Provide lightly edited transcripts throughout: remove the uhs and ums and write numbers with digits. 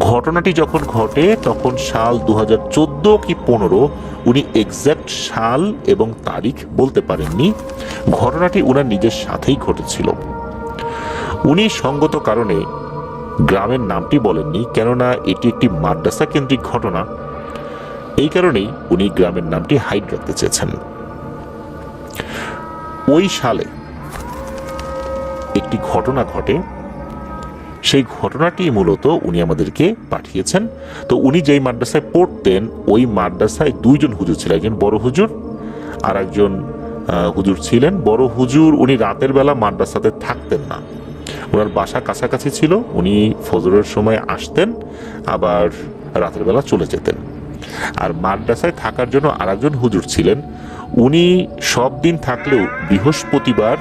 ঘটনাটি যখন ঘটে তখন সাল 2014 কি 15, উনি এক্সাক্ট সাল এবং তারিখ বলতে পারেননি। ঘটনাটি উনার নিজের সাথেই ঘটেছিল। উনি সঙ্গত কারণে গ্রামের নামটি বলেননি, কেননা এটি একটি মাদ্রাসা কেন্দ্রিক ঘটনা। এই কারণেই উনি গ্রামের নামটি হাইড রাখতে চেয়েছেন। ওই সালে একটি ঘটনা ঘটে, সেই ঘটনাটি মূলত উনি আমাদেরকে পাঠিয়েছেন। তো উনি যেই মাদ্রাসায় পড়তেন ওই মাদ্রাসায় দুইজন হুজুর ছিলেন, একজন বড় হুজুর আর একজন হুজুর ছিলেন। বড় হুজুর উনি রাতের বেলা মাদ্রাসাতে থাকতেন না, ওনার বাসা কাছাকাছি ছিল। উনি ফজরের সময় আসতেন, আবার রাতের বেলা চলে যেতেন। আর মাদ্রাসায় থাকার জন্য আরেকজন হুজুর ছিলেন, উনি সব দিন থাকলেও বৃহস্পতিবার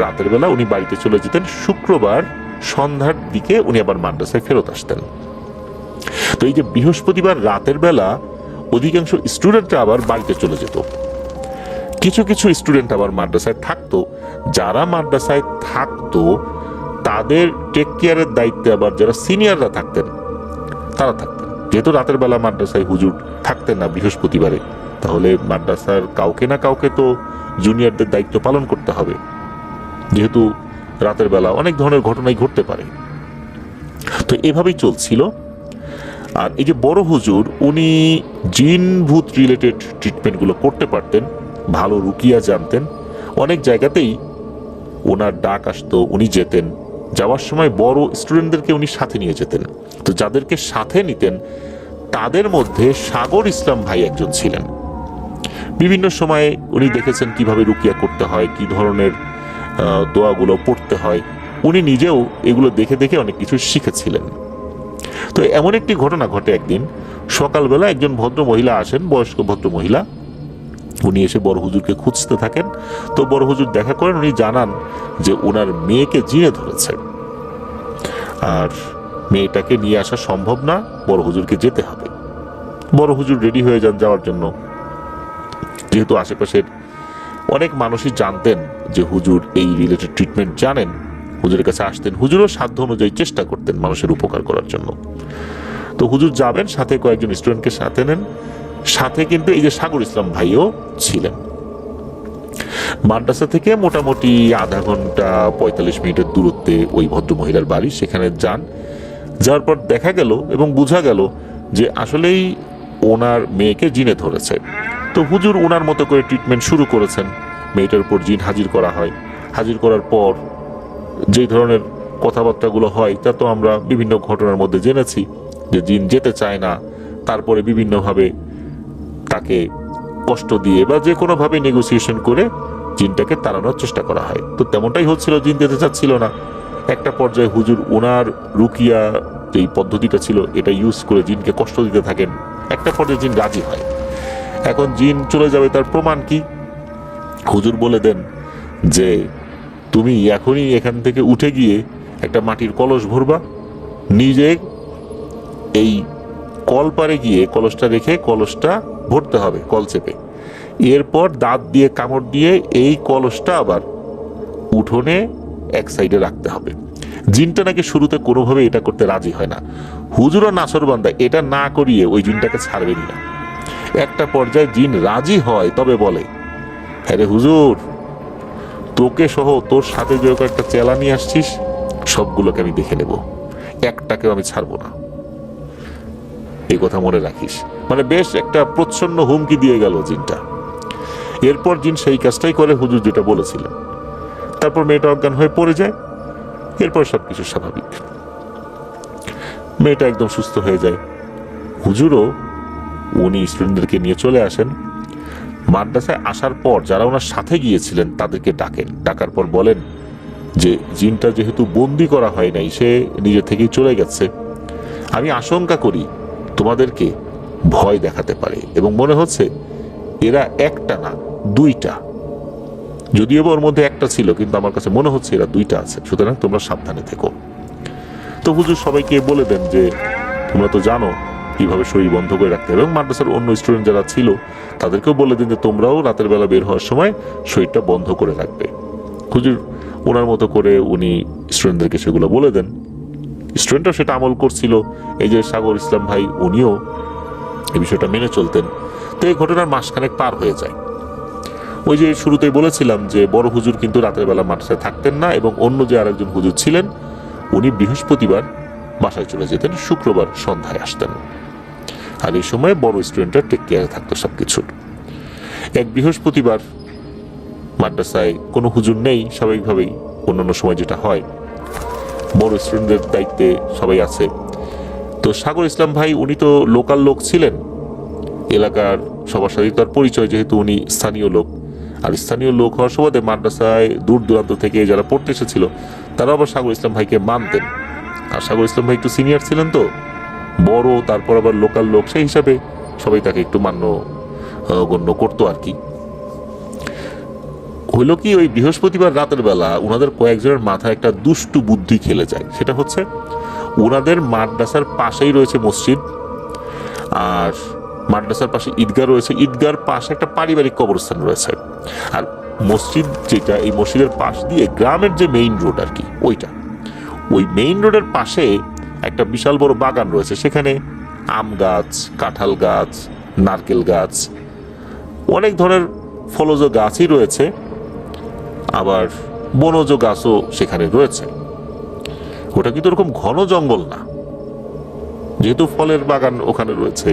রাতের বেলা উনি বাড়িতে চলে যেতেন, শুক্রবার সন্ধ্যার দিকে উনি আবার মাদ্রাসায় ফেরত আসতেন। তো এই যে বৃহস্পতিবার রাতের বেলা অধিকাংশ স্টুডেন্টরা আবার বাড়িতে চলে যেত, কিছু কিছু স্টুডেন্ট আবার মাদ্রাসায় থাকতো। যারা মাদ্রাসায় থাকতো তাদের টেক কেয়ারের দায়িত্বে আবার যারা সিনিয়ররা থাকতেন তারা থাকতেন। যেহেতু রাতের বেলা মাদ্রাসায় হুজুর থাকতেন না বৃহস্পতিবারে, তাহলে মাদ্রাসার কাউকে না কাউকে তো জুনিয়রদের দায়িত্ব পালন করতে হবে, যেহেতু রাতের বেলা অনেক ধরনের ঘটনাই ঘটতে পারে। তো এভাবেই চলছিল। আর এই যে বড় হুজুর উনি জিন ভূত রিলেটেড ট্রিটমেন্টগুলো করতে পারতেন, ভালো রুকিয়া জানতেন। অনেক জায়গাতেই ওনার ডাক আসতো, উনি যেতেন। যাওয়ার সময় বড় স্টুডেন্টদেরকে উনি সাথে নিয়ে যেতেন। তো যাদেরকে সাথে নিতেন তাদের মধ্যে সাগর ইসলাম ভাই একজন ছিলেন। বিভিন্ন সময়ে উনি দেখেছেন কিভাবে রুকিয়া করতে হয়, কি ধরনের দোয়াগুলো পড়তে হয়। উনি নিজেও এগুলো দেখে দেখে অনেক কিছু শিখেছিলেন। তো এমন একটি ঘটনা ঘটে, একদিন সকালবেলা একজন ভদ্র মহিলা আসেন, বয়স্ক ভদ্র মহিলা। উনি এসে বড় হুজুরকে খুঁজতে থাকেন। তো বড় হুজুর দেখা করেন, উনি জানান যে ওনার মেয়েকে জিনে ধরেছে, আর মেয়েটাকে নিয়ে আসা সম্ভব না, বড় হুজুরকে যেতে হবে। বড় হুজুর রেডি হয়ে যান যাওয়ার জন্য। যেহেতু আশেপাশের অনেক মানুষই জানতেন যে হুজুর এই রিলেটেড ট্রিটমেন্ট জানেন, হুজুরের কাছে আসতেন। হুজুরও সাধ্য অনুযায়ী চেষ্টা করতেন মানুষের উপকার করার জন্য। তো হুজুর যাবেন, সাথে কয়েকজন স্টুডেন্টকে সাথে নেন। সাথে কিন্তু এই যে সাগর ইসলাম ভাইও ছিলেন। মাদ্রাসা থেকে মোটামুটি আধা ঘন্টা 45 মিনিটের দূরত্বে ওই ভদ্র মহিলার বাড়ি। সেখানে যান, যাওয়ার পর দেখা গেল এবং বোঝা গেল যে আসলেই ওনার মেয়েকে জিনে ধরেছে। তো হুজুর ওনার মতো করে ট্রিটমেন্ট শুরু করেছেন। মেয়েটার উপর জিন হাজির করা হয়। হাজির করার পর যেই ধরনের কথাবার্তাগুলো হয় তা তো আমরা বিভিন্ন ঘটনার মধ্যে জেনেছি, যে জিন যেতে চায় না, তারপরে বিভিন্নভাবে তাকে কষ্ট দিয়ে বা যে কোনোভাবে নেগোসিয়েশন করে জিনটাকে তাড়ানোর চেষ্টা করা হয়। তো তেমনটাই হচ্ছিল, জিন যেতে চাচ্ছিল না। একটা পর্যায়ে হুজুর ওনার রুকিয়া যেই পদ্ধতিটা ছিল এটা ইউজ করে জিনকে কষ্ট দিতে থাকেন। একটা পর্যায়ে জিন রাজি হয়। এখন জিন চলে যাবে, তার প্রমাণ কি? হুজুর বলে দেন যে তুমি এখনই এখান থেকে উঠে গিয়ে একটা মাটির কলস ভরবা, নিজে এই কল পারে গিয়ে কলসটা রেখে কলসটা ভরতে হবে কল চেপে। এরপর দাঁত দিয়ে কামড় দিয়ে এই কলসটা আবার উঠোনে এক সাইডে রাখতে হবে। জিনটা নাকি শুরুতে কোনোভাবে এটা করতে রাজি হয় না। হুজুরও নাছরবান্দা, এটা না করিয়ে ওই জিনটাকে ছাড়বেনই না। একটা পর্যায়ে জিন রাজি হয়, তবে বলে, হ্যাঁ রে হুজুর, তোকে সহ তোর সাথে যে একটা চেলা নিয়ে আসছিস সবগুলোকে আমি দেখে নেব, একটাকেও আমি ছাড়বো না, এই কথা মনে রাখিস। মানে বেশ একটা প্রচ্ছন্ন হুমকি দিয়ে গেল জিনটা। এরপর জিন সেই কাজটাই করে হুজুর যেটা বলেছিলেন। তারপর মেয়েটা অজ্ঞান হয়ে পড়ে যায়। এরপর সবকিছু স্বাভাবিক, মেয়েটা একদম সুস্থ হয়ে যায়। হুজুরও উনি স্টুডেন্টদেরকে নিয়ে চলে আসেন। মাদ্রাসায় আসার পর যারা ওনার সাথে গিয়েছিলেন তাদেরকে ডাকেন। ডাকার পর বলেন যে জিনটা যেহেতু বন্দি করা হয় নাই, সে নিজে থেকেই চলে গেছে। আমি আশঙ্কা করি তোমাদেরকে ভয় দেখাতে পারে এবং মনে হচ্ছে এরা একটা না দুইটা, যদিও ওর মধ্যে একটা ছিল কিন্তু আমার কাছে মনে হচ্ছে এরা দুইটা আছে, সুতরাং তোমরা সাবধানে থেকো। তো হুজুর সবাইকে বলে দেন যে তোমরা তো জানো কিভাবে শরীর বন্ধ করে রাখতে হবে, এবং মাদ্রাসার অন্য স্টুডেন্ট যারা ছিল তাদেরকেও বলে দেন যে তোমরাও রাতের বেলা বের হওয়ার সময় শরীরটা বন্ধ করে রাখবে। হুজুর ওনার মতো করে উনি স্টুডেন্টদেরকে সেগুলো বলে দেন। স্টুডেন্টরাও সেটা আমল করছিল। এই যে সাগর ইসলাম ভাই, উনিও এই বিষয়টা মেনে চলতেন। তো এই ঘটনার মাসখানেক পার হয়ে যায়। ওই যে শুরুতেই বলেছিলাম যে বড় হুজুর কিন্তু রাতের বেলা মাদ্রাসায় থাকতেন না, এবং অন্য যে আরেকজন হুজুর ছিলেন উনি বৃহস্পতিবার বাসায় চলে যেতেন, শুক্রবার সন্ধ্যায় আসতেন। আর এই সময় বড় স্টুডেন্টরা টেক কেয়ারে থাকতো সবকিছুর। এক বৃহস্পতিবার মাদ্রাসায় কোনো হুজুর নেই, স্বাভাবিকভাবেই অন্যান্য সময় যেটা হয় বড় স্টুডেন্টদের দায়িত্বে সবাই আছে। তো সাগর ইসলাম ভাই উনি তো লোকাল লোক ছিলেন, এলাকার সবার সাথে তার পরিচয়, যেহেতু উনি স্থানীয় লোক। আর স্থানীয় লোক হওয়ার সুবাদে মাদ্রাসায় দূর দূরান্ত থেকে যারা পড়তে এসেছিল তারা আবার সাগর ইসলাম ভাইকে মানতেন। আর সাগর ইসলাম ভাই একটু সিনিয়র ছিলেন, তো বড়, তারপর আবার লোকাল লোক, সেই হিসাবে সবাই তাকে একটু গণ্য করতো আর কি। হইল কি, ওই বৃহস্পতিবার রাতের বেলা ওনাদের কয়েকজনের মাথায় একটা দুষ্টু বুদ্ধি খেলে যায়। সেটা হচ্ছে, ওনাদের মাদ্রাসার পাশেই রয়েছে মসজিদ, আর মাদ্রাসার পাশে ঈদগাহ রয়েছে, ঈদগাহর পাশে একটা পারিবারিক কবরস্থান রয়েছে। আর মসজিদ যেটা, এই মসজিদের পাশ দিয়ে গ্রামের যে মেইন রোড আর কি, ওই মেইন রোডের পাশে একটা বিশাল বড় বাগান রয়েছে। সেখানে আম গাছ, কাঁঠাল গাছ, নারকেল গাছ, অনেক ধরনের ফলজ গাছই রয়েছে, আবার বনজ গাছও সেখানে রয়েছে। ওটা কিন্তু এরকম ঘন জঙ্গল না, যেহেতু ফলের বাগান ওখানে রয়েছে,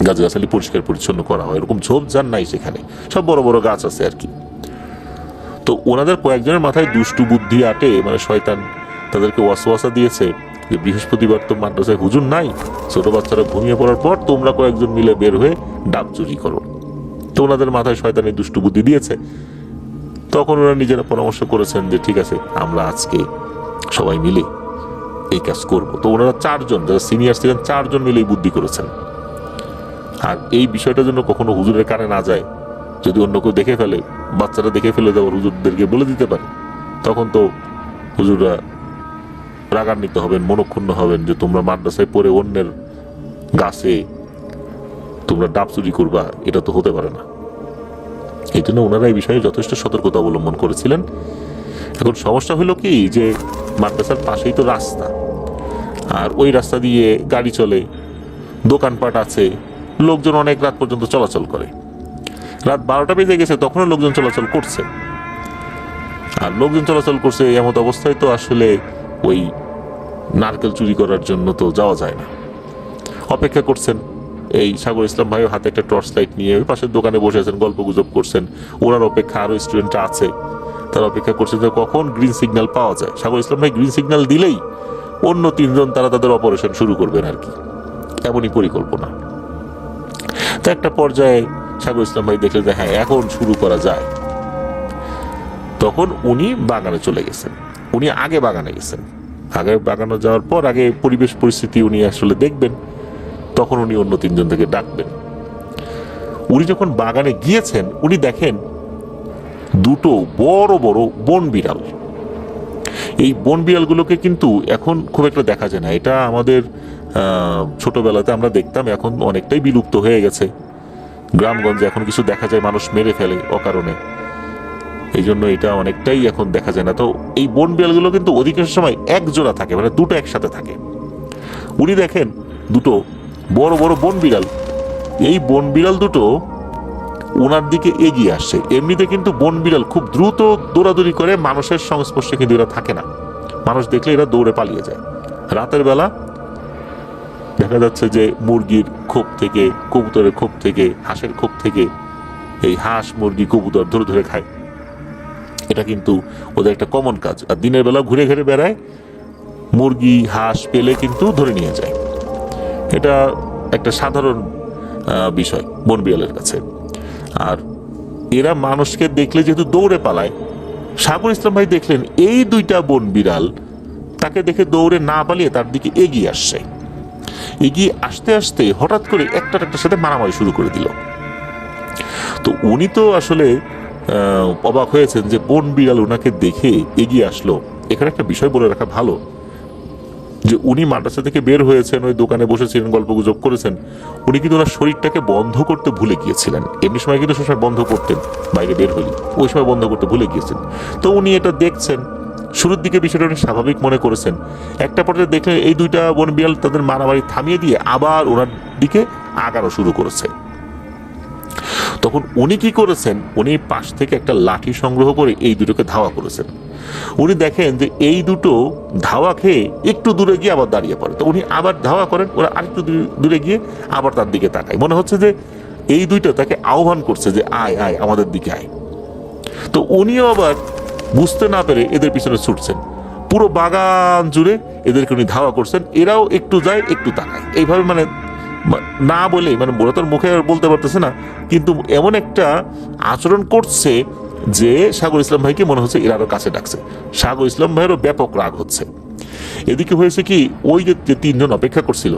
গাছগাছালি পরিষ্কার পরিচ্ছন্ন করা হয়, এরকম ঝোপঝাড় নাই সেখানে, সব বড় বড় গাছ আছে আর কি। তো ওনাদের কয়েকজনের মাথায় দুষ্টু বুদ্ধি আটে, মানে শয়তান তাদেরকে ওয়াসওয়াসা দিয়েছে যে বৃহস্পতিবার তো মাদ্রাসায় হুজুর নাই, ছোট বাচ্চারা ঘুমিয়ে পড়ার পর তোমরা কয়েকজন মিলে বের হয়ে ডাব চুরি করো। তো ওনাদের মাথায় শয়তানের দুষ্টু বুদ্ধি দিয়েছে। তখন ওরা নিজেরা পরামর্শ করেছেন যে ঠিক আছে, আমরা আজকে সবাই মিলে এই কাজ করব। তো ওনারা চারজন, যারা সিনিয়র ছিলেন, চারজন মিলে এই বুদ্ধি করেছেন। আর এই বিষয়টা যেন কখনো হুজুরের কানে না যায়, যদি অন্য কেউ দেখে ফেলে, বাচ্চারা দেখে ফেলে যাওয়ার হুজুরদেরকে বলে দিতে পারে, তখন তো হুজুররা রাগান্বিত হবেন, মনক্ষুণ্ণ হবেন যে তোমরা মাদ্রাসায় পড়ে অন্যের গাছে তোমরা ডাব চুরি করবা, এটা তো হতে পারে না। এই জন্য ওনারা এই বিষয়ে যথেষ্ট সতর্কতা অবলম্বন করেছিলেন। এখন সমস্যা হলো কি, যে মাদ্রাসার পাশেই তো রাস্তা, আর ওই রাস্তা দিয়ে গাড়ি চলে, দোকানপাট আছে, লোকজন অনেক রাত পর্যন্ত চলাচল করে। রাত 12টা বেজে গেছে, তখনও লোকজন চলাচল করছে। আর লোকজন চলাচল করছে এমন অবস্থায় তো আসলে ওই নারকেল চুরি করার জন্য তো যাওয়া যায় না। অপেক্ষা করছেন, এই সাগর ইসলাম ভাই হাতে একটা টর্চ লাইট নিয়ে ওই পাশের দোকানে বসে আছেন, গল্প গুজব করছেন। ওনার অপেক্ষা আরো স্টুডেন্টরা আছে, তারা অপেক্ষা করছেন যে কখন গ্রিন সিগন্যাল পাওয়া যায়। সাগর ইসলাম ভাই গ্রিন সিগন্যাল দিলেই অন্য তিনজন তারা তাদের অপারেশন শুরু করবেন আর কি, এমনই পরিকল্পনা। তো একটা পর্যায়ে সাগর ইসলাম ভাই দেখলেন যে হ্যাঁ, এখন শুরু করা যায়। তখন উনি বাগানে চলে গেছেন। উনি আগে বাগানে গেছেন, আগে বাগানে যাওয়ার পর আগে পরিবেশ পরিস্থিতি উনি আসলে দেখবেন, তখন উনি অন্য তিনজন থেকে ডাকবেন। উনি যখন বাগানে গিয়েছেন, উনি দেখেন দুটো বড় বড় বন বিড়াল। এই বন বিড়ালগুলোকে কিন্তু এখন খুব একটা দেখা যায় না। এটা আমাদের ছোটবেলাতে আমরা দেখতাম, এখন অনেকটাই বিলুপ্ত হয়ে গেছে। গ্রামগঞ্জে এখন কিছু দেখা যায়, মানুষ মেরে ফেলে অকারণে, এই জন্য এটা অনেকটাই এখন দেখা যায় না। তো এই বন বিড়ালগুলো কিন্তু অধিকাংশ সময় এক জোড়া থাকে, মানে দুটো একসাথে থাকে। উনি দেখেন দুটো বড় বড় বন বিড়াল, এই বন বিড়াল দুটো ওনার দিকে এগিয়ে আসছে। এমনিতে কিন্তু বন বিড়াল খুব দ্রুত দৌড়াদৌড়ি করে, মানুষের সংস্পর্শে কিন্তু এরা থাকে না, মানুষ দেখলে এরা দৌড়ে পালিয়ে যায়। রাতের বেলা দেখা যাচ্ছে যে মুরগির খোপ থেকে, কবুতরের খোপ থেকে, হাঁসের খোপ থেকে এই হাঁস, মুরগি, কবুতর ধরে ধরে খায়। এটা কিন্তু ওদের একটা কমন কাজ। আর দিনের বেলা ঘুরে ঘুরে বেড়ায়, মুরগি হাঁস পেলে কিন্তু ধরে নিয়ে যায়। এটা একটা সাধারণ বিষয় বন বিড়ালের কাছে। আর এরা মানুষকে দেখলে যেহেতু দৌড়ে পালায়, সাগর ইসলাম ভাই দেখলেন এই দুইটা বন বিড়াল তাকে দেখে দৌড়ে না পালিয়ে তার দিকে এগিয়ে আসছে। এগিয়ে আসতে আসতে হঠাৎ করে একটার একটার সাথে মারামারি শুরু করে দিল। তো উনি তো আসলে অবাক হয়েছেন যে বন বিড়াল ওনাকে দেখে এগিয়ে আসলো। এখানে একটা বিষয় বলে রাখা ভালো যে উনি মাদ্রাসা থেকে বের হয়েছেন, ওই দোকানে বসেছিলেন, গল্প গুজব করেছেন, উনি কিন্তু ওনার শরীরটাকে বন্ধ করতে ভুলে গিয়েছিলেন। এমনি সময় কিন্তু সবসময় বন্ধ করতেন, বাইরে বের হলি, ওই সময় বন্ধ করতে ভুলে গিয়েছেন। তো উনি এটা দেখছেন, শুরুর দিকে বিষয়টা উনি স্বাভাবিক মনে করেছেন। একটা পর্যায়ে দেখলে এই দুইটা বন বিড়াল তাদের মারামারি থামিয়ে দিয়ে আবার ওনার দিকে আগানো শুরু করেছে। তখন উনি কি করেছেন, উনি পাশ থেকে একটা লাঠি সংগ্রহ করে এই দুটোকে ধাওয়া করেছেন। উনি দেখেন যে এই দুটো ধাওয়া খেয়ে একটু দূরে গিয়ে আবার দাঁড়িয়ে পড়ে, তো উনি আবার ধাওয়া করেন, ওরা আরেকটু দূরে গিয়ে আবার তার দিকে তাকায়। মনে হচ্ছে যে এই দুইটা তাকে আহ্বান করছে যে আয় আয় আমাদের দিকে আয়। তো উনিও আবার বুঝতে না পেরে এদের পিছনে ছুটছেন, পুরো বাগান জুড়ে এদেরকে উনি ধাওয়া করছেন। এরাও একটু যায় একটু তাকায়, এইভাবে মানে না বলেই, মানে ওরা তোর মুখে বলতে পারতেছে না, কিন্তু এমন একটা আচরণ করছে যে সাগর ইসলাম ভাইকে মনে হচ্ছে এরা আরো কাছে ডাকছে। সাগর ইসলাম ভাইয়েরও ব্যাপক রাগ হচ্ছে। এদিকে হয়েছে কি, ওই যে তিনজন অপেক্ষা করছিল,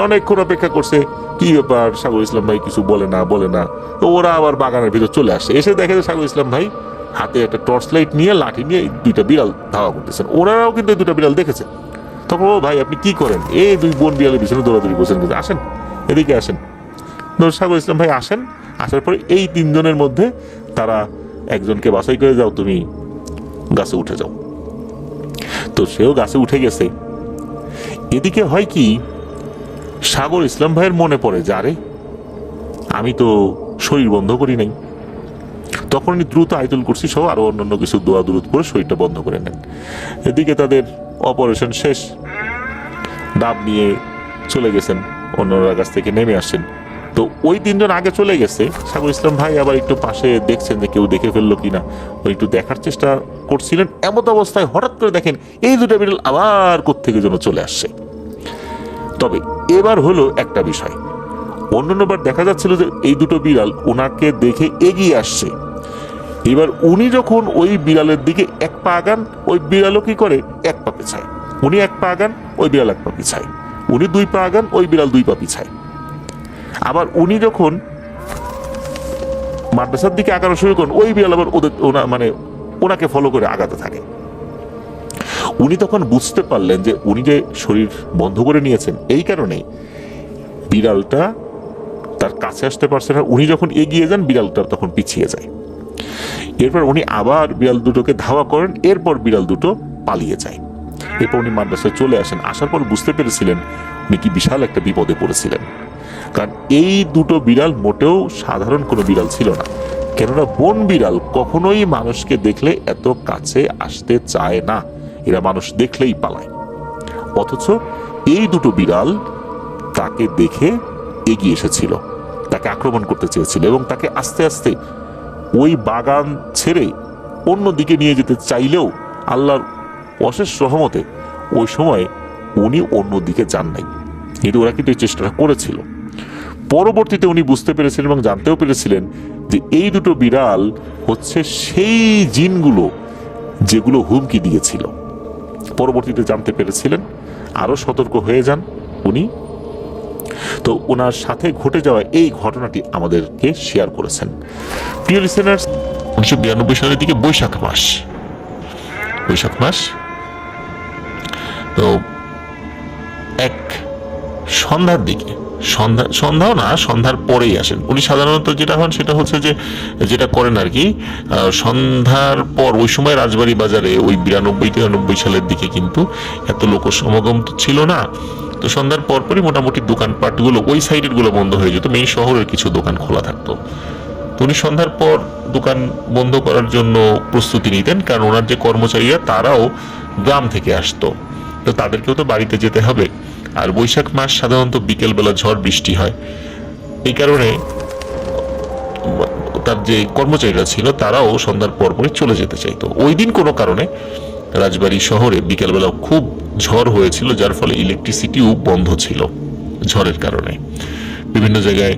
অনেকক্ষণ অপেক্ষা করছে, কি ব্যাপার সাগর ইসলাম ভাই কিছু বলে না, তো ওরা আবার বাগানের ভিতর চলে আসে। এসে দেখে যে সাগর ইসলাম ভাই হাতে একটা টর্চ লাইট নিয়ে লাঠি নিয়ে দুইটা বিড়াল ধাওয়া করতেছেন। ওনারাও কিন্তু এই দুটা বিড়াল দেখেছে। তখন ও ভাই আপনি কি করেন, এই দুই বোন বিড়ালের পিছনে দৌড়াদৌড়ি করছেন, কিন্তু আসেন এদিকে আসেন। সাগর ইসলাম ভাই আসেন, আসার পরে এই তিনজনের মধ্যে তারা একজনকে বাছাই করে, যাও তুমি গাছে উঠে যাও। তো সেও গাছে উঠে গেছে। এদিকে হয় কি, সাগর ইসলাম ভাইয়ের মনে পড়ে যে আরে আমি তো শরীর বন্ধ করি নাই। তখন উনি দ্রুত আয়তুল কুরসি সহ আরো অন্যান্য কিছু দোয়া দুরুদ করে শরীরটা বন্ধ করে নেন। এদিকে তাদের অপারেশন শেষ, ডাব নিয়ে চলে গেছেন, অন্যরা কাছ থেকে নেমে আসছেন। তো ওই তিনজন আগে চলে গেছে, সাগর ইসলাম ভাই আবার একটু পাশে দেখছেন যে কেউ দেখে ফেললো কিনা, ওই একটু দেখার চেষ্টা করছিলেন। এমত অবস্থায় হঠাৎ করে দেখেন এই দুটো বিড়াল আবার কোত্থেকে যেন চলে আসছে। তবে এবার হলো একটা বিষয়, অন্যান্যবার দেখা যাচ্ছিল যে এই দুটো বিড়াল ওনাকে দেখে এগিয়ে আসছে। এবার উনি যখন ওই বিড়ালের দিকে এক পা আগান, ওই বিড়ালও কি করে এক পা পিছায়। উনি এক পা আগান, ওই বিড়াল এক পা পিছায়। উনি দুই পা আগান, ওই বিড়াল দুই পা পিছায়। আবার উনি যখন মাদ্রাসার দিকে আগানো শুরু করেন, ওই বিড়াল আবার ওনাকে ফলো করে আগাতে থাকে। উনি তখন বুঝতে পারলেন যে উনি যে শরীর বন্ধ করে নিয়েছেন, এই কারণে বিড়ালটা তার কাছে আসতে পারছে না। উনি যখন এগিয়ে যান, বিড়ালটা তখন পিছিয়ে যায়। এরপর উনি আবার বিড়াল দুটোকে ধাওয়া করেন, এরপর বিড়াল দুটো পালিয়ে যায়। এরপর উনি মাদ্রাসায় চলে আসেন। আসার পর বুঝতে পেরেছিলেন উনি কি বিশাল একটা বিপদে পড়েছিলেন। কারণ এই দুটো বিড়াল মোটেও সাধারণ কোনো বিড়াল ছিল না, কেননা বন বিড়াল কখনোই মানুষকে দেখলে এত কাছে আসতে চায় না, এরা মানুষ দেখলেই পালায়। অথচ এই দুটো বিড়াল তাকে দেখে এগিয়ে এসেছিল, তাকে আক্রমণ করতে চেয়েছিল এবং তাকে আস্তে আস্তে ওই বাগান ছেড়ে অন্য দিকে নিয়ে যেতে চাইলেও আল্লাহর অশেষ রহমতে ওই সময় উনি অন্য দিকে যান নাই, কিন্তু ওরা কিন্তু এই চেষ্টাটা করেছিল। পরবর্তীতে উনি বুঝতে পেরেছিলেন এবং জানতেও পেরেছিলেন যে এই দুটো বিড়াল হচ্ছে সেই জিনগুলো যেগুলো হুমকি দিয়েছিল। পরবর্তীতে জানতে পেরেছিলেন, আরো সতর্ক হয়ে যান উনি। তো ওনার সাথে ঘটে যাওয়া এই ঘটনাটি আমাদেরকে শেয়ার করেছেন। প্রিয় লিসেনার্স, 1992 সালের দিকে বৈশাখ মাস, তো এক সন্ধ্যার দিকে, সন্ধ্যাও না, সন্ধ্যার পরেই আসেন উনি। সাধারণত যেটা হন সেটা হচ্ছে যে যেটা করেন আর কি, সন্ধ্যার পর, ওই সময় রাজবাড়ী বাজারে ওই 92-93 সালের দিকে কিন্তু এত লোক সমাগম তো ছিল না। তো সন্ধ্যার পরপরই মোটামুটি দোকানপাটগুলো ওই সাইডের গুলো বন্ধ হয়ে যেত, মেইন শহরের কিছু দোকান খোলা থাকতো। তো উনি সন্ধ্যার পর দোকান বন্ধ করার জন্য প্রস্তুতি নিতেন, কারণ ওনার যে কর্মচারীরা তারাও গ্রাম থেকে আসতো, তো তাদেরকেও তো বাড়িতে যেতে হবে। আর বৈশাখ মাস সাধারণত বিকেলবেলা ঝড় বৃষ্টি হয়, এই কারণে তার যে কর্মচারীরা ছিল তারাও সন্ধ্যার পরপরই চলে যেতে চাইতো। ওই দিন কোনো কারণে রাজবাড়ী শহরে বিকেলবেলা খুব ঝড় হয়েছিল, যার ফলে ইলেকট্রিসিটিও বন্ধ ছিল ঝড়ের কারণে। বিভিন্ন জায়গায়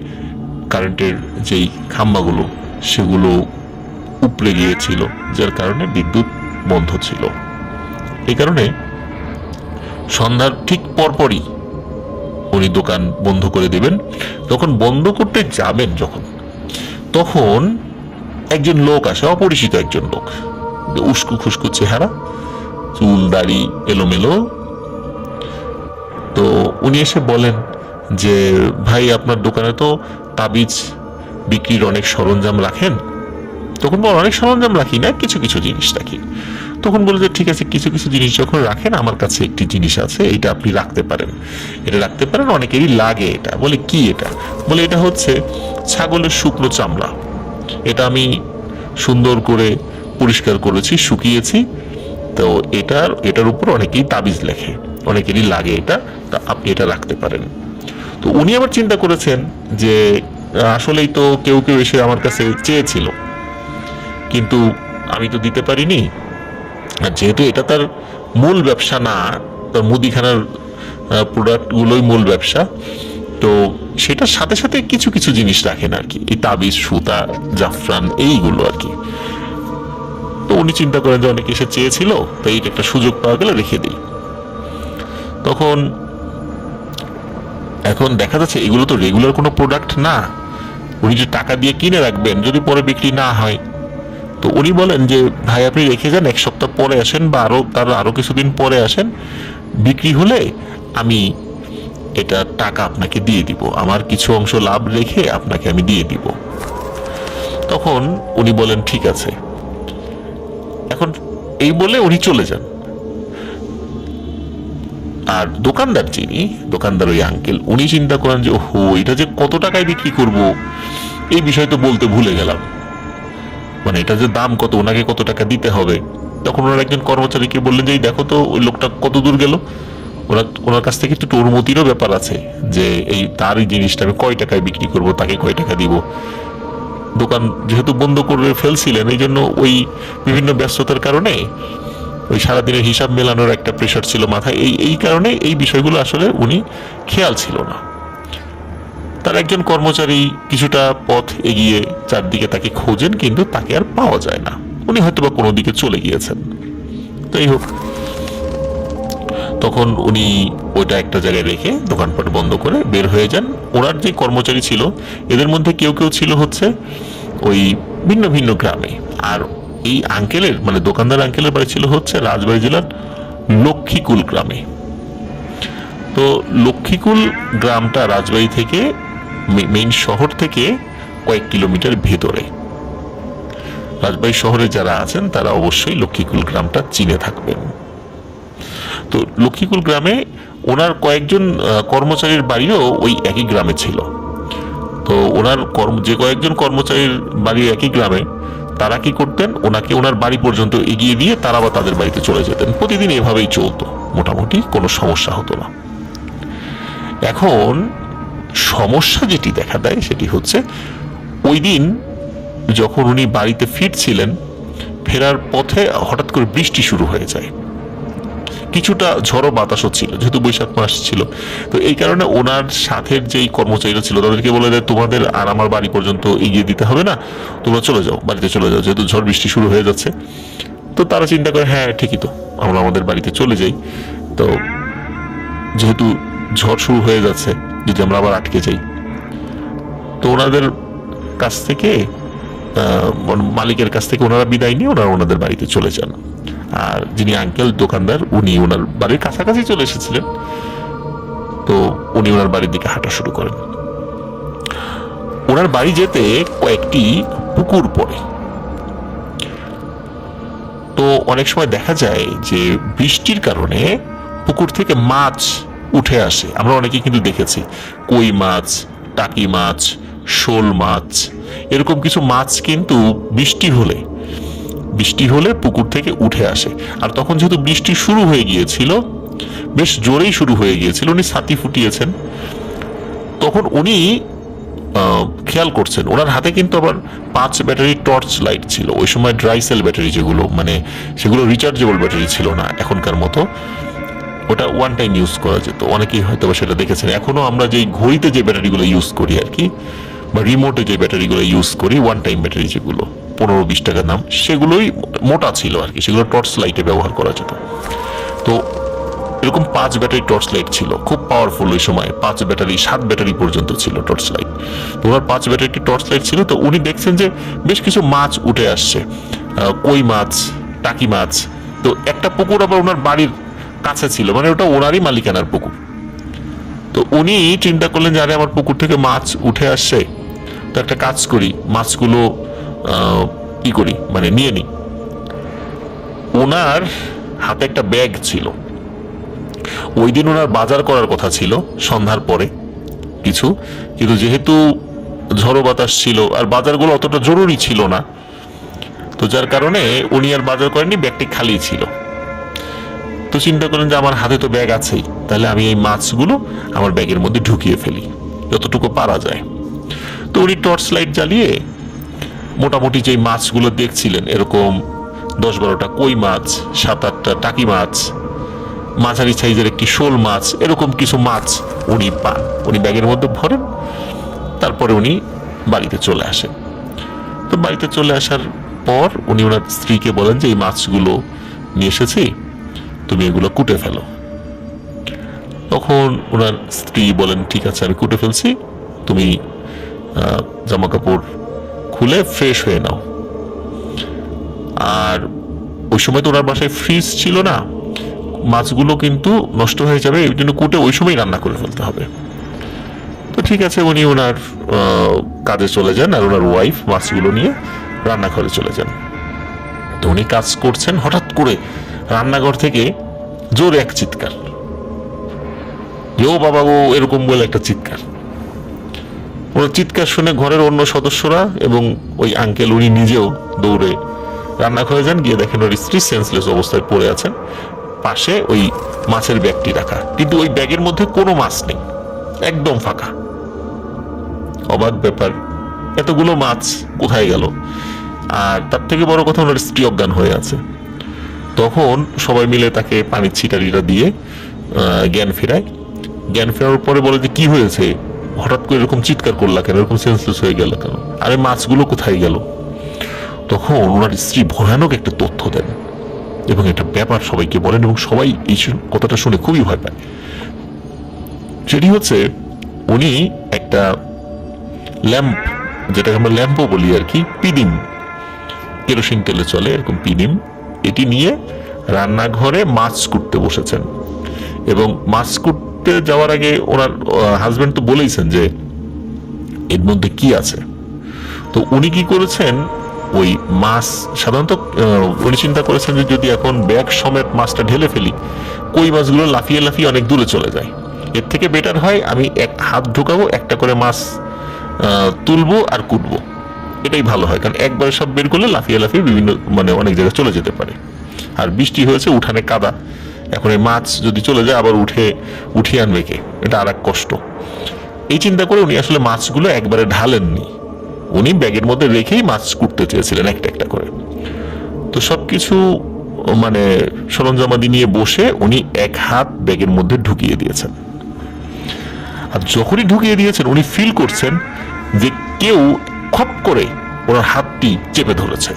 কারেন্টের যেই খাম্বাগুলো সেগুলো উপড়ে গিয়েছিল, যার কারণে বিদ্যুৎ বন্ধ ছিল। এই কারণে সন্ধ্যার ঠিক পরপরই উনি দোকান বন্ধ করে দেবেন। তখন বন্ধ করতে যাবেন তখন একজন লোক আসে, অপরিচিত একজন লোক, উস্কু খুস্কু চেহারা, চুল দাড়ি এলোমেলো। তো উনি এসে বলেন যে ভাই, আপনার দোকানে তো তাবিজ বিক্রির অনেক সরঞ্জাম রাখেন। তখন অনেক সরঞ্জাম রাখি না, কিছু কিছু জিনিস রাখি। তখন বলে যে ঠিক আছে, কিছু কিছু জিনিস যখন রাখেন, আমার কাছে একটি জিনিস আছে, এটা আপনি রাখতে পারেন, এটা রাখতে পারেন, অনেকেরই লাগে এটা। বলে কি এটা? বলে এটা হচ্ছে ছাগলের শুকনো চামড়া, এটা আমি সুন্দর করে পরিষ্কার করেছি, শুকিয়েছি, তো এটার উপর অনেকেই তাবিজ লেখে, অনেকেরই লাগে এটা, তা আপনি এটা রাখতে পারেন। তো উনি আবার চিন্তা করেছেন যে আসলেই তো কেউ কেউ এসে আমার কাছে চেয়েছিল, কিন্তু আমি তো দিতে পারিনি, আর যেহেতু এটা তার মূল ব্যবসা না, তার মুদিখানার প্রোডাক্টগুলোই মূল ব্যবসা, তো সেটার সাথে সাথে কিছু কিছু জিনিস রাখেন আর কি, এই তাবিজ, সুতা, জাফরান, এইগুলো আর কি। তো উনি চিন্তা করেন যে অনেকে এসে চেয়েছিল, তাই এটা একটা সুযোগ পাওয়া গেলে রেখে দিই। তখন এখন দেখা যাচ্ছে এগুলো তো রেগুলার কোনো প্রোডাক্ট না, উনি যে টাকা দিয়ে কিনে রাখবেন যদি পরে বিক্রি না হয়। তো উনি বলেন যে ভাই আপনি রেখে যান, 1 সপ্তাহ পরে আসেন বা আরো কিছুদিন পরে আসেন, বিক্রি হলে আমি এটা টাকা আপনাকে দিয়ে দিব, আমার কিছু অংশ লাভ রেখে আপনাকে আমি দিয়ে দিব। তখন উনি বলেন ঠিক আছে। এখন এই বলে উনি চলে যান। আর দোকানদার ওই আঙ্কেল, উনি চিন্তা করেন যে ওহো, এটা যে কত টাকায় বিক্রি করব, এই বিষয় তো বলতে ভুলে গেলাম, মানে এটা যে দাম কত, ওনাকে কত টাকা দিতে হবে। তখন ওনার একজন কর্মচারীকে বললেন যে দেখো তো ওই লোকটা কত দূর গেল, ওনার কাছ থেকে একটু অনুমতিরও ব্যাপার আছে, যে তার এই জিনিসটা আমি কয় টাকায় বিক্রি করব, তাকে কয় টাকা দিব। দোকান যেহেতু বন্ধ করে ফেলছিলেন, এই জন্য ওই বিভিন্ন ব্যস্ততার কারণে ওই সারাদিনের হিসাব মেলানোর একটা প্রেশার ছিল মাথায়, এই কারণে এই বিষয়গুলো আসলে উনি খেয়াল ছিল না। তার একজন কর্মচারী কিছুটা পথ এগিয়ে চারদিকে তাকে খোঁজেন, কিন্তু তাকে আর পাওয়া যায় না, উনি হয়তোবা কোনো দিকে চলে গিয়েছেন। তাই হোক, তখন উনি ওইটা একটা জায়গায় রেখে দোকানপাট বন্ধ করে বের হয়ে যান। ওনার যে কর্মচারী ছিল, এদের মধ্যে কেউ কেউ ছিল হচ্ছে ওই ভিন্ন ভিন্ন গ্রামে, আর এই আঙ্কেলের মানে দোকানদার আঙ্কেলের বাড়ি ছিল হচ্ছে রাজবাড়ী জেলার লক্ষ্মীকুল গ্রামে। তো লক্ষ্মীকুল গ্রামটা রাজবাড়ী থেকে, মেইন শহর থেকে কয়েক কিলোমিটার ভেতরে। রাজবাড়ী শহরে যারা আছেন তারা অবশ্যই লক্ষ্মীকুল গ্রামটা চিনে থাকবেন। তো লক্ষ্মীকুল গ্রামে ওনার কয়েকজন কর্মচারীর বাড়িও ওই একই গ্রামে ছিল। তো ওনার যে কয়েকজন কর্মচারীর বাড়ি একই গ্রামে, তারা কি করতেন, ওনাকে ওনার বাড়ি পর্যন্ত এগিয়ে দিয়ে তারা বা তাদের বাড়িতে চলে যেতেন। প্রতিদিন এভাবেই চলতো, মোটামুটি কোনো সমস্যা হতো না। এখন সমস্যা যেটি দেখা দেয় সেটি হচ্ছে ওই দিন যখন উনি বাড়িতে ফিরছিলেন, ফেরার পথে হঠাৎ করে বৃষ্টি শুরু হয়ে যায়, কিছুটা ঝড়ো বাতাসও ছিল, যেহেতু বৈশাখ মাস ছিল। তো এই কারণে ওনার সাথের যেই কর্মচারীরা ছিল তাদেরকে বলে দেয় তোমাদের আর আমার বাড়ি পর্যন্ত এগিয়ে দিতে হবে না, তোমরা চলে যাও, বাড়িতে চলে যাও, যেহেতু ঝড় বৃষ্টি শুরু হয়ে যাচ্ছে। তো তারা চিন্তা করে হ্যাঁ ঠিকই তো, আমরা আমাদের বাড়িতে চলে যাই। তো যেহেতু ঝড় শুরু হয়ে যাচ্ছে, যদি আমরা আবার আটকে যাই, তো ওনাদের কাছ থেকে মালিকের কাছ থেকে ওনারা বিদায় নিয়ে ওনাদের বাড়িতে চলে যান। আর যিনি আঙ্কেল দোকানদার, উনি ওনার বাড়ির কাছাকাছি চলে এসেছিলেন, তো উনি ওনার বাড়ির দিকে হাঁটা শুরু করেন। ওনার বাড়ি যেতে কয়েকটি পুকুর পড়ে। তো অনেক সময় দেখা যায় যে বৃষ্টির কারণে পুকুর থেকে মাছ উঠে আসে, আমরা অনেকে কিন্তু দেখেছি, কই মাছ, টাকি মাছ, শোল মাছ, এরকম কিছু মাছ কিন্তু বৃষ্টি হলে পুকুর থেকে উঠে আসে। আর তখন যেহেতু বৃষ্টি শুরু হয়ে গিয়েছিল, বেশ জোরেই শুরু হয়ে গিয়েছিল, উনি ছাতি ফুটিয়েছেন। তখন উনি খেয়াল করছেন ওনার হাতে কিন্তু আবার 5 ব্যাটারি টর্চ লাইট ছিল। ওই সময় ড্রাই সেল ব্যাটারি, যেগুলো মানে সেগুলো রিচার্জেবল ব্যাটারি ছিল না এখনকার মতো, ওটা ওয়ান টাইম ইউজ করা যেত। অনেকেই হয়তো সেটা দেখেছেন। এখনো আমরা যেই ঘড়িতে যে ব্যাটারিগুলো ইউজ করি আর কি, বা রিমোটে যে ব্যাটারিগুলো ইউজ করি, ওয়ান টাইম ব্যাটারি যেগুলো 15-20 টাকার দাম, সেগুলোই মোটা ছিল আর কি, সেগুলো টর্চ লাইটে ব্যবহার করা যেত। তো এরকম 5 ব্যাটারি টর্চ লাইট ছিল, খুব পাওয়ারফুল ওই সময়। 5 ব্যাটারি 7 ব্যাটারি পর্যন্ত ছিল টর্চ লাইট। তো ওনার 5 ব্যাটারি টর্চ লাইট ছিল। তো উনি দেখছেন যে বেশ কিছু মাছ উঠে আসছে, কই মাছ, টাকি মাছ। তো একটা পুকুর আবার ওনার বাড়ির কাছে ছিল, মানে ওটা ওনারই মালিকানার পুকুর। তো উনি চিন্তা করলেন যে আরে আমার পুকুর থেকে মাছ উঠে আসছে, তো একটা কাজ করি, মাছগুলো কি করি, মানে নিয়ে নিই। ওনার হাতে একটা ব্যাগ ছিল। ওই দিন ওনার বাজার করার কথা ছিল সন্ধ্যার পরে কিছু, কিন্তু যেহেতু ঝড়ো বাতাস ছিল আর বাজারগুলো অতটা জরুরি ছিল না, তো যার কারণে উনি আর বাজার করেননি, ব্যাগটি খালি ছিল। তো চিন্তা করেন যে আমার হাতে তো ব্যাগ আছেই, তাহলে আমি এই মাছগুলো আমার ব্যাগের মধ্যে ঢুকিয়ে ফেলি যতটুকু পারা যায়। তো উনি টর্চ লাইট জ্বালিয়ে মোটামুটি যে মাছগুলো দেখছিলেন, এরকম 10-12টা কই মাছ, 7-8টা টাকি মাছ, মাঝারি সাইজের একটি শোল মাছ, এরকম কিছু মাছ উনি পান। উনি ব্যাগের মধ্যে ভরেন, তারপরে উনি বাড়িতে চলে আসেন। তো বাড়িতে চলে আসার পর উনি ওনার স্ত্রীকে বলেন যে এই মাছগুলো নিয়ে এসেছি, তুমি এগুলো কুটে ফেলো। তখন ওনার স্ত্রী বলেন ঠিক আছে আমি কুটে ফেলছি, তুমি জামা কাপড় খুলে ফ্রেশ হয়ে নাও। আর ওই সময় তো ওনার বাসায় ফ্রিজ ছিল না, মাছগুলো কিন্তু নষ্ট হয়ে যাবে, এই জন্য কুটে ওই সময় রান্না করে ফেলতে হবে। তো ঠিক আছে, উনি ওনার কাজে চলে যান আর ওনার ওয়াইফ মাছগুলো নিয়ে রান্নাঘরে চলে যান। তো উনি কাজ করছেন, হঠাৎ করে রান্নাঘর থেকে জোরে এক চিৎকার, ও বাবা গো, এরকম বলে একটা চিৎকার। ওনার চিৎকার শুনে ঘরের অন্য সদস্যরা এবং ওই আঙ্কেল উনি নিজেও দৌড়ে রান্নাঘরে যান, গিয়ে দেখেন ওর স্ত্রী সেন্সলেস অবস্থায় পড়ে আছেন, পাশে ওই মাছের ব্যাগটি রাখা, কিন্তু ওই ব্যাগের মধ্যে কোনো মাছ নেই, একদম ফাঁকা। অবাক ব্যাপার, এতগুলো মাছ কোথায় গেল? আর তার থেকে বড় কথা, ওনার স্ত্রী অজ্ঞান হয়ে আছে। তখন সবাই মিলে তাকে পানির ছিটারিটা দিয়ে জ্ঞান ফেরায়। জ্ঞান ফেরার পরে বলে যে কি হয়েছে, হঠাৎ করে এরকম চিৎকার করলা কেন, এরকম সেন্সলেস হয়ে গেল কেন, আরে মাছগুলো কোথায় গেল? তখন ওনার স্ত্রী ভয়ানক একটা তথ্য দেন এবং একটা ব্যাপার সবাইকে বলেন, এবং সবাই এই কথাটা শুনে খুবই ভয় পায়। সেটি হচ্ছে উনি একটা ল্যাম্প, যেটাকে আমরা ল্যাম্পও বলি আর কি, পিডিম, কেরোসিন তেলে চলে এরকম পিডিম, এটি নিয়ে রান্নাঘরে মাছ কুটতে বসেছেন। এবং মাছ কুটতে যাওয়ার আগে ওনার হাজবেন্ড তো বলেইছেন যে এর মধ্যে কি আছে। তো উনি কি করেছেন, ওই মাছ সাধারণত উনি চিন্তা করেছেন যে যদি এখন ব্যাগ সমেত মাছটা ঢেলে ফেলি, কই মাছগুলো লাফিয়ে লাফিয়ে অনেক দূরে চলে যায়, এর থেকে বেটার হয় আমি এক হাত ঢোকাবো, একটা করে মাছ তুলবো আর কুটবো, এটাই ভালো হয়। কারণ একবারে সব বের করলে লাফিয়ে লাফিয়ে বিভিন্ন অনেক জায়গায় চলে যেতে পারে। আর বৃষ্টি হয়েছে, উঠানে কাদা, এখন এই মাছ যদি চলে যায় আবার উঠিয়ে আনবে কে, এটা আর এক কষ্ট। এই চিন্তা করে উনি আসলে মাছগুলো একবারে ঢালেননি, উনি ব্যাগের মধ্যে রেখেই মাছ কুটতে চেয়েছিলেন একটা একটা করে। তো সবকিছু সরঞ্জামাদি নিয়ে বসে উনি এক হাত ব্যাগের মধ্যে ঢুকিয়ে দিয়েছেন। আর যখনই ঢুকিয়ে দিয়েছেন উনি ফিল করছেন যে কেউ খপ করে ওনার হাতটি চেপে ধরেছে।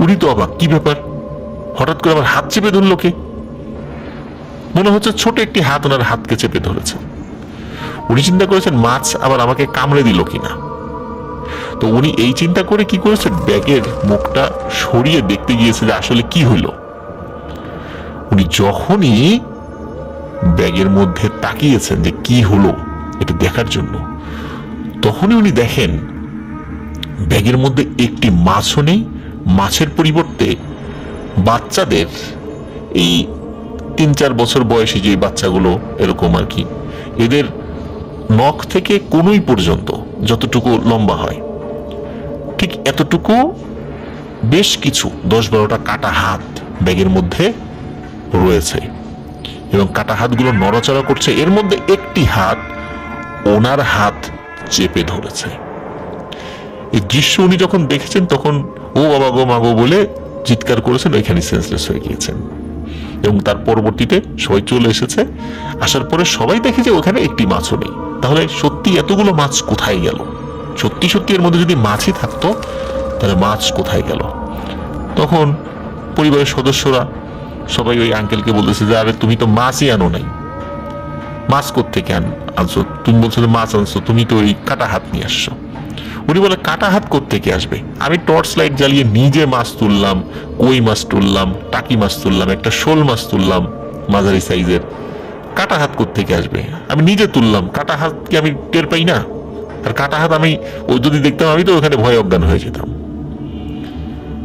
উনি তো অবাক, কি ব্যাপার, হঠাৎ করে আমার হাত চেপে ধরলো কে? মনে হচ্ছে ছোট একটি হাত ওনার হাতকে চেপে ধরেছে। উনি চিন্তা করেছেন মাছ আবার আমাকে কামড়ে দিল কিনা। তো উনি এই চিন্তা করে কি করেছেন, ব্যাগের মুখটা সরিয়ে দেখতে গিয়েছে যে আসলে কি হইল। উনি যখনই ব্যাগের মধ্যে তাকিয়েছেন যে কি হলো এটা দেখার জন্য, তখনই উনি দেখেন ব্যাগের মধ্যে একটি মাছও নেই। মাছের পরিবর্তে বাচ্চাদের, এই 3-4 বছর বয়সী যে বাচ্চাগুলো এরকম আর কি, এদের নখ থেকে কনুই পর্যন্ত যতটুকু লম্বা হয় ঠিক এতটুকু বেশ কিছু 10-12টা কাটা হাত ব্যাগের মধ্যে রয়েছে, এবং কাটা হাতগুলো নড়াচড়া করছে। এর মধ্যে একটি হাত ওনার হাত চেপে ধরেছে। এই দৃশ্য উনি যখন দেখেছেন তখন ও বাবা গো মা গো বলে চিৎকার করেছেন, ওইখানে সেন্সলেস হয়ে গিয়েছেন। এবং তার পরবর্তীতে সবাই চলে এসেছে, আসার পরে সবাই দেখে যে ওখানে একটি মাছও নেই। তাহলে সত্যি এতগুলো মাছ কোথায় গেল? সত্যি সত্যি এর মধ্যে যদি মাছই থাকতো তাহলে মাছ কোথায় গেল? তখন পরিবারের সদস্যরা সবাই ওই আঙ্কেলকে বলতেছে যে আরে তুমি তো মাছই আনো নাই, মাছ কোত্থেকে আনছো? তুমি বলছো যে মাছ আনছো, তুমি তো ওই কাটা হাত নিয়ে আসছো। উনি বলে কাটা হাত কোত্থেকে আসবে? আমি টর্চ লাইট জ্বালিয়ে নিজে মাছ তুললাম, কই মাছ তুললাম, টাকি মাছ তুললাম, একটা শোল মাছ তুললাম মাঝারি সাইজের, কাটা হাত কোত্থেকে আসবে? আমি নিজে তুললাম, কাটা হাত কি আমি টের পাই না? আর কাটা হাত আমি ওই যদি দেখতাম আমি তো ওখানে ভয়ে অজ্ঞান হয়ে যেতাম।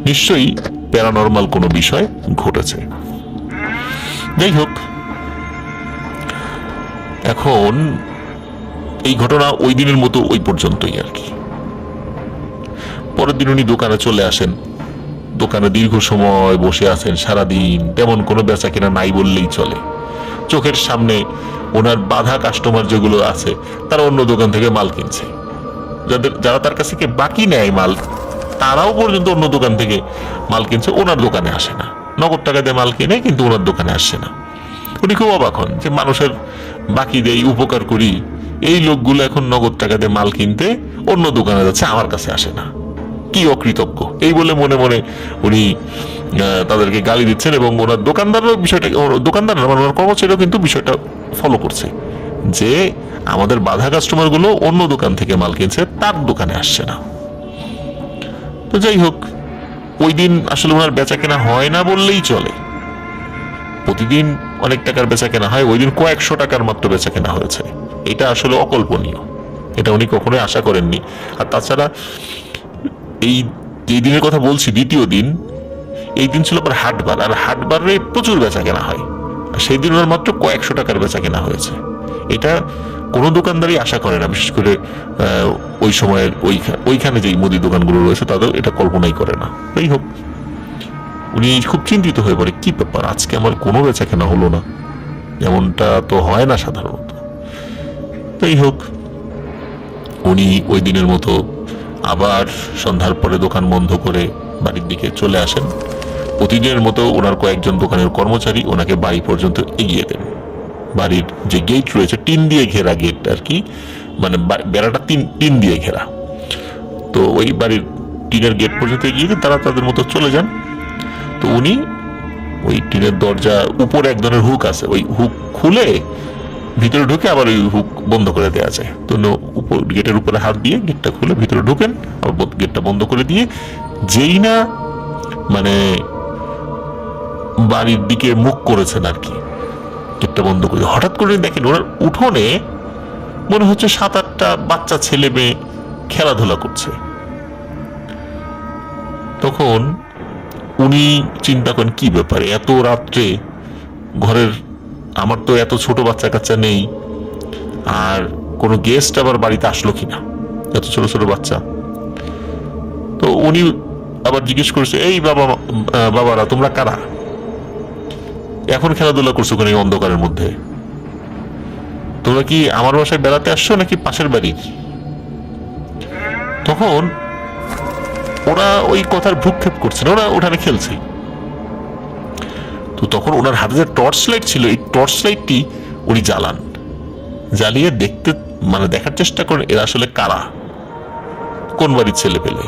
নিশ্চয়ই প্যারানর্মাল কোনো বিষয় ঘটেছে। যাই হোক, এখন এই ঘটনা ওই দিনের মতো ওই পর্যন্তই আর কি। পরের দিন উনি দোকানে চলে আসেন, দোকানে দীর্ঘ সময় বসে আছেন, সারাদিন তেমন কোনো বেচা কেনা নাই বললেই চলে। চোখের সামনে ওনার বাধা কাস্টমার যেগুলো আছে তারা অন্য দোকান থেকে মাল কিনছে, যারা তার কাছ থেকে বাকি নেয় মাল তারাও পর্যন্ত অন্য দোকান থেকে মাল কিনছে, ওনার দোকানে আসে না। নগদ টাকা দিয়ে মাল কিনে কিন্তু ওনার দোকানে আসছে না। উনি খুব অবাক হন যে মানুষের বাকি দেই, উপকার করি, এই লোকগুলো এখন নগদ টাকা দিয়ে মাল কিনতে অন্য দোকানে যাচ্ছে, আমার কাছে আসে না, কি অকৃতজ্ঞ। এই বলে মনে মনে উনি তাদেরকে গালি দিচ্ছেন এবং ওনার দোকানদারও বিষয়টা, দোকানদার মানে ওনার কর্মচারীও কিন্তু বিষয়টা ফলো করছে যে আমাদের বাধা কাস্টমার গুলো অন্য দোকান থেকে মাল কিনছে, তার দোকানে আসছে না। তো যাই হোক, ওই দিন আসলে ওনার বেচা কেনা হয় না বললেই চলে। প্রতিদিন অনেক টাকার বেচা কেনা হয়, ওই দিন কয়েকশো টাকার মাত্র বেচা কেনা হয়েছে। এটা আসলে অকল্পনীয়, এটা উনি কখনোই আশা করেননি। আর তাছাড়া এই যে দিনের কথা বলছি, দ্বিতীয় দিন, এই দিন ছিল আবার হাটবার, আর হাটবারে প্রচুর বেচা কেনা হয়। সেই দিন ওনার মাত্র কয়েকশো টাকার বেচা কেনা হয়েছে। এটা কোনো দোকানদারই আশা করে না, বিশেষ করে ওই সময়ের ওইখানে যে মুদি দোকানগুলো রয়েছে তাদের এটা কল্পনাই করে না। যাই হোক, উনি খুব চিন্তিত হয়ে পড়ে, কি ব্যাপার, আজকে আমার কোনো বেচা কেনা হলো না, এমনটা তো হয় না সাধারণত। যাই হোক, উনি ওই দিনের মতো আবার সন্ধ্যার পরে দোকান বন্ধ করে বাড়ির দিকে চলে আসেন। প্রতিদিনের মতো ওনার কয়েকজন দোকানের কর্মচারী ওনাকে বাড়ি পর্যন্ত এগিয়ে দেন। বাড়ির যে গেট রয়েছে, টিন দিয়ে ঘেরা গেট আর কি, মানে বেড়াটা টিন দিয়ে ঘেরা, তো ওই বাড়ির টিনের গেট পর্যন্ত এগিয়ে দিয়ে তারা তাদের মতো চলে যান। তো উনি ওই টিনের দরজা উপরে এক ধরনের হুক আছে, ওই হুক খুলে ভিতরে ঢুকে আবার ওই হুক বন্ধ করে দেওয়া যায়। তো গেটের উপরে হাত দিয়ে গেটটা খুলে ভিতরে ঢুকেন, আবার গেটটা বন্ধ করে দিয়ে যেই না মানে বাড়ির দিকে মুখ করেছেন আর কি, গেটটা বন্ধ করে হঠাৎ করে দেখেন ওনার উঠোনে মনে হচ্ছে 7-8টা বাচ্চা ছেলে মেয়ে খেলাধুলা করছে। তখন উনি চিন্তা করেন, কি ব্যাপারে এত রাত্রে ঘরের, আমার তো এত ছোট বাচ্চা কাচ্চা নেই, আর কোনো গেস্ট আবার বাড়িতে আসলো কিনা, এত ছোট ছোট বাচ্চা। তো উনি আবার জিজ্ঞেস করছে, এই বাবারা তোমরা কারা, এখন খেলাধুলা করছো কেন এই অন্ধকারের মধ্যে? তোমরা কি আমার বাসায় বেড়াতে আসছো নাকি পাশের বাড়ির? তখন ওরা ওই কথার ভ্রুক্ষেপ করছে না, ওরা ওখানে খেলছে। তো তখন ওনার হাতে যে টর্চ লাইট ছিল, এই টর্চ লাইটটি উনি জ্বালান, জ্বালিয়ে দেখার চেষ্টা করেন এরা আসলে কারা, কোন বাড়ির ছেলে পেলে,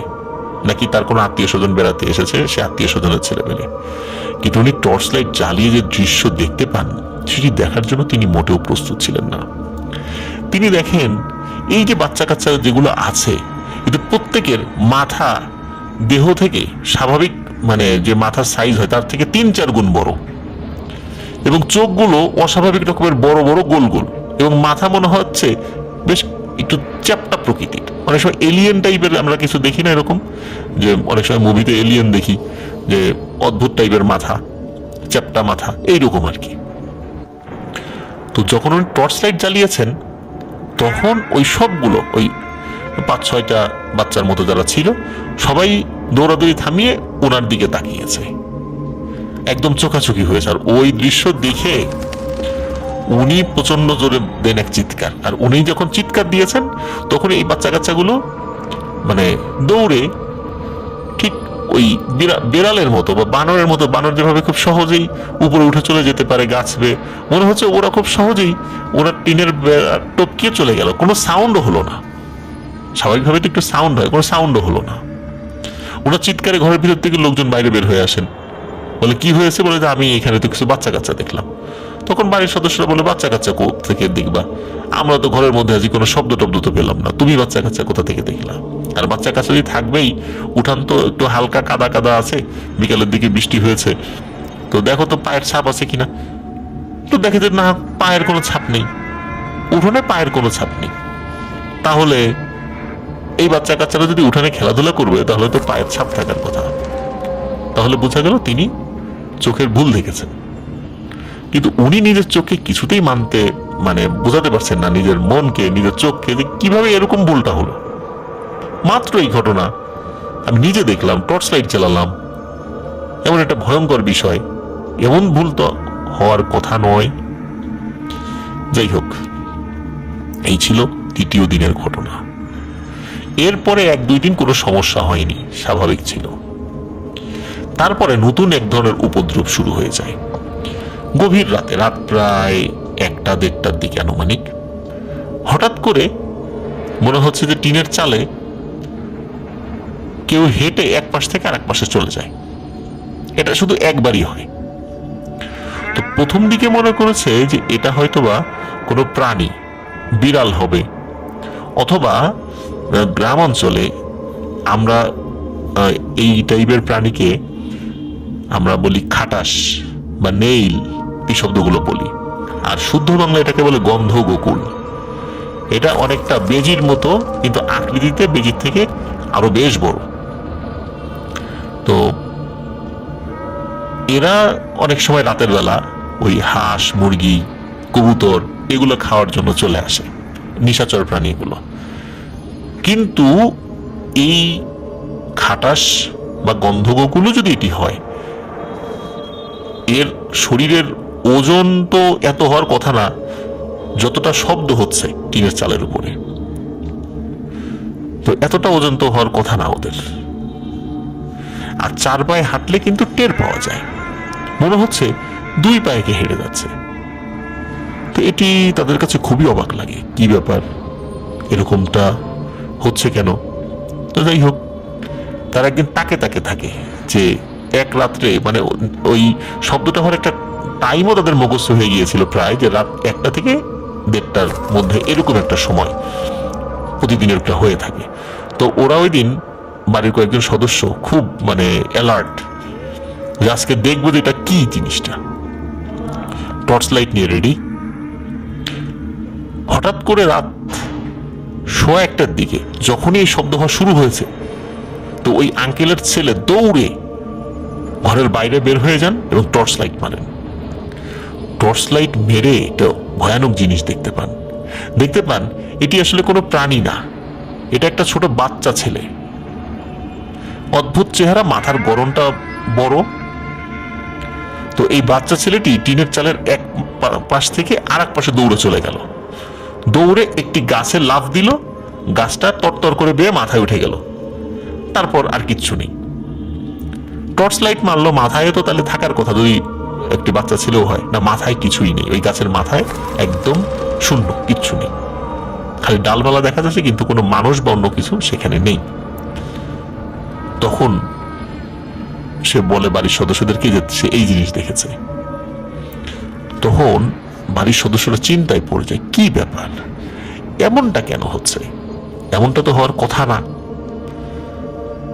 নাকি তার কোনো আত্মীয় স্বজন বেড়াতে এসেছে, সে আত্মীয় স্বজনের ছেলে পেলে। কিন্তু উনি টর্চ লাইট জ্বালিয়ে যে দৃশ্য দেখতে পান, সেটি দেখার জন্য তিনি মোটেও প্রস্তুত ছিলেন না। তিনি দেখেন এই যে বাচ্চা কাচ্চা যেগুলো আছে, কিন্তু প্রত্যেকের মাথা দেহ থেকে স্বাভাবিক মানে যে মাথার সাইজ হয় তার থেকে 3-4 গুণ বড়, এবং চোখগুলো অস্বাভাবিক রকমের বড় বড় গোল গোল, এবং মাথা মনে হচ্ছে বেশ একটু চ্যাপ্টা প্রকৃতির। অনেক সময় এলিয়েন টাইপের আমরা কিছু দেখি না, এরকম যে অনেক সময় মুভিতে এলিয়েন দেখি যে অদ্ভুত টাইপের মাথা, চ্যাপ্টা মাথা, এইরকম আর কি। তো যখন উনি টর্চ লাইট জ্বালিয়েছেন, তখন ওই সবগুলো ওই 5-6টা বাচ্চার মতো যারা ছিল সবাই দৌড়াদৌড়ি থামিয়ে ওনার দিকে তাকিয়েছে, একদম চোখাচোখি হয়েছে। আর ওই দৃশ্য দেখে উনি প্রচন্ড জোরে দেন এক চিৎকার, আর উনি যখন চিৎকার দিয়েছেন তখন এই বাচ্চা কাচ্চাগুলো মানে দৌড়ে ঠিক ওই বিড়ালের মতো বা বানরের মতো, বানর যেভাবে খুব সহজেই উপরে উঠে চলে যেতে পারে গাছ বেয়ে, মনে হচ্ছে ওরা খুব সহজেই ওরা টিনের টপকিয়ে চলে গেল, কোনো সাউন্ডও হলো না। স্বাভাবিকভাবে তো একটু সাউন্ড হয়, কোনো সাউন্ডও হলো না। ওনার চিৎকারে ঘরের ভিতর থেকে লোকজন বাইরে বের হয়ে আসেন, বলে কি হয়েছে, বলে যে আমি এখানে তো কিছু বাচ্চা কাচ্চা দেখলাম। তখন বাড়ির সদস্যরা বলে, বাচ্চা কাচ্চা কোথা থেকে দেখবা, আমরা তো ঘরের মধ্যে আছি, কোনো শব্দ টব্দ তো পেলাম না, তুমি বাচ্চা কাচ্চা কোথা থেকে দেখলা? আর বাচ্চা কাচ্চা যদি থাকবেই, উঠান তো একটু হালকা কাদা কাদা আছে, বিকালের দিকে বৃষ্টি হয়েছে, তো দেখো তো পায়ের ছাপ আছে কিনা। তো দেখে যে না, পায়ের কোনো ছাপ নেই, উঠোনে পায়ের কোনো ছাপ নেই। তাহলে এই বাচ্চা কাচ্চারা যদি উঠানে খেলাধুলা করবে তাহলে তো পায়ের ছাপ থাকার কথা। তাহলে বোঝা গেল তিনি চোখের ভুল দেখেছেন। কিন্তু উনি নিজের চোখকে কিছুতেই বোঝাতে পারছেন না, নিজের মনকে, নিজের চোখকে, যে কিভাবে এরকম ভুলটা হলো। মাত্র এই ঘটনা আমি নিজে দেখলাম, টর্চ লাইট চালালাম, এমন একটা ভয়ঙ্কর বিষয়, এমন ভুল তো হওয়ার কথা নয়। যাই হোক, এই ছিল দ্বিতীয় দিনের ঘটনা। এরপরে 1-2 দিন কোনো সমস্যা হয়নি, স্বাভাবিক ছিল। তারপরে নতুন এক ধরনের উপদ্রব শুরু হয়ে যায়। গভীর রাতে, রাত প্রায় 1টা-1:30টার দিকে আনুমানিক, হঠাৎ করে মনে হচ্ছে যে টিনের চালে কেউ হেঁটে এক পাশ থেকে আরেক পাশে চলে যায়। এটা শুধু একবারই হয়। তো প্রথম দিকে মনে করেছে যে এটা হয়তোবা কোনো প্রাণী, বিড়াল হবে, অথবা গ্রাম অঞ্চলে আমরা এই টাইপের প্রাণীকে আমরা বলি খাটাস বা নেইল, এই শব্দগুলো বলি। আর শুদ্ধ বাংলা এটাকে বলে গন্ধ গোকুল। এটা অনেকটা বেজির মতো, কিন্তু আকৃতিতে বেজির থেকে আরো বেশ বড়। তো এরা অনেক সময় রাতের বেলা ওই হাঁস, মুরগি, কবুতর এগুলো খাওয়ার জন্য চলে আসে, নিশাচর প্রাণী এগুলো। কিন্তু এই খাটাস বা গন্ধগোকুলও যদি এটি হয়, এর শরীরের ওজন তো এত হওয়ার কথা না যতটা শব্দ হচ্ছে টিনের চালের উপরে। তো এতটা ওজন তো হওয়ার কথা না ওদের। আর 4 পায়ে হাঁটলে কিন্তু টের পাওয়া যায়, মনে হচ্ছে 2 পায়ে কে হেঁটে যাচ্ছে। তো এটি তাদের কাছে খুবই অবাক লাগে, কি ব্যাপার, এরকমটা হচ্ছে কেন। তো যাই হোক, তারা একদিন তাকে থাকে যে এক রাত্রে, ওই শব্দটা হওয়ার একটা টাইমও তাদের মুখস্থ হয়ে গিয়েছিল প্রায়, যে রাত 1টা থেকে 1:30টার মধ্যে এরকম একটা সময় প্রতিদিনের একটা হয়ে থাকে। তো ওরা ওই দিন বাড়ির কয়েকজন সদস্য খুব অ্যালার্ট, যে আজকে দেখবো যে এটা কি জিনিসটা। টর্চ লাইট নিয়ে রেডি। হঠাৎ করে রাত 1:15টার দিকে যখনই এই শব্দ হওয়া শুরু হয়েছে, তো ওই আঙ্কেলের ছেলে দৌড়ে ঘরের বাইরে বের হয়ে যান এবং টর্চ লাইট মারেন। টর্চ লাইট মেরে একটা ভয়ানক জিনিস দেখতে পান। এটি আসলে কোনো প্রাণী না, এটা একটা ছোট বাচ্চা ছেলে। অদ্ভুত চেহারা, মাথার গড়নটা বড়। তো এই বাচ্চা ছেলেটি টিনের চালের এক পাশ থেকে আর এক পাশে দৌড়ে চলে গেল। দৌড়ে একটি গাছে লাফ দিল, গাছটা তরতর করে বেয়ে মাথায় উঠে গেল। তারপর আর কিচ্ছু নেই। টর্চ লাইট মারলো, মাথায় তো তাহলে থাকার কথা যদি একটি বাচ্চা ছেলেও হয় না, মাথায় কিছুই নেই। ওই গাছের মাথায় একদম শূন্য, কিচ্ছু নেই, খালি ডালপালা দেখা যাচ্ছে, কিন্তু কোনো মানুষ বা অন্য কিছু সেখানে নেই। তখন সে বলে বাড়ির সদস্যদেরকে যে সে এই জিনিস দেখেছে। তখন বাড়ির সদস্যরা চিন্তায় পড়ে যায়, কি ব্যাপার, এমনটা কেন হচ্ছে, এমনটা তো হওয়ার কথা না।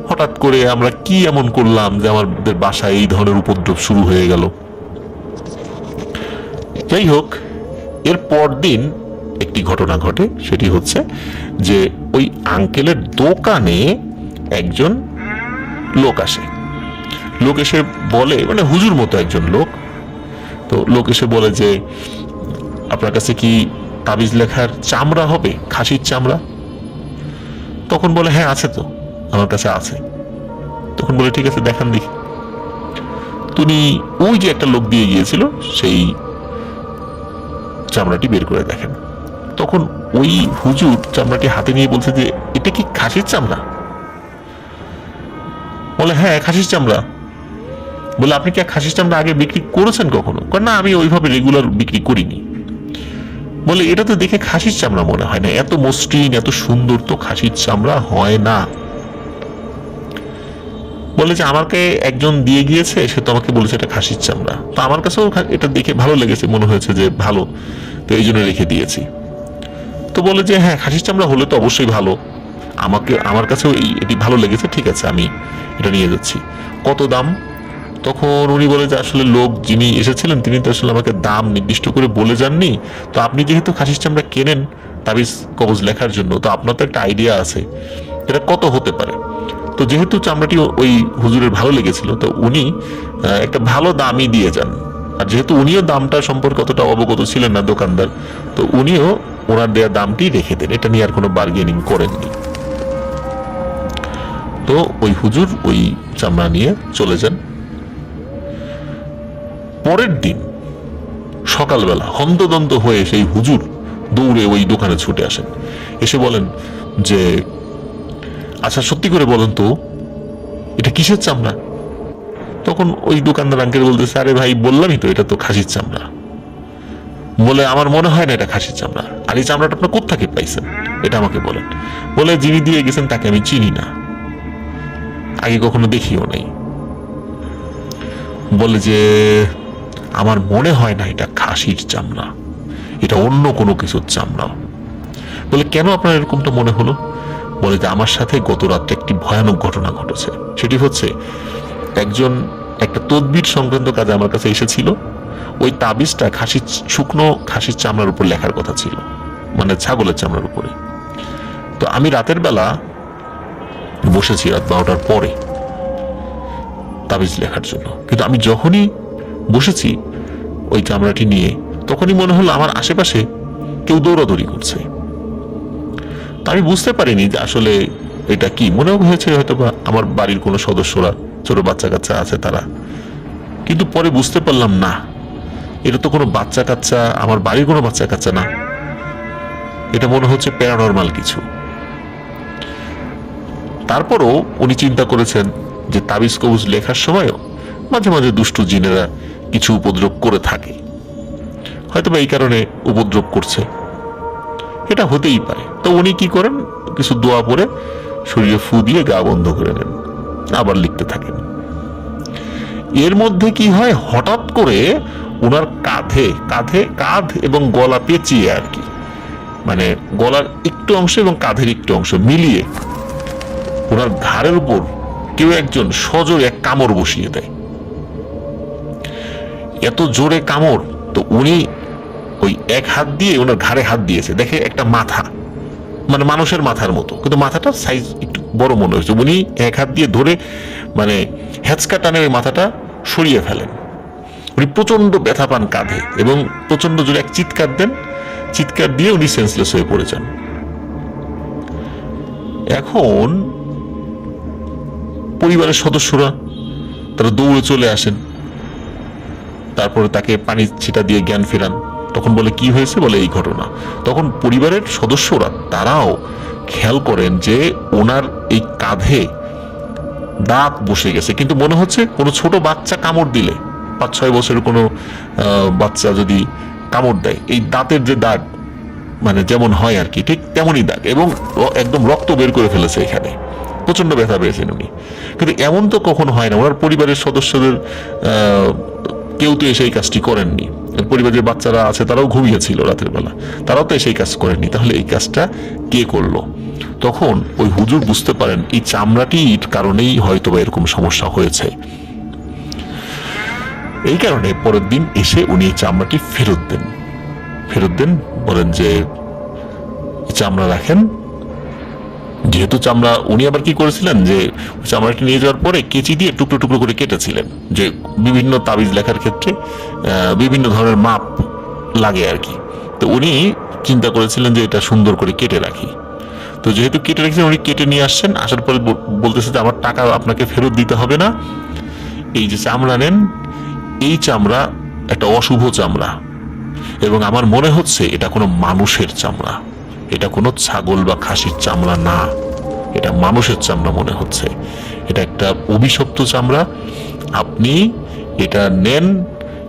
হঠাৎ করে আমরা কি এমন করলাম যে আমাদের বাসায় এই ধরনের উপদ্রব শুরু হয়ে গেল। যাই হোক, এর পরদিন একটি ঘটনা ঘটে। সেটি হচ্ছে যে ওই আঙ্কেলের দোকানে একজন লোক আসে। লোক এসে বলে, হুজুর মতো একজন লোক। তো লোক এসে বলে যে আপনার কাছে কি তাবিজ লেখার চামড়া হবে, খাসির চামড়া? তখন বলে হ্যাঁ আছে, তো আমার কাছে আছে। তখন বলে ঠিক আছে, দেখান দেখি। তুমি ওই যে একটা লোক দিয়ে গিয়েছিল, সেই চামড়াটি বের করে দেখেন। তখন ওই হুজুর চামড়াটি হাতে নিয়ে বলছে যে এটা কি খাসির চামড়া? বলে হ্যাঁ খাসির চামড়া। বলে আপনি কি খাসির চামড়া আগে বিক্রি করেছেন কখনো? না, আমি ওইভাবে রেগুলার বিক্রি করিনি। বলে এটা তো দেখে খাসির চামড়া মনে হয় না, এত মসৃণ এত সুন্দর তো খাসির চামড়া হয় না। বলে যে আমাকে একজন দিয়ে গিয়েছে, সে তো আমাকে বলেছে এটা খাসির চামড়া। তো আমার কাছেও এটা দেখে ভালো লেগেছে, মনে হয়েছে যে ভালো, তো এই জন্য রেখে দিয়েছি। তো বলে যে হ্যাঁ খাসির চামড়া হলে তো অবশ্যই ভালো, আমার কাছেও এটি ভালো লেগেছে, ঠিক আছে আমি এটা নিয়ে যাচ্ছি। কত দাম? তখন উনি বলে যে আসলে লোক যিনি এসেছিলেন তিনি তো আসলে আমাকে দাম নির্দিষ্ট করে বলে যাননি। তো আপনি যেহেতু খাসির চামড়া কেনেন তাবিজ কবজ লেখার জন্য, তো আপনার তো একটা আইডিয়া আছে এটা কত হতে পারে। তো যেহেতু চামড়াটি ওই হুজুরের ভালো লেগেছিল, তো উনি একটা ভালো দামই দিয়ে যান। আর যেহেতু উনিও দামটা সম্পর্কে অতটা অবগত ছিলেন না দোকানদার, তো উনিও ওনার দেওয়া দামটি রেখে দেন, এটা নিয়ে আর কোনো বার্গেনিং করেননি। তো ওই হুজুর ওই চামড়া নিয়ে চলে যান। পরের দিন সকালবেলা হন্তদন্ত হয়ে সেই হুজুর দৌড়ে ওই দোকানে ছুটে আসেন, এসে বলেন যে আচ্ছা সত্যি করে বলেন তো এটা কিসের চামড়া? তখন ওই দোকানদার আঙ্কেল বলতেছে, আরে ভাই বললামই তো এটা তো খাসির চামড়া। বলে আমার মনে হয় না এটা খাসির চামড়া। আর এই চামড়াটা আপনার কোত্থেকে পাইছেন এটা আমাকে বলেন। বলে যিনি দিয়ে গেছেন তাকে আমি চিনি না, আগে কখনো দেখিও নাই। বলে যে আমার মনে হয় না এটা খাসির চামড়া, এটা অন্য কোনো কিছুর চামড়া। বলে কেন আপনার এরকমটা মনে হলো? বলে যে আমার সাথে গত রাত্রে একটি ভয়ানক ঘটনা ঘটেছে। সেটি হচ্ছে একজন একটা তদবির সংক্রান্ত কাজে আমার কাছে এসেছিল, ওই তাবিজটা শুকনো খাসির চামড়ার উপর লেখার কথা ছিল, মানে ছাগলের চামড়ার উপরে। তো আমি রাতের বেলা বসেছি রাত 12টার পরে তাবিজ লেখার জন্য, কিন্তু আমি যখনই বসেছি ওই চামড়াটি নিয়ে, তখনই মনে হলো আমার আশেপাশে কেউ দৌড়াদৌড়ি করছে। তা আমি বুঝতে পারিনি যে আসলে এটা কি, মনে হয়েছে হয়তো বা আমার বাড়ির কোনো সদস্যরা, ছোট বাচ্চা কাচ্চা আছে তারা। কিন্তু পরে বুঝতে পারলাম না, এটা তো কোনো বাচ্চা কাচ্চা, আমার বাড়ির কোনো বাচ্চা কাচ্চা না, এটা মনে হচ্ছে প্যারানরমাল কিছু। তারপরও উনি চিন্তা করেছেন যে তাবিজ কবুজ লেখার সময়ও মাঝে মাঝে দুষ্টু জিনেরা কিছু উপদ্রব করে থাকে, হয়তো বা এই কারণে উপদ্রব করছে, এটা হতেই পারে। তো উনি কি করেন, কিছু দোয়া পরে শরীরে ফু দিয়ে গা বন্ধ করে নেন, আবার লিখতে থাকেন। এর মধ্যে কি হয়, হঠাৎ করে ওনার কাঁধ এবং গলা পেঁচিয়ে আর কি, মানে গলার একটু অংশ এবং কাঁধের একটু অংশ মিলিয়ে ওনার ঘাড়ের উপর কেউ একজন সজোরে এক কামড় বসিয়ে দেয়। এত জোরে কামড়, তো উনি ওই এক হাত দিয়ে ওনার ঘাড়ে হাত দিয়েছে, দেখে একটা মাথা, মানে মানুষের মাথার মতো, কিন্তু মাথাটার সাইজ একটু বড় মনে হয়েছে। উনি এক হাত দিয়ে ধরে মানে হ্যাচকা টানে ওই মাথাটা সরিয়ে ফেলেন। উনি প্রচন্ড ব্যথা পান কাঁধে এবং প্রচন্ড জোরে এক চিৎকার দেন, চিৎকার দিয়ে উনি সেন্সলেস হয়ে পড়ে যান। এখন পরিবারের সদস্যরা তারা দৌড়ে চলে আসেন, তারপরে তাকে পানি ছিটা দিয়ে জ্ঞান ফেরান। তখন বলে কি হয়েছে, বলে এই ঘটনা। তখন পরিবারের সদস্যরা তারাও খেয়াল করেন যে ওনার এই কাঁধে দাঁত বসে গেছে, কিন্তু মনে হচ্ছে কোনো ছোট বাচ্চা কামড় দিলে, 5-6 বছরের কোনো বাচ্চা যদি কামড় দেয়, এই দাঁতের যে দাগ মানে যেমন হয় আর কি, ঠিক তেমনই দাগ, এবং একদম রক্ত বের করে ফেলেছে এখানে, প্রচন্ড ব্যথা পেয়েছেন উনি। কিন্তু এমন তো কখনো হয় না, ওনার পরিবারের সদস্যদের কেউ তো এসে এই কাজটি করেননি। পরিবারের বাচ্চারা আছে, তারাও ঘুমিয়েছিল রাতের বেলা, তারাও তো এসে এই কাজ করেননি, তাহলে এই কাজটা কে করলো? তখন ওই হুজুর বুঝতে পারেন এই চামড়াটির কারণেই হয়তো বা এরকম সমস্যা হয়েছে। এই কারণে পরের দিন এসে উনি এই চামড়াটি ফেরত দেন, বলেন যে চামড়া রাখেন। যেহেতু চামড়া, উনি আবার কি করেছিলেন যে চামড়াটি নিয়ে যাওয়ার পরে কেচি দিয়ে টুকরো টুকরো করে কেটেছিলেন, যে বিভিন্ন তাবিজ লেখার ক্ষেত্রে বিভিন্ন ধরনের মাপ লাগে আর কি। তো উনি চিন্তা করেছিলেন যে এটা সুন্দর করে কেটে রাখি। তো যেহেতু কেটে রেখেছেন, উনি কেটে নিয়ে আসছেন, আসার পরে বলতেছে যে আমার টাকা আপনাকে ফেরত দিতে হবে না, এই যে চামড়া নেন, এই চামড়া একটা অশুভ চামড়া, এবং আমার মনে হচ্ছে এটা কোনো মানুষের চামড়া, এটা কোনো ছাগল বা খাসির চামড়া না, এটা মানুষের চামড়া মনে হচ্ছে, এটা একটা অভিশপ্ত চামড়া। আপনি এটা নেন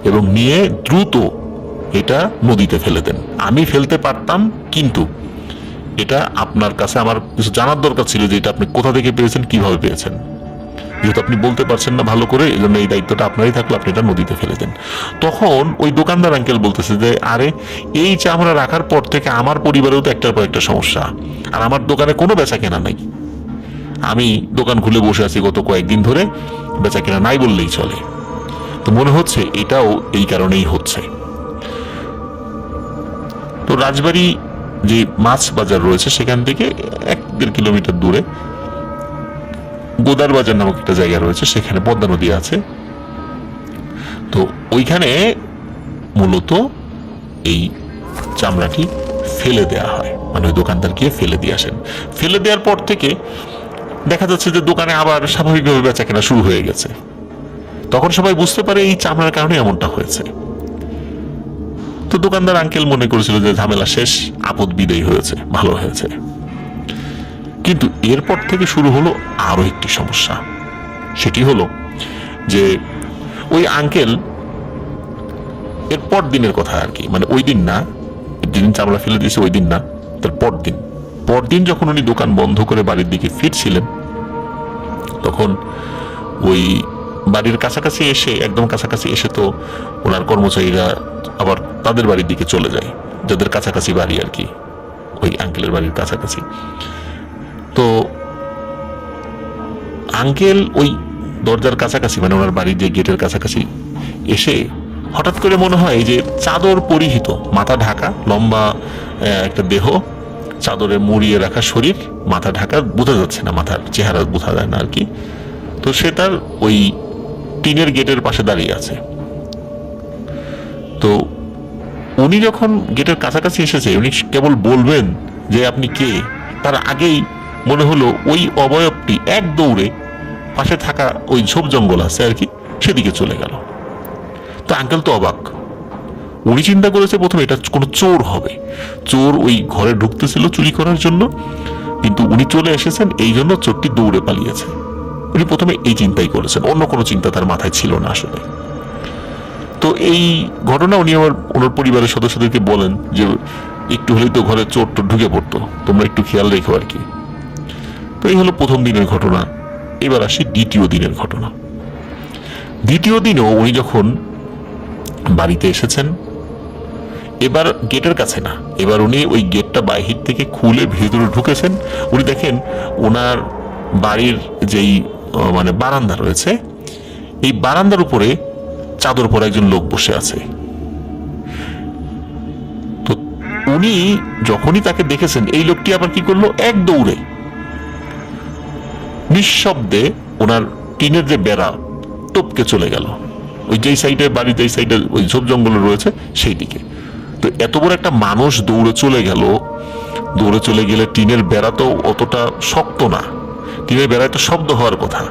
এবং নিয়ে দ্রুত এটা নদীতে ফেলে দেন। আমি ফেলতে পারতাম, কিন্তু এটা আপনার কাছে আমার কিছু জানার দরকার ছিল যে এটা আপনি কোথা থেকে পেয়েছেন, কিভাবে পেয়েছেন। যেহেতু আপনি বলতে পারছেন না ভালো করে, এই জন্য এই দায়িত্বটা আপনারই থাকলো, আপনি এটা নদীতে ফেলে দেন। তখন ওই দোকানদার আঙ্কেল বলতেছে যে আরে এই চামড়া রাখার পর থেকে আমার পরিবারেও তো একটার পর একটা সমস্যা, আর আমার দোকানে কোনো বেচা কেনা নাই, আমি দোকান খুলে বসে আছি গত কয়েকদিন ধরে, বেচা কেনা নাই বললেই চলে। তো মনে হচ্ছে এটাও এই কারণেই হচ্ছে। তো রাজবাড়ী যে মাছ বাজার রয়েছে সেখান থেকে 1-1.5 কিলোমিটার দূরে গোদার বাজার নামক একটা জায়গা রয়েছে, সেখানে পদ্মা নদী আছে। তো ওইখানে মূলত এই চামড়াটি ফেলে দেয়া হয়, মানে ওই দোকানদার গিয়ে ফেলে দিয়ে আসেন। ফেলে দেওয়ার পর থেকে দেখা যাচ্ছে যে দোকানে আবার স্বাভাবিকভাবে বেচা কেনা শুরু হয়ে গেছে। তখন সবাই বুঝতে পারে এই চামড়ার কারণে এমনটা হয়েছে। তো দোকানদার আঙ্কেল মনে করেছিল যে ঝামেলা শেষ, আপদ বিদায় হয়েছে, ভালো হয়েছে। কিন্তু এরপর থেকে শুরু হলো আরো একটি সমস্যা। সেটি হলো যে ওই আঙ্কেল এর পর দিনের কথা আর কি, মানে ওই দিন না, যেদিন চামড়া ফেলে দিয়েছে ওই দিন না, তার পরদিন যখন উনি দোকান বন্ধ করে বাড়ির দিকে ফিরছিলেন, তখন ওই বাড়ির কাছাকাছি এসে, একদম কাছাকাছি এসে তো ওনার কর্মচারীরা আবার তাদের বাড়ির দিকে চলে যায়, যাদের কাছাকাছি বাড়ি আর কি, ওই আঙ্কেলের বাড়ির কাছাকাছি। তো আঙ্কেল ওই দরজার কাছাকাছি, মানে ওনার বাড়ির যে গেটের কাছাকাছি এসে হঠাৎ করে মনে হয় যে চাদর পরিহিত, মাথা ঢাকা, লম্বা একটা দেহ, চাদরে মুড়িয়ে রাখা শরীর, মাথা ঢাকা, বোঝা যাচ্ছে না, মাথার চেহারা বোঝা যায় না আর কি। তো সে তার ওই টিনের গেটের পাশে দাঁড়িয়ে আছে। তো উনি যখন গেটের কাছাকাছি এসেছে, উনি কেবল বলবেন যে আপনি কে, তার আগেই মনে হলো ওই অবয়বটি এক দৌড়ে পাশে থাকা ওই ঝোপ জঙ্গল আছে আর কি, সেদিকে চলে গেল। তো আঙ্কেল তো অবাক। উনি চিন্তা করেছে প্রথমে এটা কোনো চোর হবে, চোর ওই ঘরে ঢুকতেছিল চুরি করার জন্য, কিন্তু উনি চলে এসেছেন এই জন্য চোরটি দৌড়ে পালিয়েছে। উনি প্রথমে এই চিন্তাই করেছেন, অন্য কোনো চিন্তা তার মাথায় ছিল না আসলে। তো এই ঘটনা উনি আবার ওনার পরিবারের সদস্যদেরকে বলেন যে একটু হলেই তো ঘরে চোর টোর ঢুকে পড়তো, তোমরা একটু খেয়াল রেখো আর কি। তো এই হলো প্রথম দিনের ঘটনা। এবার আসি দ্বিতীয় দিনের ঘটনা। দ্বিতীয় দিনও উনি যখন বাড়িতে এসেছেন, এবার গেটের কাছে না, এবার উনি ওই গেটটা বাহির থেকে খুলে ভেতরে ঢুকেছেন। উনি দেখেন ওনার বাড়ির যেই মানে বারান্দা রয়েছে, এই বারান্দার উপরে চাদর পরা একজন লোক বসে আছে। তো উনি যখনই তাকে দেখেছেন, এই লোকটি আবার কি করলো, এক দৌড়ে নিঃশব্দে ওনার টিনের যে বেড়া টপকে চলে গেল ওই যেই সাইডে বাড়ি, যেই সাইডে ওই ঝোপ জঙ্গল রয়েছে সেই দিকে। তো এত বড় একটা মানুষ দৌড়ে চলে গেল, দৌড়ে চলে গেলে টিনের বেড়া তো অতটা শক্ত না, টিনের বেড়ায় তো শব্দ হওয়ার কথা,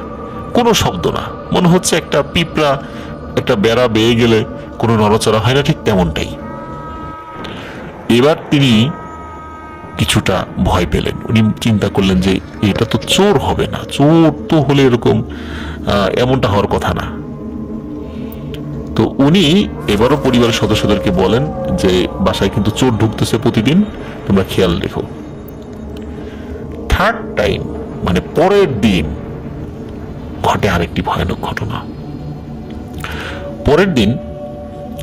কোনো শব্দ না, মনে হচ্ছে একটা পিঁপড়া একটা বেড়া বেয়ে গেলে কোনো নড়াচড়া হয় না, ঠিক তেমনটাই। এবার তিনি কিছুটা ভয় পেলেন। উনি চিন্তা করলেন যে এটা তো চোর হবে না, চোর তো হলে এরকম এমনটা হওয়ার কথা না। তো উনি এবারও পরিবারের সদস্যদেরকে বলেন যে বাসায় কিন্তু চোর ঢুকতেছে প্রতিদিন, তোমরা খেয়াল রেখো। থার্ড টাইম, মানে পরের দিন ঘটে আরেকটি ভয়ানক ঘটনা। পরের দিন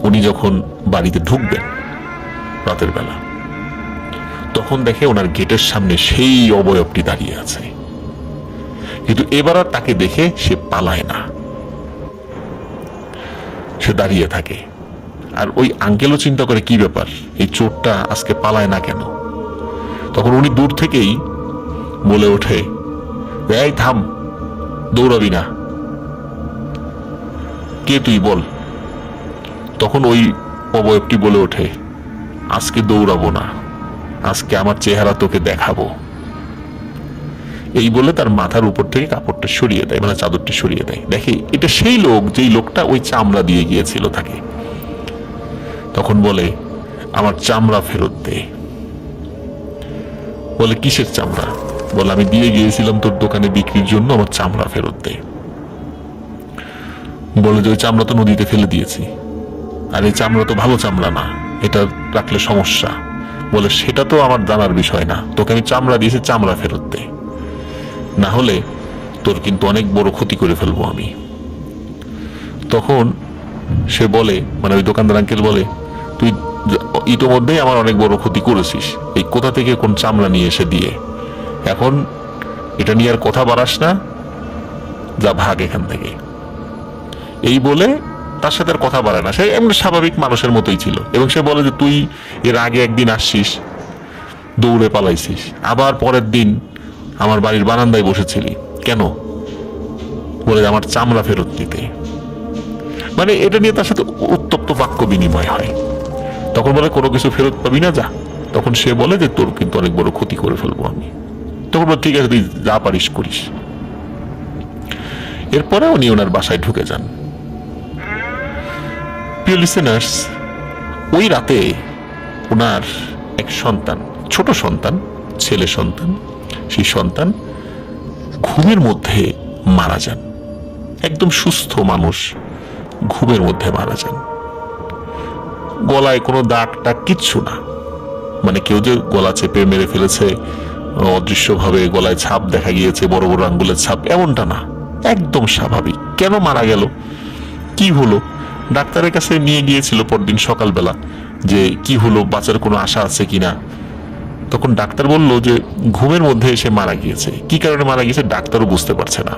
উনি যখন বাড়িতে ঢুকবেন রাতের বেলা, তখন দেখে ওনার গেটের সামনে সেই অবয়বটি দাঁড়িয়ে আছে। কিন্তু এবার আর তাকে দেখে সে পালায় না, সে দাঁড়িয়ে থাকে। আর ওই আঙ্কেলও চিন্তা করে কি ব্যাপার, এই চোরটা আজকে পালায় না কেন। তখন উনি দূর থেকেই বলে ওঠে, এই থাম, দৌড়াবি না, কে তুই বল। তখন ওই অবয়বটি বলে ওঠে, আজকে দৌড়াবো না, আজকে আমার চেহারা তোকে দেখাবো। এই বলে তার মাথার উপর থেকে কাপড়টা সরিয়ে দেয়, মানে চাদরটা সরিয়ে দেয়। দেখে এটা সেই লোক, যেই লোকটা ওই চামড়া দিয়ে গিয়েছিল তাকে। তখন বলে, আমার চামড়া ফেরত দে। বলে, কিসের চামড়া? বলে, আমি দিয়ে গিয়েছিলাম তোর দোকানে বিক্রির জন্য, আমার চামড়া ফেরত দে। বলে যে ওই চামড়া তো নদীতে ফেলে দিয়েছি, আর এই চামড়া তো ভালো চামড়া না, এটা রাখলে সমস্যা। বলে, সেটা তো আমার জানার বিষয় না, তোকে আমি চামড়া দিয়েছি, চামড়া ফেরত দে, না হলে তোর কিন্তু অনেক বড় ক্ষতি করে ফেলবো আমি। তখন সে বলে, মানে ওই দোকানদার আঙ্কেল বলে, তুই ইতোমধ্যেই আমার অনেক বড় ক্ষতি করেছিস, এই কোথা থেকে কোন চামড়া নিয়ে এসে দিয়ে, এখন এটা নিয়ে আর কথা বাড়াস না, যা ভাগ এখান থেকে। এই বলে তার সাথে আর কথা বাড়ায় না, সে এমনি স্বাভাবিক মানুষের মতোই ছিল। এবং সে বলে যে তুই এর আগে একদিন আসছিস, দৌড়ে পালাইছিস, আবার পরের দিন আমার বাড়ির বারান্দায় বসেছিলি, কেন? বলে আমার চামড়া ফেরত দিতে। মানে এটা নিয়ে তার সাথে উত্তপ্ত বাক্য বিনিময় হয়। তখন বলে কোনো কিছু ফেরত পাবি না, যা। তখন সে বলে যে তোর কিন্তু অনেক বড় ক্ষতি করে ফেলবো আমি। তখন বলে ঠিক আছে, তুই যা পারিস করিস। এরপরে উনি ওনার বাসায় ঢুকে যান। প্রিয় লিসেনার্স, ওই রাতে ওনার এক সন্তান, ছোট সন্তান, ছেলে সন্তান, সেই সন্তান ঘুমের মধ্যে মারা যান। একদম সুস্থ মানুষ ঘুমের মধ্যে মারা যান। গলায় কোনো দাগ টাগ কিচ্ছু না, মানে কেউ যে গলা চেপে মেরে ফেলেছে, অদৃশ্যভাবে গলায় ছাপ দেখা গিয়েছে, বড় বড় আঙ্গুলের ছাপ, এমনটা না, একদম স্বাভাবিক। কেন মারা গেল, কি হলো, ডাক্তারের কাছে নিয়ে গিয়েছিল পরদিন সকালবেলা যে কি হলো, বাঁচার কোনো আশা আছে কিনা। তখন ডাক্তার বলল যে ঘুমের মধ্যে এসে মারা গিয়েছে। কি কারণে মারা গিয়েছে ডাক্তারও বুঝতে পারছে না।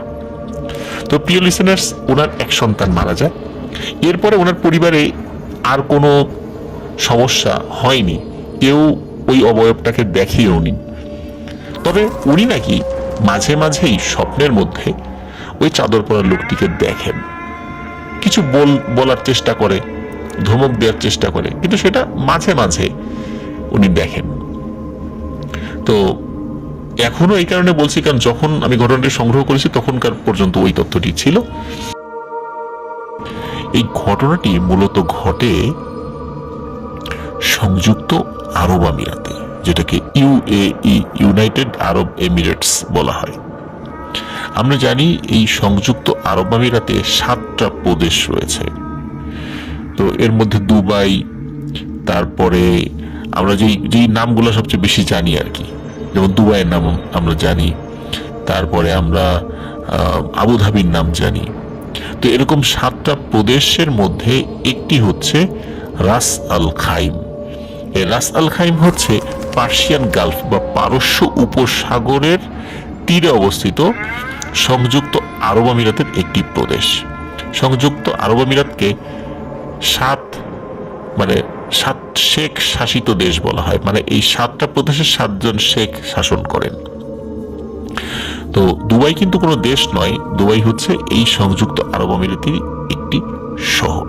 তো প্রিয় লিসেনার্স, ওনার এক সন্তান মারা যায়। এরপরে ওনার পরিবারে আর কোনো সমস্যা হয়নি, কেউ ওই অবয়বটাকে দেখেও নি। তবে উনি নাকি মাঝে মাঝেই স্বপ্নের মধ্যে ওই চাদর পরা লোকটিকে দেখেন, কিছু বলার চেষ্টা করে, ধমক দেওয়ার চেষ্টা করে, কিন্তু সেটা মাঝে মাঝে উনি দেখেন। তো এখনো এই কারণে বলছি, কারণ যখন আমি ঘটনাটি সংগ্রহ করেছি তখনকার পর্যন্ত ওই তথ্যটি ছিল। এই ঘটনাটি মূলত ঘটে সংযুক্ত আরব আমিরাতে, যেটাকে ইউএই, ইউনাইটেড আরব এমিরেটস বলা হয়। আমরা জানি এই সংযুক্ত আরব আমিরাতে 7টা প্রদেশ রয়েছে। তো এর মধ্যে দুবাই, তারপরে আমরা যেই নামগুলো সবচেয়ে বেশি জানি আর কি, যেমন দুবাইয়ের নাম আমরা জানি, তারপরে আমরা আবুধাবির নাম জানি। তো এরকম 7টা প্রদেশের মধ্যে একটি হচ্ছে রাস আল খাইম। এই রাস আল খাইম হচ্ছে পার্সিয়ান গালফ বা পারস্য উপসাগরের তীরে অবস্থিত সংযুক্ত আরব আমিরাতের একটি প্রদেশ। সংযুক্ত আরব আমিরাতকে 7 শেখ শাসিত দেশ বলা হয়, মানে এই 7টা প্রদেশের 7 জন শেখ শাসন করেন। তো দুবাই কিন্তু কোনো দেশ নয়, দুবাই হচ্ছে এই সংযুক্ত আরব আমিরাতের একটি শহর।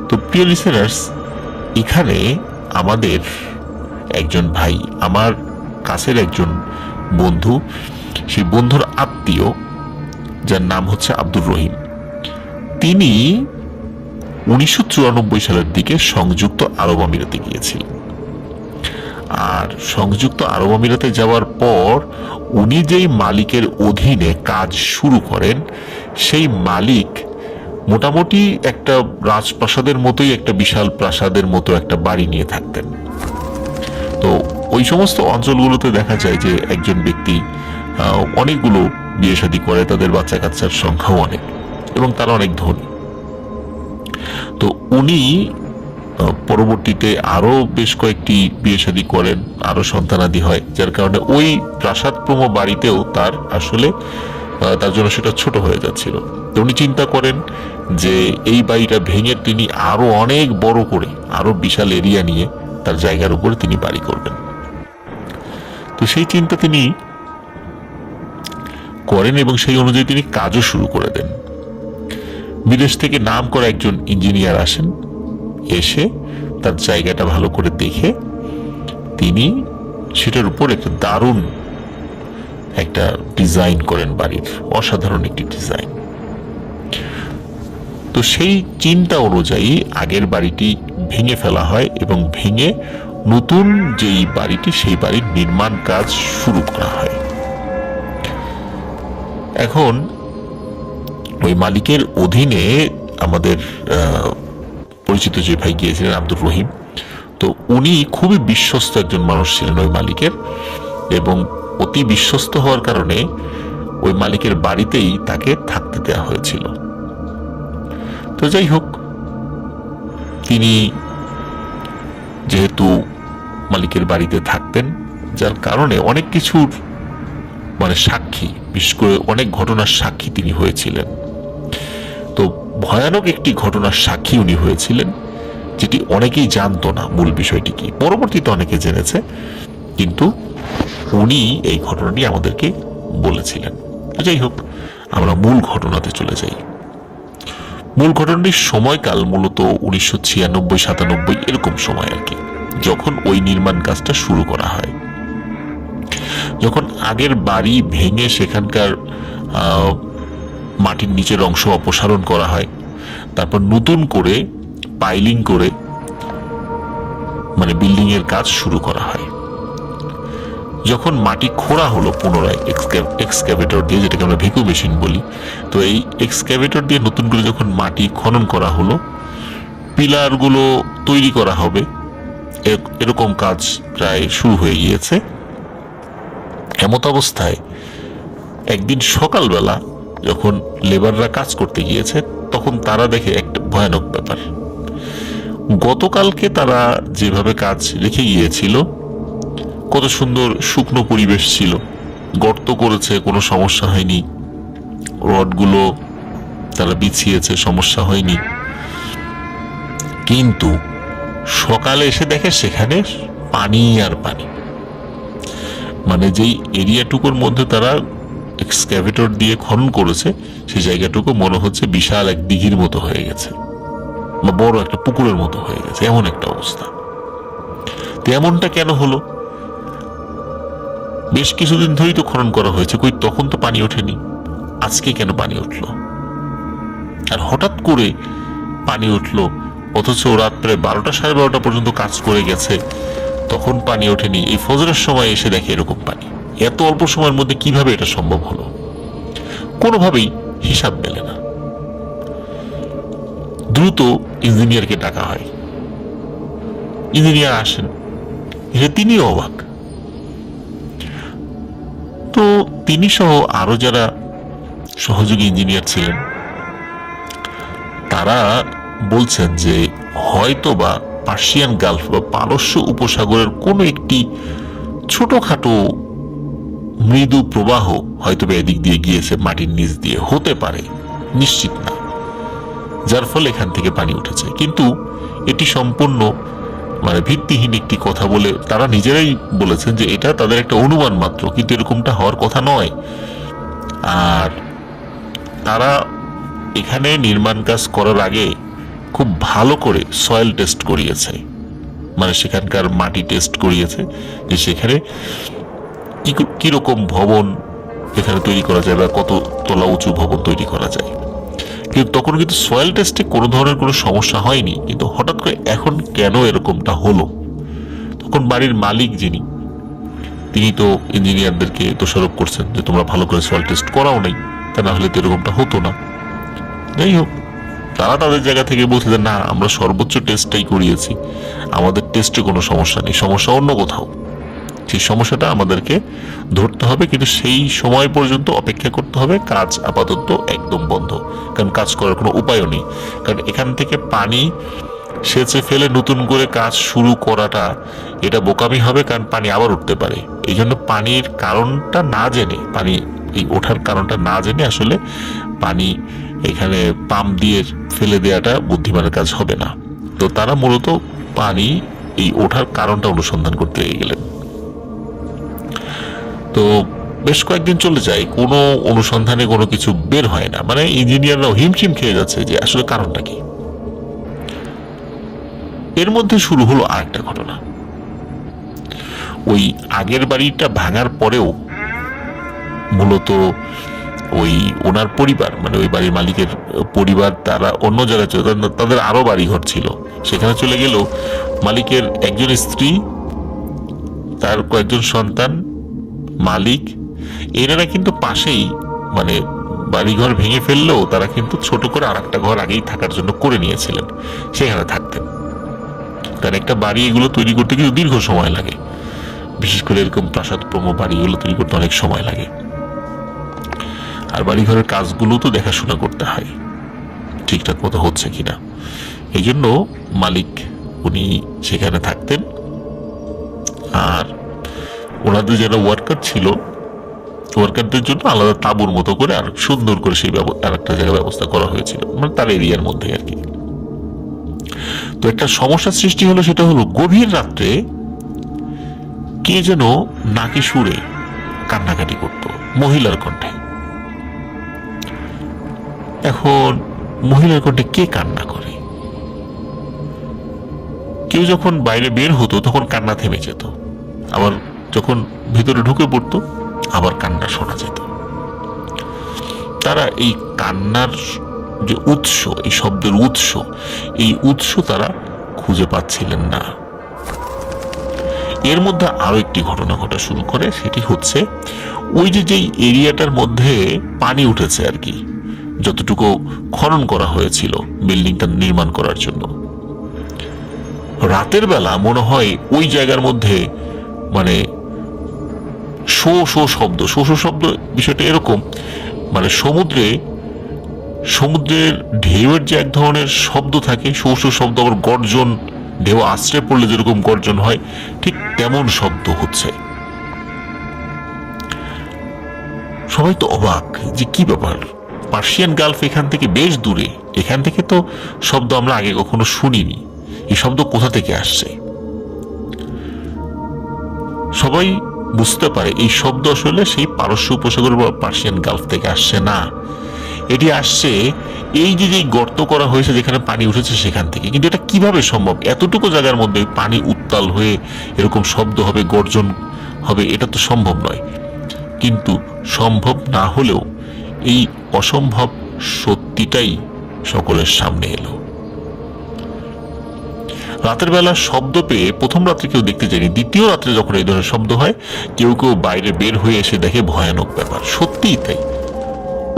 তো প্রিয় লিসেনার্স, এখানে আমাদের একজন ভাই, আমার কাছের একজন বন্ধু, সেই বন্ধুর আত্মীয়, যার নাম হচ্ছে আব্দুর রহিম, তিনি 1994 সালের দিকে সংযুক্ত আরব আমিরাতে গিয়েছিলেন। আর সংযুক্ত আরব আমিরাতে যাওয়ার পর উনি যেই মালিকের অধীনে কাজ শুরু করেন, সেই মালিক মোটামুটি একটা রাজপ্রাসাদের মতোই, একটা বিশাল প্রাসাদের মতো একটা বাড়ি নিয়ে থাকতেন। তো ওই সমস্ত অঞ্চলগুলোতে দেখা যায় যে একজন ব্যক্তি অনেকগুলো বিয়ে শাদী করে, তাদের বাচ্চা কাচ্চার সংখ্যাও অনেক, এবং তারা অনেক ধনী। তো উনি পরবর্তীতে আরো বেশ কয়েকটি বিয়ে শাদী করেন, আরো সন্তানাদি হয়, যার কারণে ওই প্রাসাদপ্রম বাড়িতেও তার আসলে তার জন্য সেটা ছোট হয়ে যাচ্ছিল। তো উনি চিন্তা করেন যে এই বাড়িটা ভেঙে তিনি আরো অনেক বড় করে, আরো বিশাল এরিয়া নিয়ে তার জায়গার উপরে তিনি বাড়ি করবেন। তো সেই চিন্তা তিনি করেন এবং সেই অনুযায়ী তিনি কাজও শুরু করে দেন। বিদেশ থেকে নাম করা একজন ইঞ্জিনিয়ার আসেন, এসে তার জায়গাটা ভালো করে দেখে তিনি সেটার উপর একটা দারুণ একটা ডিজাইন করেন, বাড়ির অসাধারণ একটি ডিজাইন। তো সেই চিন্তা অনুযায়ী আগের বাড়িটি ভেঙে ফেলা হয় এবং ভেঙে নতুন যেই বাড়িটি, সেই বাড়ির নির্মাণ কাজ শুরু করা হয়। এখন ওই মালিকের অধীনে আমাদের পরিচিত যে ভাই গিয়েছিলেন, আব্দুর রহিম, তো উনি খুবই বিশ্বস্ত একজন মানুষ ছিলেন ওই মালিকের, এবং অতি বিশ্বস্ত হওয়ার কারণে ওই মালিকের বাড়িতেই তাকে থাকতে দেওয়া হয়েছিল। তো যাই হোক, তিনি যেহেতু মালিকের বাড়িতে থাকতেন, যার কারণে অনেক কিছুর সাক্ষী, বিশেষ করে অনেক ঘটনার সাক্ষী তিনি হয়েছিলেন। তো ভয়ানক একটি ঘটনার সাক্ষী উনি হয়েছিলেন, যেটি অনেকেই জানতো না মূল বিষয়টি কি। পরবর্তীতে অনেকে জেনেছে, কিন্তু উনি এই ঘটনাটি আমাদেরকে বলেছিলেন। যাই হোক, আমরা মূল ঘটনাতে চলে যাই। মূল ঘটনাটির সময়কাল মূলত 1996-97 এরকম সময় আর কি, যখন ওই নির্মাণ কাজটা শুরু করা হয়। যখন আগের বাড়ি ভেঙে সেখানকার মাটির নিচের অংশ অপসারণ করা হয়, তারপর নতুন করে পাইলিং করে মানে বিল্ডিং এর কাজ শুরু করা হয়। যখন মাটি খোঁড়া হলো পুনরায় এক্সক্যাভেটর দিয়ে, যেটাকে আমরা ভেকু মেশিন বলি, তো এই এক্সক্যাভেটর দিয়ে নতুন করে যখন মাটি খনন করা হলো, পিলারগুলো তৈরি করা হবে, এরকম কাজ প্রায় শুরু হয়ে গিয়েছে। এমত অবস্থায় একদিন সকালবেলা যখন লেবাররা কাজ করতে গিয়েছে, তখন তারা দেখে একটা ভয়ানক ব্যাপার। গতকালকে তারা যেভাবে কাজ রেখে গিয়েছিল, কত সুন্দর শুকনো পরিবেশ ছিল, গর্ত করেছে, কোনো সমস্যা হয়নি, রডগুলো তারা বিছিয়েছে, সমস্যা হয়নি। কিন্তু সকালে এসে দেখে সেখানে পানি আর পানি। মানে যেই এরিয়াটুকুর মধ্যে তারা এক্সক্যাভেটর দিয়ে খনন করেছে, সেই জায়গাটুকু মনে হচ্ছে বিশাল এক দিঘির মতো হয়ে গেছে বা বড় একটা পুকুরের মতো হয়ে গেছে, এমন একটা অবস্থা। তো এমনটা কেন হলো? বেশ কিছুদিন ধরেই তো খনন করা হয়েছে, কই তখন তো পানি ওঠেনি, আজকে কেন পানি উঠলো? আর হঠাৎ করে পানি উঠলো, অথচ রাত প্রায় 12টা-12:30 পর্যন্ত কাজ করে গেছে, তখন পানি ওঠেনি। এই ফজরের সময় এসে দেখে এরকম পানি। এত অল্প সময়ের মধ্যে কিভাবে এটা সম্ভব হলো? কোনোভাবেই হিসাব মেলে না। দ্রুত ইঞ্জিনিয়ারকে ডাকা হয়। ইঞ্জিনিয়ার আসেন, এসে তিনিও অবাক। তো তিনি সহ আরো যারা সহযোগী ইঞ্জিনিয়ার ছিলেন, তারা বলছেন যে হয়তোবা পার্সিয়ান গালফ বা পারস্য উপসাগরের কোনো একটি ছোটখাটো মৃদু প্রবাহ হয়তো এদিক দিয়ে গিয়েছে, মাটির নিচ দিয়ে, হতে পারে, নিশ্চিত না, যার ফলে এখান থেকে পানি উঠেছে। কিন্তু এটি সম্পূর্ণ মানে ভিত্তিহীন একটি কথা বলে তারা নিজেরাই বলেছেন যে এটা তাদের একটা অনুমান মাত্র, কিন্তু এরকমটা হওয়ার কথা নয়। আর তারা এখানে নির্মাণ কাজ করার আগে খুব ভালো করে সয়েল টেস্ট করিয়েছে, মানে সেখানকার মাটি টেস্ট করিয়েছে যে সেখানে কিরকম ভবন এখানে তৈরি করা যায় বা কত তলা উঁচু ভবন তৈরি করা যায়। কিন্তু তখন কিন্তু সয়েল টেস্টে কোনো ধরনের কোনো সমস্যা হয়নি। কিন্তু হঠাৎ করে এখন কেন এরকমটা হলো? তখন বাড়ির মালিক যিনি, তিনি তো ইঞ্জিনিয়ারদেরকে দোষারোপ করছেন যে তোমরা ভালো করে সয়েল টেস্ট করাও নাই, তা না হলে তো এরকমটা হতো না। যাই হোক, তারা তাদের জায়গা থেকে বলছে যে না, আমরা সর্বোচ্চ টেস্টটাই করিয়েছি, আমাদের টেস্টে কোনো সমস্যা নেই, সমস্যা অন্য কোথাও। সেই সমস্যাটা আমাদেরকে ধরতে হবে, কিন্তু সেই সময় পর্যন্ত অপেক্ষা করতে হবে। কাজ আপাতত একদম বন্ধ, কারণ কাজ করার কোনো উপায়ও নেই। কারণ এখান থেকে পানি সেচে ফেলে নতুন করে কাজ শুরু করাটা এটা বোকামি হবে, কারণ পানি আবার উঠতে পারে। এই জন্য পানির কারণটা না জেনে, পানি এই ওঠার কারণটা না জেনে আসলে পানি এখানে পাম্প দিয়ে ফেলে দেওয়াটা বুদ্ধিমানের কাজ হবে না। তো তারা মূলত পানি এই ওঠার কারণটা অনুসন্ধান করতে গেলেন। তো বেশ কয়েকদিন চলে যায়, কোনো অনুসন্ধানে কোনো কিছু বের হয় না। মানে ইঞ্জিনিয়াররাও হিমশিম খেয়ে যাচ্ছে যে আসলে কারণটা কি। এর মধ্যে শুরু হলো আরেকটা ঘটনা। ওই আগের বাড়িটা ভাঙার পরেও মূলত ওই ওনার পরিবার, মানে ওই বাড়ির মালিকের পরিবার, তারা অন্য জায়গায় চলে, তাদের আরো বাড়ি ঘর ছিল, সেখানে চলে গেল। মালিকের একজন স্ত্রী, তার কয়েকজন সন্তান, মালিক, এনারা কিন্তু পাশেই, মানে বাড়িঘর ভেঙে ফেললেও তারা কিন্তু ছোট করে আর একটা ঘর আগেই থাকার জন্য করে নিয়েছিলেন, সেখানে থাকতেন। কারণ একটা বাড়ি এগুলো তৈরি করতে কিন্তু দীর্ঘ সময় লাগে, বিশেষ করে এরকম প্রাসাদপ্রম বাড়িগুলো তৈরি করতে অনেক সময় লাগে। আর বাড়িঘরের কাজগুলো তো দেখাশোনা করতে হয় ঠিকঠাক মতো হচ্ছে কিনা। এই জন্য মালিক উনি সেখানে থাকতেন। আর ওনাদের যারা ওয়ার্কার ছিল, ওয়ার্কারদের জন্য আলাদা তাঁবুর মতো করে আর সুন্দর করে সেই আর একটা জায়গায় ব্যবস্থা করা হয়েছিল, মানে তার এরিয়ার মধ্যে আর কি। তো একটা সমস্যার সৃষ্টি হলো, সেটা হলো গভীর রাত্রে কে যেন নাকি সুরে কান্নাকাটি করতো, মহিলার কণ্ঠে। এখন মহিলার কণ্ঠে কে কান্না করে? কেউ যখন বাইরে বের হতো তখন কান্না থেমে যেত, আবার যখন ভিতরে ঢুকে পড়তো আবার কান্না শোনা যেত। তারা এই কান্নার যে উৎস, এই শব্দের উৎস, এই উৎস তারা খুঁজে পাচ্ছিলেন না। এর মধ্যে আরো একটি ঘটনা ঘটা শুরু করে, সেটি হচ্ছে ওই যেই এরিয়াটার মধ্যে পানি উঠেছে আর কি, যতটুকু খনন করা হয়েছিল বিল্ডিংটা নির্মাণ করার জন্য, রাতের বেলা মনে হয় ওই জায়গার মধ্যে মানে শো শো শব্দ, শো শো শব্দ বিষয়টা এরকম, মানে সমুদ্রের ঢেউয়ের যে এক ধরনের শব্দ থাকে, শো শো শব্দ, আবার গর্জন, ঢেউ আশ্রে পড়লে যেরকম গর্জন হয় ঠিক তেমন শব্দ হচ্ছে। সবাই তো অবাক যে কি ব্যাপার, পার্সিয়ান গালফ এখান থেকে বেশ দূরে, এখান থেকে তো শব্দ আমরা আগে কখনো শুনিনি, এই শব্দ কোথা থেকে আসছে? সবাই বুঝতে পারে এই শব্দ আসলে সেই পারস্য উপসাগর বা পার্সিয়ান গালফ থেকে আসছে না, এটি আসছে এই যে গর্ত করা হয়েছে যেখানে পানি উঠেছে সেখান থেকে। কিন্তু এটা কিভাবে সম্ভব? এতটুকু জায়গার মধ্যে পানি উত্তাল হয়ে এরকম শব্দ হবে, গর্জন হবে, এটা তো সম্ভব নয়। কিন্তু সম্ভব না হলেও এই অসম্ভব সত্যিটাই সকলের সামনে এলো। রাতের বেলা শব্দ পেয়ে প্রথম রাত্রে কেউ দেখতে যায়নি, দ্বিতীয় রাত্রে যখন এই ধরনের শব্দ হয় কেউ কেউ বাইরে বের হয়ে এসে দেখে ভয়ানক ব্যাপার। সত্যিই তাই,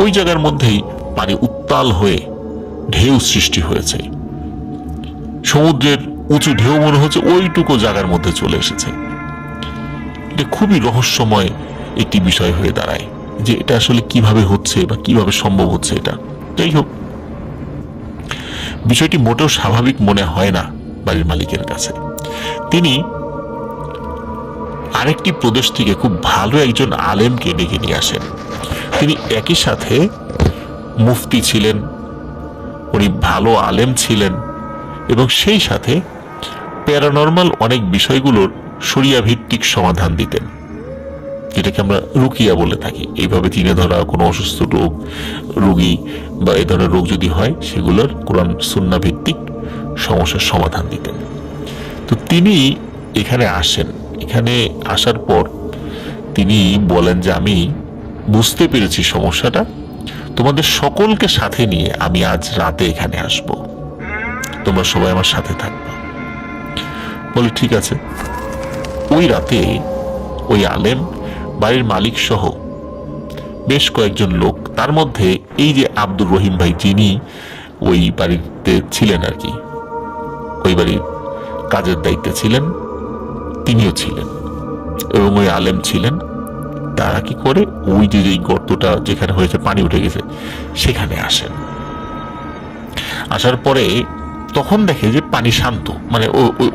ওই জায়গার মধ্যেই পানি উত্তাল হয়ে ঢেউ সৃষ্টি হয়েছে, সমুদ্রের উঁচু ঢেউ মনে হচ্ছে ওইটুকু জায়গার মধ্যে চলে এসেছে। এটা খুবই রহস্যময় একটি বিষয় হয়ে দাঁড়ায় যে এটা আসলে কিভাবে হচ্ছে বা কিভাবে সম্ভব হচ্ছে এটা। যাই হোক, বিষয়টি মোটেও স্বাভাবিক মনে হয় না বাড়ির মালিকের কাছে। তিনি আরেকটি প্রদেশ থেকে খুব ভালো একজন আলেমকে ডেকে নিয়ে আসেন। তিনি একই সাথে মুফতি ছিলেন, উনি ভালো আলেম ছিলেন, এবং সেই সাথে প্যারানর্মাল অনেক বিষয়গুলোর শরিয়া ভিত্তিক সমাধান দিতেন, যেটাকে আমরা রুকিয়া বলে থাকি। এইভাবে চিনে ধরা কোনো অসুস্থ রোগী বা এই ধরনের রোগ যদি হয় সেগুলোর কোরআন সুন্নাহ ভিত্তিক সমস্যার সমাধান দিতেন। তো তিনি এখানে আসেন, এখানে আসার পর তিনি বলেন যে আমি বুঝতে পেরেছি সমস্যাটা, তোমাদের সকলকে সাথে নিয়ে আমি আজ রাতে এখানে আসব, তোমরা সবাই আমার সাথে থাকবে। বলে ঠিক আছে। ওই রাতে ওই আলেম, বাড়ির মালিক সহ বেশ কয়েকজন লোক, তার মধ্যে এই যে আব্দুর রহিম ভাই যিনি ওই বাড়িতে ছিলেন আর কি, ওই বাড়ির কাজের দায়িত্বে ছিলেন, তিনিও ছিলেন, এবং ওই আলেম ছিলেন। তারা কি করে ওই যে গর্তটা যেখানে হয়েছে পানি উঠে গেছে সেখানে আসেন। আসার পরে তখন দেখে যে পানি শান্ত, মানে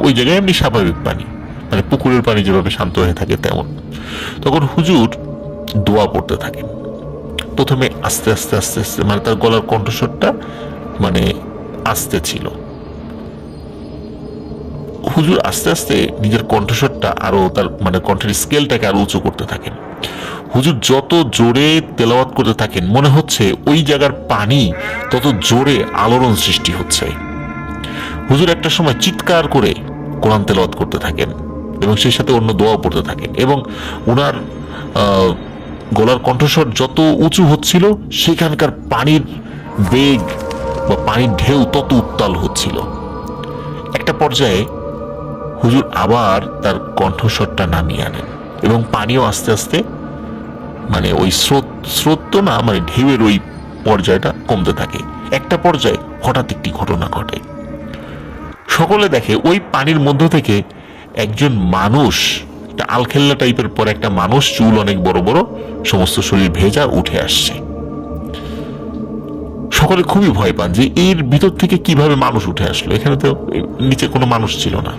ওই জায়গায় এমনি স্বাভাবিক পানি, মানে পুকুরের পানি যেভাবে শান্ত হয়ে থাকে তেমন। তখন হুজুর দোয়া পড়তে থাকেন। প্রথমে আস্তে আস্তে আস্তে আস্তে, মানে তার গলার কণ্ঠস্বরটা মানে আস্তে ছিল। হুজুর আস্তে আস্তে নিজের কণ্ঠস্বরটা আরো, তার মানে কণ্ঠের স্কেলটাকে আরো উঁচু করতে থাকেন। হুজুর যত জোরে তেলাওয়াত করতে থাকেন মনে হচ্ছে ওই জায়গার পানি তত জোরে আলোড়ন সৃষ্টি হচ্ছে। হুজুর একটা সময় চিৎকার করে কোরআন তেলাওয়াত করতে থাকেন এবং সেই সাথে অন্য দোয়া পড়তে থাকেন, এবং ওনার গলার কণ্ঠস্বর যত উঁচু হচ্ছিল সেখানকার পানির বেগ বা পানির ঢেউ তত উত্তাল হচ্ছিল। একটা পর্যায়ে হুজুর আবার তার কণ্ঠস্বরটা নামিয়ে আনেন এবং পানিও আস্তে আস্তে, মানে ওই স্রোত তো না, মানে ঢেউয়ের ওই পর্যায়টা কমতে থাকে। একটা পর্যায়ে হঠাৎ একটি ঘটনা ঘটে। সকলে দেখে ওই পানির মধ্য থেকে একজন মানুষ, একটা আলখেল্লা টাইপের পর একটা মানুষ, চুল অনেক বড় বড়, সমস্ত শরীর ভেজা, উঠে আসছে। সকলে খুবই ভয় পান যে এর ভিতর থেকে কিভাবে মানুষ উঠে আসলো, এখানে তো নিচে কোনো মানুষ ছিল না,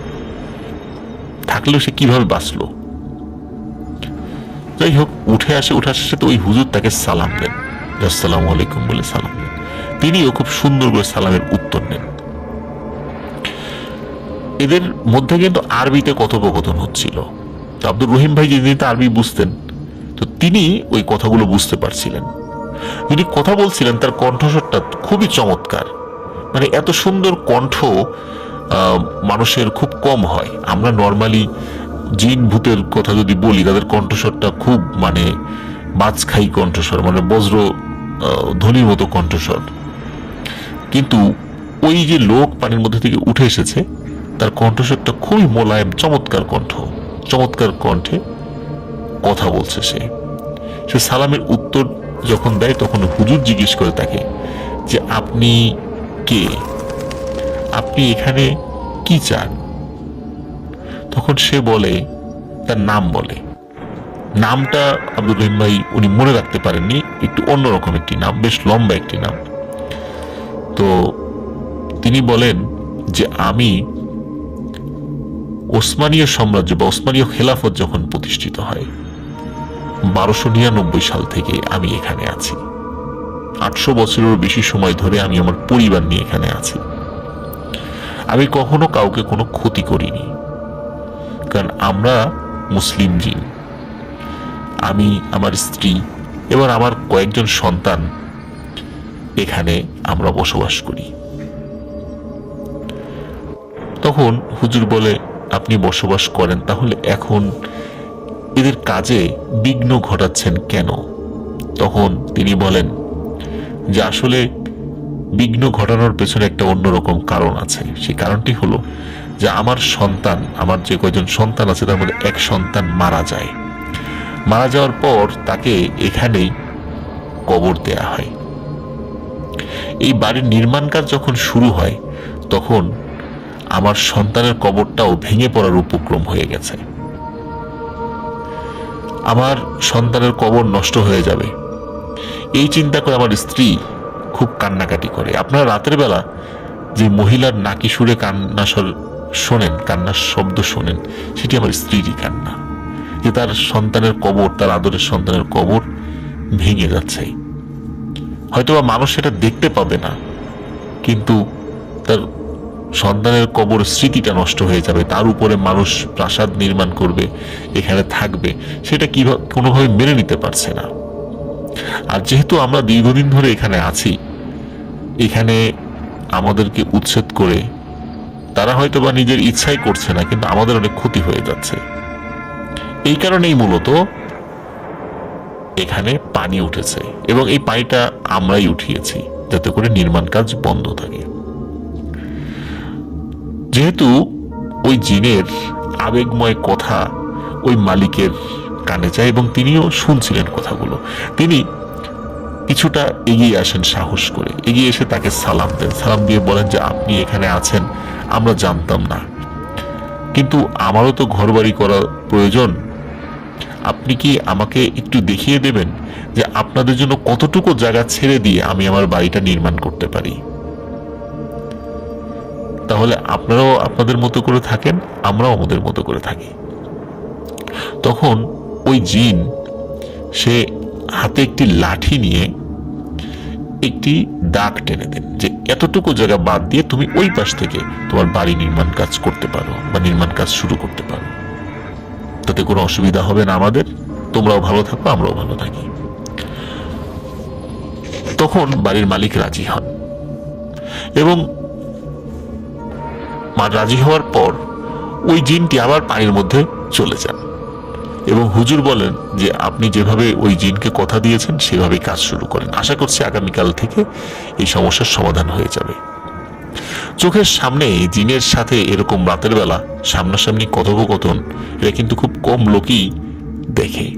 থাকলেও সে কিভাবে বাঁচলো। যাই হোক, উঠে আসার সাথে ওই হুজুর তাকে সালাম দেন, আসসালামু আলাইকুম বলে সালাম দেন। তিনিও খুব সুন্দর করে সালামের উত্তর নেন। এদের মধ্যে কিন্তু আরবিতে কথোপকথন হচ্ছিল। আব্দুর রহিম ভাই যিনি আরবি বুঝতেন, তো তিনি ওই কথাগুলো বুঝতে পারছিলেন। যিনি কথা বলছিলেন তার কণ্ঠস্বরটা খুবই চমৎকার, মানে এত সুন্দর কণ্ঠ মানুষের খুব কম হয়। আমরা নর্মালি জিন ভূতের কথা যদি বলি, তাদের কণ্ঠস্বরটা খুব মানে মাছখাই কণ্ঠস্বর, মানে বজ্র ধ্বনির মতো কণ্ঠস্বর। কিন্তু ওই যে লোক পানির মধ্যে থেকে উঠে এসেছে, তার কণ্ঠস্বরটা খুবই মোলায়েম, চমৎকার কণ্ঠ, চমৎকার কণ্ঠে কথা বলছে। সে সালামের উত্তর যখন দেয় তখন হুজুর জিজ্ঞেস করে তাকে যে আপনি কে, আপনি এখানে কি চান? তখন সে বলে, তার নাম বলে। নামটা আব্দুর রহিম ভাই উনি মনে রাখতে পারেননি, একটু অন্যরকম একটি নাম, বেশ লম্বা একটি নাম। তো তিনি বলেন যে আমি ওসমানীয় সাম্রাজ্য বা ওসমানীয় খেলাফত যখন প্রতিষ্ঠিত হয় 1299 সাল থেকে আমি এখানে আছি। 800 বছরেরও বেশি সময় ধরে আমি আমার পরিবার নিয়ে এখানে আছি। আমি কখনো কাউকে কোনো ক্ষতি করিনি, কারণ আমরা মুসলিম জিন। আমি, আমার স্ত্রী এবং আমার কয়েকজন সন্তান এখানে আমরা বসবাস করি। তখন হুজুর বলে, আপনি বসবাস করেন, তাহলে এখন এদের কাজে বিঘ্ন ঘটাচ্ছেন কেন? তখন তিনি বলেন যে আসলে বিঘ্ন ঘটানোর পেছনে একটা অন্যরকম কারণ আছে। সেই কারণটি হলো যে আমার সন্তান, আমার যে কয়জন সন্তান আছে তার মধ্যে এক সন্তান মারা যায়। মারা যাওয়ার পর তাকে এখানেই কবর দেয়া হয়। এই বাড়ির নির্মাণ কাজ যখন শুরু হয় তখন আমার সন্তানের কবরটাও ভেঙে পড়ার উপক্রম হয়ে গেছে। আমার সন্তানের কবর নষ্ট হয়ে যাবে, এই চিন্তা করে আমার স্ত্রী খুব কান্নাকাটি করে। আপনারা রাতের বেলা যে মহিলার নাকি সুরে কান্নাস্বর শোনেন, কান্নার শব্দ শোনেন, সেটি আমার স্ত্রীরই কান্না, যে তার সন্তানের কবর, তার আদরের সন্তানের কবর ভেঙে যাচ্ছে। হয়তোবা মানুষ সেটা দেখতে পাবে না, কিন্তু তার সন্তানের কবর স্মৃতিটা নষ্ট হয়ে যাবে। তার উপরে মানুষ প্রাসাদ নির্মাণ করবে, এখানে থাকবে, সেটা কিভাবে কোনোভাবে মেনে নিতে পারছে না। আর যেহেতু আমরা দীর্ঘদিন ধরে এখানে আছি, এখানে আমাদেরকে উচ্ছেদ করে তারা হয়তো বা নিজের ইচ্ছাই করছে না, কিন্তু আমাদের অনেক ক্ষতি হয়ে যাচ্ছে। এই কারণেই মূলত এখানে পানি উঠেছে এবং এই পানিটা আমরাই উঠিয়েছি যাতে করে নির্মাণ কাজ বন্ধ থাকে। যেহেতু ওই জিনের আবেগময় কথা ওই মালিকের কানে যায় এবং তিনিও শুনছিলেন কথাগুলো, তিনি কিছুটা এগিয়ে আসেন, সাহস করে এগিয়ে এসে তাকে সালাম দেন। সালাম দিয়ে বলেন যে আপনি এখানে আছেন আমরা জানতাম না, কিন্তু আমারও তো ঘরবাড়ি করা প্রয়োজন। আপনি কি আমাকে একটু দেখিয়ে দেবেন যে আপনাদের জন্য কতটুকু জায়গা ছেড়ে দিয়ে আমি আমার বাড়িটা নির্মাণ করতে পারি? তাহলে আপনারাও আপনাদের মতো করে থাকেন, আমরাও আমাদের মতো করে থাকি। তখন ওই জিন সে হাতে একটি লাঠি নিয়ে একটি দাগ টেনে দেন যে এতটুকু জায়গা বাদ দিয়ে তুমি ওই পাশ থেকে তোমার বাড়ি নির্মাণ কাজ করতে পারো বা নির্মাণ কাজ শুরু করতে পারো, তাতে কোনো অসুবিধা হবে না আমাদের, তোমরাও ভালো থাকো আমরাও ভালো থাকি। তখন বাড়ির মালিক রাজি হন এবং রাজি হওয়ার পর ওই জিনটি আবার পানির মধ্যে চলে যান এবং হুজুর বলেন যে আপনি যেভাবে ওই জিনকে কথা দিয়েছেন সেভাবে কাজ শুরু করেন, আশা করছি আগামীকাল থেকে এই সমস্যার সমাধান হয়ে যাবে। চোখের সামনে জিনের সাথে এরকম রাতের বেলা সামনাসামনি কথোপকথন এটা কিন্তু খুব কম লোকই দেখে।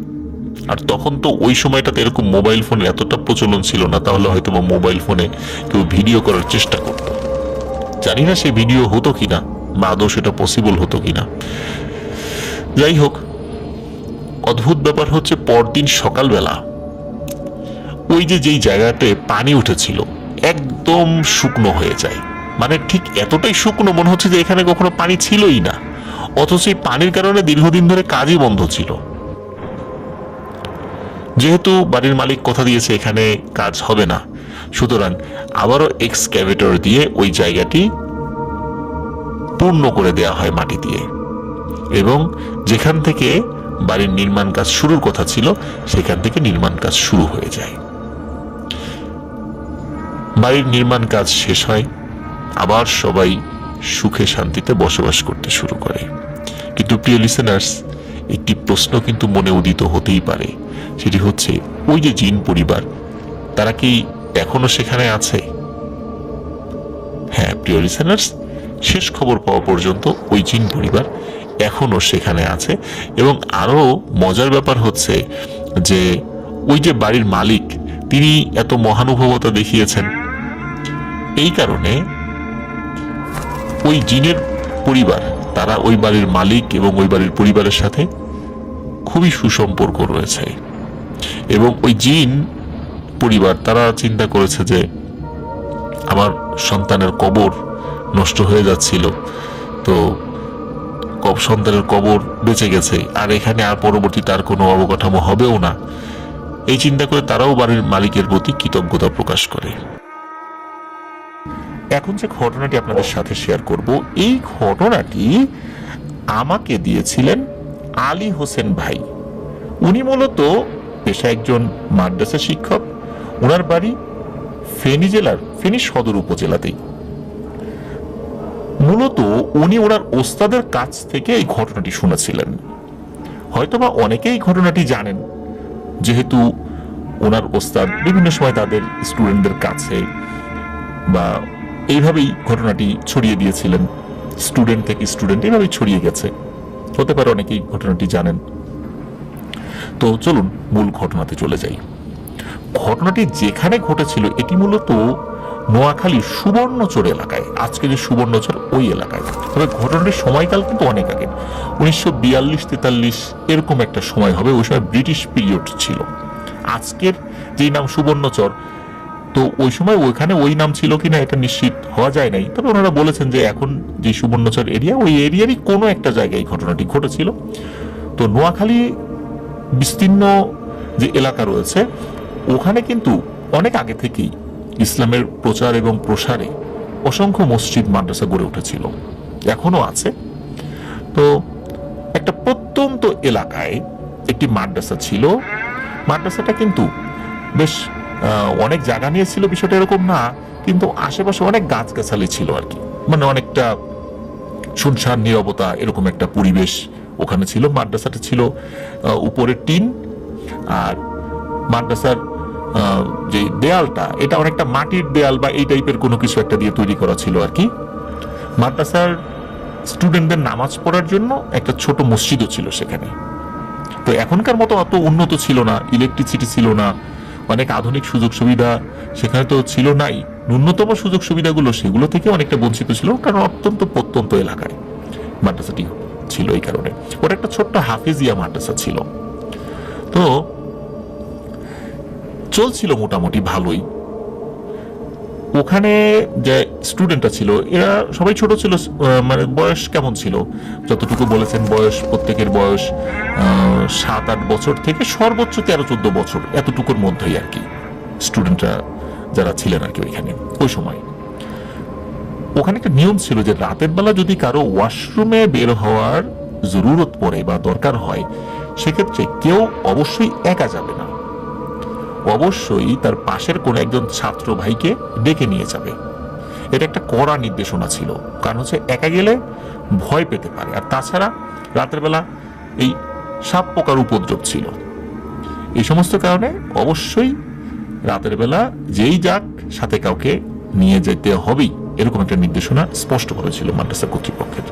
আর তখন তো ওই সময়টাতে এরকম মোবাইল ফোনের এতটা প্রচলন ছিল না, তাহলে হয়তো মোবাইল ফোনে কেউ ভিডিও করার চেষ্টা করত, জানি না সে ভিডিও হতো কিনা বা আদৌ সেটা পসিবল হতো কিনা। যাই হোক, অদ্ভুত ব্যাপার হচ্ছে পরদিন সকালবেলা ওই যেই জায়গাতে পানি উঠেছিল একদম শুকনো হয়ে যায়, মানে ঠিক এতটাই শুকনো মনে হচ্ছে যে এখানে কখনো পানি ছিলই না, অথচ এই পানির কারণে দীর্ঘদিন ধরে কাজই বন্ধ ছিল। যেহেতু বাড়ির মালিক কথা দিয়েছে এখানে কাজ হবে না, সুতরাং আবারও এক্সক্যাভেটর দিয়ে ওই জায়গাটি পূর্ণ করে দেয়া হয় মাটি দিয়ে এবং যেখান থেকে বাড়ির নির্মাণ কাজ শুরুর কথা ছিল সেখান থেকে নির্মাণ কাজ শুরু হয়ে যায়। বাড়ির নির্মাণ কাজ শেষ হয়, আবার সবাই সুখে শান্তিতে বসবাস করতে শুরু করে। কিন্তু প্রিয় লিসেনার্স, একটি প্রশ্ন কিন্তু মনে উদিত হতেই পারে, সেটি হচ্ছে ওই যে জিন পরিবার, তারা কি এখনো সেখানে আছে? হ্যাঁ প্রিয় লিসেনার্স, শেষ খবর পাওয়া পর্যন্ত ওই জিন পরিবার এখনো সেখানে আছে। এবং আরো মজার ব্যাপার হচ্ছে যে ওই যে বাড়ির মালিক, তিনি এত মহানুভবতা দেখিয়েছেন, এই কারণে ওই জিনের পরিবার, তারা ওই বাড়ির মালিক এবং ওই বাড়ির পরিবারের সাথে খুবই সুসম্পর্ক রয়েছে। এবং ওই জিন পরিবার তারা চিন্তা করেছে যে আমার সন্তানের কবর নষ্ট হয়ে যাচ্ছিল, তো সন্তানের কবর বেঁচে গেছে, আর এখানে আর পরবর্তীতে আর কোনো অবকাঠামো হবেও না, এই চিন্তা করে তারাও বাড়ির মালিকের প্রতি কৃতজ্ঞতা প্রকাশ করে। এখন যে ঘটনাটি আপনাদের সাথে শেয়ার করব, এই ঘটনাটি আমাকে দিয়েছিলেন আলী হোসেন ভাই। উনি মূলত পেশা একজন মাদ্রাসা শিক্ষক। ওনার বাড়ি ফেনী জেলার ফেনী সদর উপজেলাতেই। মূলত উনি ওনার ওস্তাদের কাছ থেকে এই ঘটনাটি শুনেছিলেন। হয়তোবা অনেকেই ঘটনাটি জানেন, যেহেতু ওনার ওস্তাদ বিভিন্ন সময় তাদের স্টুডেন্টদের কাছে বা এইভাবেই ঘটনাটি ছড়িয়ে দিয়েছিলেন, স্টুডেন্ট থেকে স্টুডেন্ট এইভাবেই ছড়িয়ে গেছে, হতে পারে অনেকেই ঘটনাটি জানেন। তো চলুন মূল ঘটনাতে চলে যাই। ঘটনাটি যেখানে ঘটেছিল এটি মূলত নোয়াখালীর সুবর্ণচর এলাকায়, আজকে যে সুবর্ণচর ওই এলাকায়। তবে ঘটনাটির সময়কাল কিন্তু অনেক আগে, 1942-43 এরকম একটা সময় হবে। ওই সময় ব্রিটিশ পিরিয়ড ছিল। আজকের যেই নাম সুবর্ণচর, তো ওই সময় ওইখানে ওই নাম ছিল কিনা এটা নিশ্চিত হওয়া যায় নাই। তবে ওনারা বলেছেন যে এখন যে সুবর্ণচর এরিয়া, ওই এরিয়ারই কোনো একটা জায়গায় এই ঘটনাটি ঘটেছিল। তো নোয়াখালী বিস্তীর্ণ যে এলাকা রয়েছে, ওখানে কিন্তু অনেক আগে থেকেই ইসলামের প্রচার এবং প্রসারে অসংখ্য মসজিদ মাদ্রাসা গড়ে উঠেছিল, এখনো আছে। তো একটা প্রত্যন্ত এলাকায় একটি মাদ্রাসা ছিল। মাদ্রাসাটা কিন্তু বেশ অনেক জায়গা নিয়েছিল, বিষয়টা এরকম না, কিন্তু আশেপাশে অনেক গাছগাছালি ছিল আর কি, মানে অনেকটা শুনশান নীরবতা এরকম একটা পরিবেশ ওখানে ছিল। মাদ্রাসাটা ছিল উপরে টিন, আর মাদ্রাসার যে দেয়ালটা এটা অনেকটা মাটির দেয়াল বা এই টাইপের কোনো কিছু একটা দিয়ে তৈরি করা ছিল আর কি। মাদ্রাসার স্টুডেন্টদের নামাজ পড়ার জন্য একটা ছোট মসজিদও ছিল সেখানে। তো এখনকার মতো অত উন্নত ছিল না, ইলেকট্রিসিটি ছিল না, অনেক আধুনিক সুযোগ সুবিধা সেখানে তো ছিল নাই। ন্যূনতম সুযোগ সুবিধাগুলো সেগুলো থেকে অনেকটা বঞ্চিত ছিল, কারণ অত্যন্ত প্রত্যন্ত এলাকায় মাদ্রাসাটি ছিল। এই কারণে ওটা একটা ছোট্ট হাফেজিয়া মাদ্রাসা ছিল। তো চলছিল মোটামুটি ভালোই। ওখানে যে স্টুডেন্টরা ছিল এরা সবাই ছোট ছিল, মানে বয়স কেমন ছিল, যতটুকু বলেছেন বয়স, প্রত্যেকের বয়স 7-8 বছর থেকে সর্বোচ্চ 13-14 বছর, এতটুকুর মধ্যেই আর কি স্টুডেন্টরা যারা ছিলেন আর কি ওইখানে ওই সময়। ওখানে একটা নিয়ম ছিল যে রাতের বেলা যদি কারো ওয়াশরুমে বের হওয়ার জরুরত পড়ে বা দরকার হয়, সেক্ষেত্রে কেউ অবশ্যই একা যাবে না, অবশ্যই তার পাশের কোন একজন ছাত্র ভাইকে ডেকে নিয়ে যাবে। এটা একটা কড়া নির্দেশনা ছিল, কারণ হচ্ছে একা গেলে ভয় পেতে পারে, আর তাছাড়া রাতের বেলা এই সাপ পোকার উপদ্রব ছিল। এই সমস্ত কারণে অবশ্যই রাতের বেলা যেই যাক সাথে কাউকে নিয়ে যেতে হবেই, এরকম একটা নির্দেশনা স্পষ্ট করেছিল মাদ্রাসা কর্তৃপক্ষের।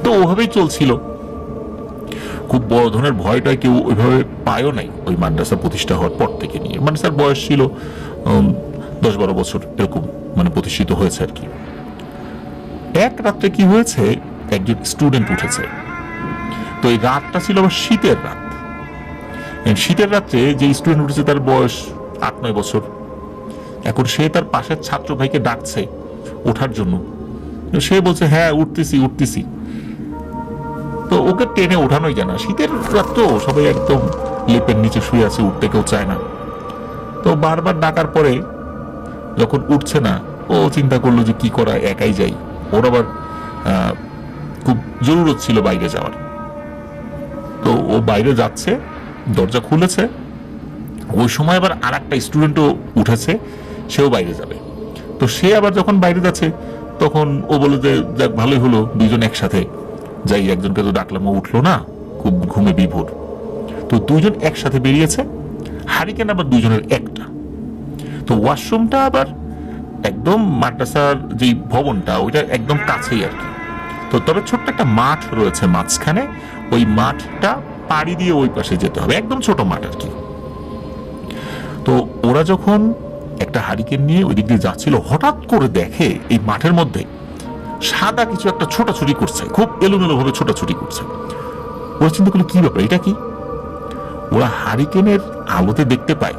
তো ওভাবেই চলছিল। খুব বড় ধরনের ভয়টা কেউ ওইভাবে পায়ও নাই ওই মাদ্রাসা প্রতিষ্ঠা হওয়ার পর থেকে নিয়ে। মাদ্রাসার বয়স ছিল 10-12 বছর এরকম, মানে প্রতিষ্ঠিত হয়েছে আর কি। এক রাত্রে কি হয়েছে, একজন স্টুডেন্ট উঠেছে। তো এই রাতটা ছিল আবার শীতের রাত। শীতের রাত্রে যে স্টুডেন্ট উঠেছে তার বয়স 8-9 বছর। এখন সে তার পাশের ছাত্র ভাইকে ডাকছে ওঠার জন্য। সে বলছে হ্যাঁ উঠতেছি উঠতেছি। তো ওকে টেনে ওঠানোই যায় না, শীতের রাত তো সবাই একদম লেপের নিচে শুয়ে আছে, উঠতে কেউ চায় না। তো বারবার ডাকার পরে যখন উঠছে না, ও চিন্তা করলো যে কি করা, একাই যাই। ওর আবার খুব জরুরত ছিল বাইরে যাওয়ার। তো ও বাইরে যাচ্ছে, দরজা খুলেছে, ওই সময় আবার আর একটা স্টুডেন্টও উঠেছে, সেও বাইরে যাবে। তো সে আবার যখন বাইরে যাচ্ছে তখন ও বলে যে যাক ভালোই হলো দুইজন একসাথে যাই, একজনকে তো ডাকলাম ও উঠলো না, খুব ঘুমে বিভোর। তো দুইজন একসাথে বেরিয়েছে, হারিকেন আবার দুইজনের একটা। তো ওয়াশরুমটা আবার একদম মাদ্রাসার যে ভবনটা ওইটা একদম কাছেই আর কি। তো তবে ছোট্ট একটা মাঠ রয়েছে মাঝখানে, ওই মাঠটা পাড়ি দিয়ে ওই পাশে যেতে হবে, একদম ছোট মাঠ আর কি। তো ওরা যখন একটা হারিকেন নিয়ে ওই দিক দিয়ে যাচ্ছিল, হঠাৎ করে দেখে এই মাঠের মধ্যে সাদা কিছু একটা ছোটাছুটি করছে, খুব এলোমেলো ভাবে ছোটাছুটি করছে। ওরা চিন্তা করলো কি ব্যাপার, এটা কি? ওরা হারিকেনের আলোতে দেখতে পায়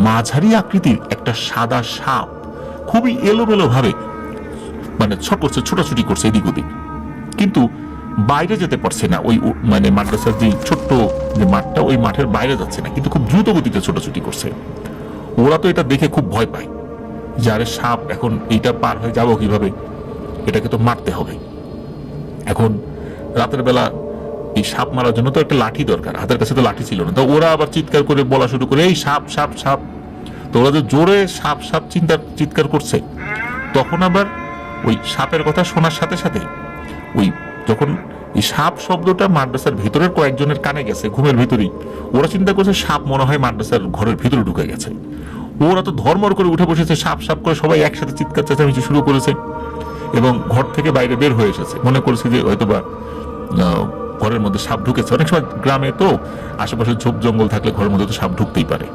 মাঝারি আকৃতির একটা সাদা সাপ খুবই এলোমেলো ভাবে মানে ছোটাছুটি করছে এদিক ওদিক, কিন্তু বাইরে যেতে পারছে না। ওই মানে মাদ্রাসার যে ছোট্ট যে মাঠটা, ওই মাঠের বাইরে যাচ্ছে না, কিন্তু খুব দ্রুত গতিতে ছোটাছুটি করছে। ওরা তো এটা দেখে খুব ভয় পায়, যারে সাপ, এখন এইটা পার হয়ে যাবো কিভাবে, এটাকে তো মারতে হবে। এখন রাতের বেলা এই সাপ মারার জন্য তো একটা লাঠি দরকার, হাতের কাছে তো লাঠি ছিল না। তো ওরা আবার চিৎকার করে বলা শুরু করে, এই সাপ সাপ সাপ। তো ওরা যে জোরে সাপ সাপ চিৎকার করছে, তখন আবার ওই সাপের কথা শোনার সাথে সাথে ওই যখন এই সাপ শব্দটা মাদ্রাসার ভিতরের কয়েকজনের কানে গেছে ঘুমের ভিতরেই, ওরা চিন্তা করছে সাপ মনে হয় মাদ্রাসার ঘরের ভিতরে ঢুকে গেছে। ওরা তো ধর্মর করে উঠে বসেছে, সাপ সাপ করে সবাই একসাথে চিৎকার চেঁচামেচি শুরু করেছে এবং ঘর থেকে বাইরে বের হয়ে এসেছে। মনে করেছে যে হয়তোবা ঘরের মধ্যে সাপ ঢুকেছে। অনেক সময় গ্রামে তো আশেপাশে ঝোপ জঙ্গল থাকলে ঘরের মধ্যে তো সাপ ঢুকতেই পারে।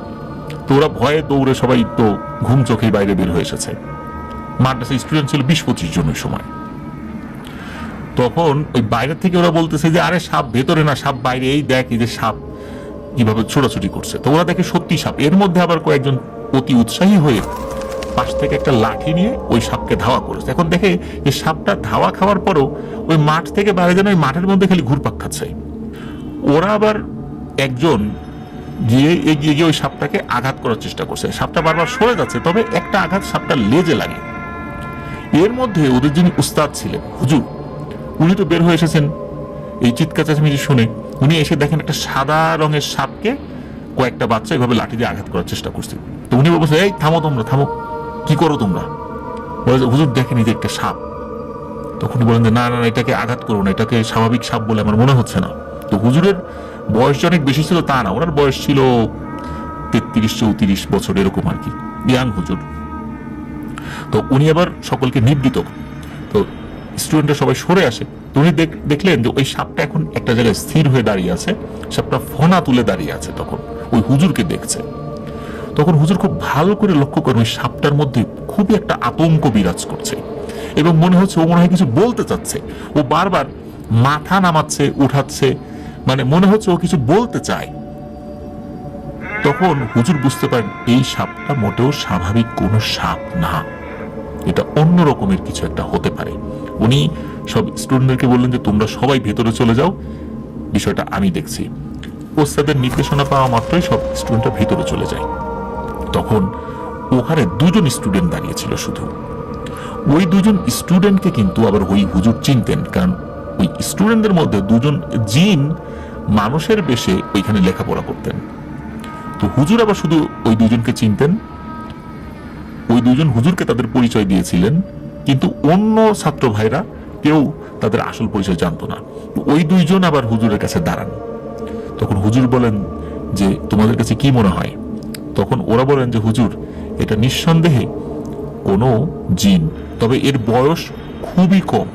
তো ওরা ভয়ে দৌড়ে সবাই তো ঘুম চোখেই বাইরে বের হয়ে এসেছে। মাদ্রাসা স্টুডেন্ট ছিল 20-25 জন ওই সময়। তখন ওই বাইরে থেকে ওরা বলতেছে যে আরে সাপ ভেতরে না, সাপ বাইরে, এই দেখ এই যে সাপ কিভাবে ছোটাছুটি করছে। তো ওরা দেখে সত্যি সাপ। এর মধ্যে আবার কয়েকজন অতি উৎসাহী হয়ে পাশ থেকে একটা লাঠি নিয়ে ওই সাপকে ধাওয়া করেছে। এখন দেখে যে সাপটা ধাওয়া খাওয়ার পরও ওই মাঠ থেকে বাইরে যেন ওই মাঠের মধ্যে খালি ঘুরপাক খাচ্ছে। ওরা আবার একজন গিয়ে এগিয়ে গিয়ে ওই সাপটাকে আঘাত করার চেষ্টা করছে। সাপটা বারবার সরে যাচ্ছে, তবে একটা আঘাত সাপটা লেজে লাগে। এর মধ্যে ওদের যিনি উস্তাদ ছিলেন হুজুর, উনি তো বের হয়ে এসেছেন এই চিৎকার চেঁচামেচি শুনে। উনি এসে দেখেন একটা সাদা রঙের সাপকে কয়েকটা বাচ্চা এভাবে লাঠি দিয়ে আঘাত করার চেষ্টা করছে। তো উনি বলছে, এই থামো তোমরা, থামো, কি করো তোমরা? বলে হুজুর দেখেন এই যে একটা সাপ। তখন বলেন যে না না, এটাকে আঘাত করো না, এটাকে স্বাভাবিক সাপ বলে আমার মনে হচ্ছে না। তো হুজুরের বয়স যে অনেক বেশি ছিল তা না, ওনার বয়স ছিল 33-34 বছর এরকম আর কি, ইয়াং হুজুর। তো উনি আবার সকলকে নিবৃত। তো স্টুডেন্টরা সবাই সরে আসে। তো উনি দেখলেন যে ওই সাপটা এখন একটা জায়গায় স্থির হয়ে দাঁড়িয়ে আছে, সাপটা ফনা তুলে দাঁড়িয়ে আছে। তখন ওই হুজুরকে দেখছে। তখন হুজুর খুব ভালো করে লক্ষ্য করেন ওই সাপটার মধ্যে খুবই একটা আতঙ্ক বিরাজ করছে এবং মনে হচ্ছে ও মনে হয় কিছু বলতে চাচ্ছে। ও বারবার মাথা নামাচ্ছে, উঠাচ্ছে, মানে মনে হচ্ছে ও কিছু বলতে চায়। তখন হুজুর বুঝতে পারেন এই সাপটা মোটেও স্বাভাবিক কোনো সাপ না, এটা অন্য রকমের কিছু একটা হতে পারে। উনি সব স্টুডেন্টদেরকে বললেন যে তোমরা সবাই ভেতরে চলে যাও, বিষয়টা আমি দেখছি। ওস্তাদের নির্দেশনা পাওয়া মাত্রই সব স্টুডেন্টরা ভেতরে চলে যায়। তখন ওখানে দুজন স্টুডেন্ট দাঁড়িয়ে ছিল শুধু। ওই দুজন স্টুডেন্টকে কিন্তু আবার ওই হুজুর চিনতেন, কারণ ওই স্টুডেন্টদের মধ্যে দুজন জিন মানুষের বেশে ওইখানে লেখাপড়া করতেন। তো হুজুর আবার শুধু ওই দুজনকে চিনতেন। ওই দুজন হুজুরকে তাদের পরিচয় দিয়েছিলেন, কিন্তু অন্য ছাত্র ভাইরা কেউ তাদের আসল পরিচয় জানতো না। ওই দুইজন আবার হুজুরের কাছে দাঁড়ান। তখন হুজুর বলেন যে তোমাদের কাছে কি মনে হয়? তখন ওরা বলেন যে হুজুর, এটা নিঃসন্দেহে কোনো জিন, তবে এর বয়স খুবই কম।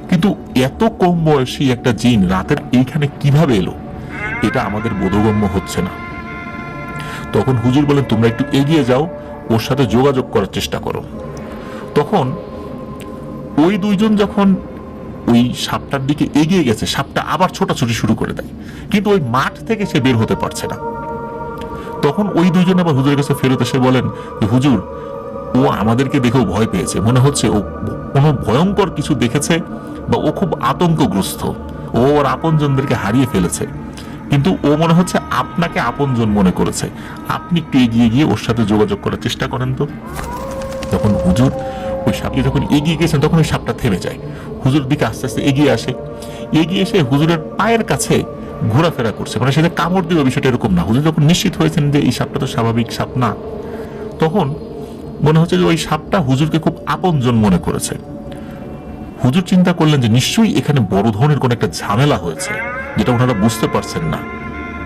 কিন্তু এত কম বয়সী একটা জিন রাতের এইখানে কিভাবে এলো, এটা আমাদের বোধগম্য হচ্ছে না। তখন হুজুর বলেন তোমরা একটু এগিয়ে যাও, ওর সাথে যোগাযোগ করার চেষ্টা করো। তখন ওই দুইজন যখন ওই সাপটার দিকে এগিয়ে গেছে, সাপটা আবার ছোটাছুটি শুরু করে দেয়, কিন্তু ওই মাঠ থেকে সে বের হতে পারছে না। তখন ওই দুইজন আবার হুজুরের কাছে ফেরত এসে বলেন যে হুজুর, ও আমাদেরকে দেখেও ভয় পেয়েছে, মনে হচ্ছে ও কোনো ভয়ঙ্কর কিছু দেখেছে বা ও খুব আতঙ্কগ্রস্ত, ও ওর আপনজনদেরকে হারিয়ে ফেলেছে, কিন্তু ও মনে হচ্ছে আপনাকে আপনজন মনে করেছে, আপনি একটু এগিয়ে গিয়ে ওর সাথে যোগাযোগ করার চেষ্টা করেন তো। তখন হুজুর ওই সাপকে যখন এগিয়ে গেছেন, তখন ওই সাপটা থেমে যায়, হুজুর দিকে আস্তে আস্তে এগিয়ে আসে। এগিয়ে এসে হুজুরের পায়ের কাছে ঘোরাফেরা করছে, মানে সেটা কামড় দিবে বিষয়টা এরকম না। হুজুর যখন নিশ্চিত হয়েছেন যে এই সাপটা তো স্বাভাবিক সাপ না, তখন মনে হচ্ছে যে ওই সাপটা হুজুরকে খুব আপনজন মনে করেছে। হুজুর চিন্তা করলেন যে নিশ্চয়ই এখানে বড় ধরনের কোন একটা ঝামেলা হয়েছে, যেটা ওনারা বুঝতে পারছেন না।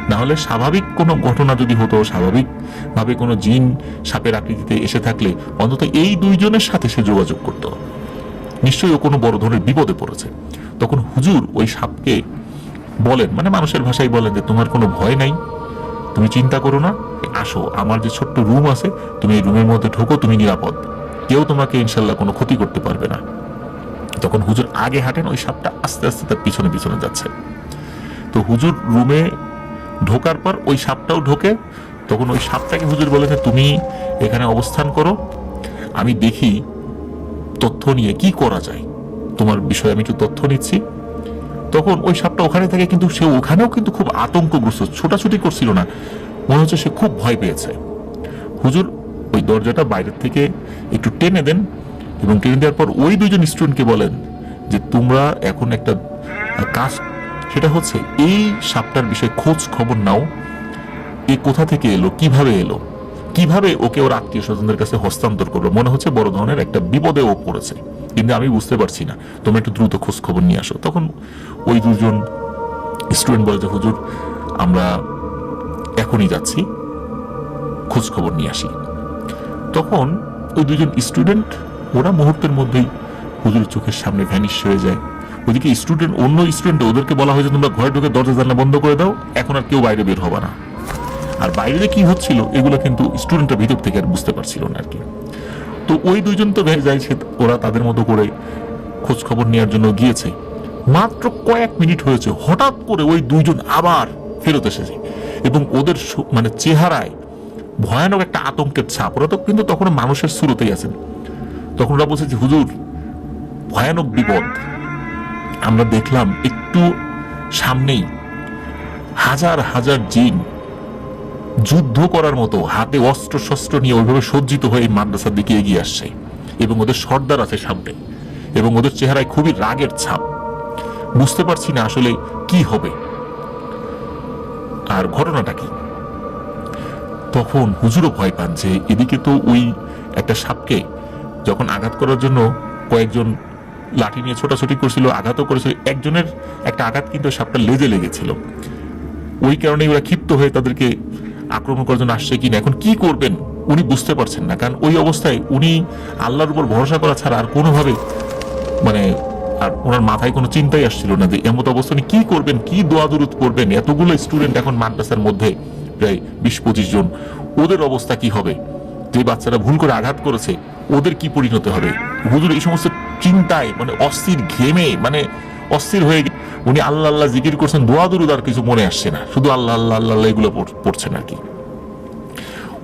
না হলে স্বাভাবিক কোনো ঘটনা যদি হতো, স্বাভাবিক ভাবে কোনো জিন সাপের আকৃতিতে এসে থাকলে অন্তত এই দুইজনের সাথে সে যোগাযোগ করত, নিশ্চয়ই ও কোনো বড় ধরনের বিপদে পড়েছে। তখন হুজুর ওই সাপকে বলেন, মানে মানুষের ভাষায় বলেন, যে তোমার কোনো ভয় নাই, তুমি চিন্তা করো না, আসো আমার যে ছোট্ট রুম আছে, তুমি এই রুমের মধ্যে ঢোকো, তুমি নিরাপদ, কেউ তোমাকে ইনশাল্লাহ কোনো ক্ষতি করতে পারবে না। তখন হুজুর আগে হাঁটেন, ওই সাপটা আস্তে আস্তে তার পিছনে পিছনে যাচ্ছে। তো হুজুর রুমে ঢোকার পর ওই সাপটাও ঢোকে। তখন ওই সাপটাকে হুজুর বলে যে তুমি এখানে অবস্থান করো, আমি দেখি তথ্য নিয়ে কি করা যায়, তোমার বিষয়ে আমি একটু তথ্য নিচ্ছি। তখন ওই সাপটা ওখানে থাকে, কিন্তু সে ওখানেও কিন্তু খুব আতঙ্কগ্রস্ত, ছোটাছুটি করছিল না, মনে হচ্ছে সে খুব ভয় পেয়েছে। হুজুর ওই দরজাটা বাইরের থেকে একটু টেনে দেন, এবং টেনে দেওয়ার পর ওই দুইজন স্টুডেন্টকে বলেন যে তোমরা এখন একটা কাজ, সেটা হচ্ছে এই সাপটার বিষয়ে খোঁজ খবর নাও, এ কোথা থেকে এলো, কিভাবে এলো, কিভাবে ওকে ওর আত্মীয় স্বজনদের কাছে হস্তান্তর করলো, মনে হচ্ছে বড় ধরনের একটা বিপদে ও পড়েছে, কিন্তু আমি বুঝতে পারছি না, তোমরা একটু দ্রুত খোঁজ খবর নিয়ে আসো। তখন ওই দুজন স্টুডেন্ট বলে যে হুজুর আমরা এখনই যাচ্ছি, খোঁজ খবর নিয়ে আসি। তখন ওই দুজন স্টুডেন্ট ওরা মুহূর্তের মধ্যেই হুজুরের চোখের সামনে ভ্যানিশ হয়ে যায়। ওইদিকে স্টুডেন্ট, অন্য স্টুডেন্ট, ওদেরকে বলা হয়েছে তোমরা ঘরে ঢুকে দরজা জানলা বন্ধ করে দাও, এখন আর কেউ বাইরে বের হবে না। আর বাইরে কি হচ্ছিল এগুলো কিন্তু স্টুডেন্টের ভিতর থেকে আর বুঝতে পারছিল না আর কি। তো ওই দুইজন তো ভেঙে যায়, ওরা তাদের মতো করে খোঁজ খবর নেওয়ার জন্য গিয়েছে। মাত্র কয়েক মিনিট হয়েছে, হঠাৎ করে ওই দুইজন আবার ফেরত এসেছে, এবং ওদের মানে চেহারায় ভয়ানক একটা আতঙ্কের ছাপ। ওরা তো কিন্তু তখন মানুষের শুরুতেই আছেন। তখন ওরা বলছে যে হুজুর ভয়ানক বিপদ, আমরা দেখলাম একটু সামনেই হাজার হাজার জিন যুদ্ধ করার মতো হাতে অস্ত্র শস্ত্র নিয়ে ওইভাবে সজ্জিত হয়ে মাদ্রাসার দিকে এগিয়ে আসছে, এবং ওদের সর্দার আছে সামনে, এবং ওদের চেহারায় খুবই রাগের ছাপ। বুঝতে পারছি না আসলে কি হবে আর ঘটনাটা কি। তখন হুজুরও ভয় পান যে এদিকে তো ওই একটা সাপকে যখন আঘাত করার জন্য কয়েকজন লাঠি নিয়ে ছোটাছুটি করছিল, আঘাতও করেছিল, একজনের একটা আঘাত কিন্তু সাপটা লেজে লেগেছিল। ওই কারণে ওরা ক্ষিপ্ত হয়ে তাদেরকে আক্রমণ করার জন্য আসছে কিনা, এখন কি করবেন উনি বুঝতে পারছেন না। কারণ ওই অবস্থায় উনি আল্লাহর উপর ভরসা করা ছাড়া আর কোনোভাবে মানে আর ওনার মাথায় কোনো চিন্তাই আসছিল না যে এমত অবস্থা উনি কি করবেন, কি দোয়া দুরুদ করবেন। এতগুলো স্টুডেন্ট এখন মাদ্রাসার মধ্যে প্রায় 20-25 জন, ওদের অবস্থা কি হবে, যে বাচ্চারা ভুল করে আঘাত করেছে ওদের কি পরিণত হবে। হুজুর এই সমস্ত চিন্তায় মানে অস্থির, ঘেমে মানে অস্থির হয়ে উনি আল্লাহ আল্লাহ জিকির করছেন, দোয়া দুরুদ আর কিছু মনে আসছে না, শুধু আল্লাহ আল্লাহ আল্লাহ এগুলো পড়ছেন আর কি।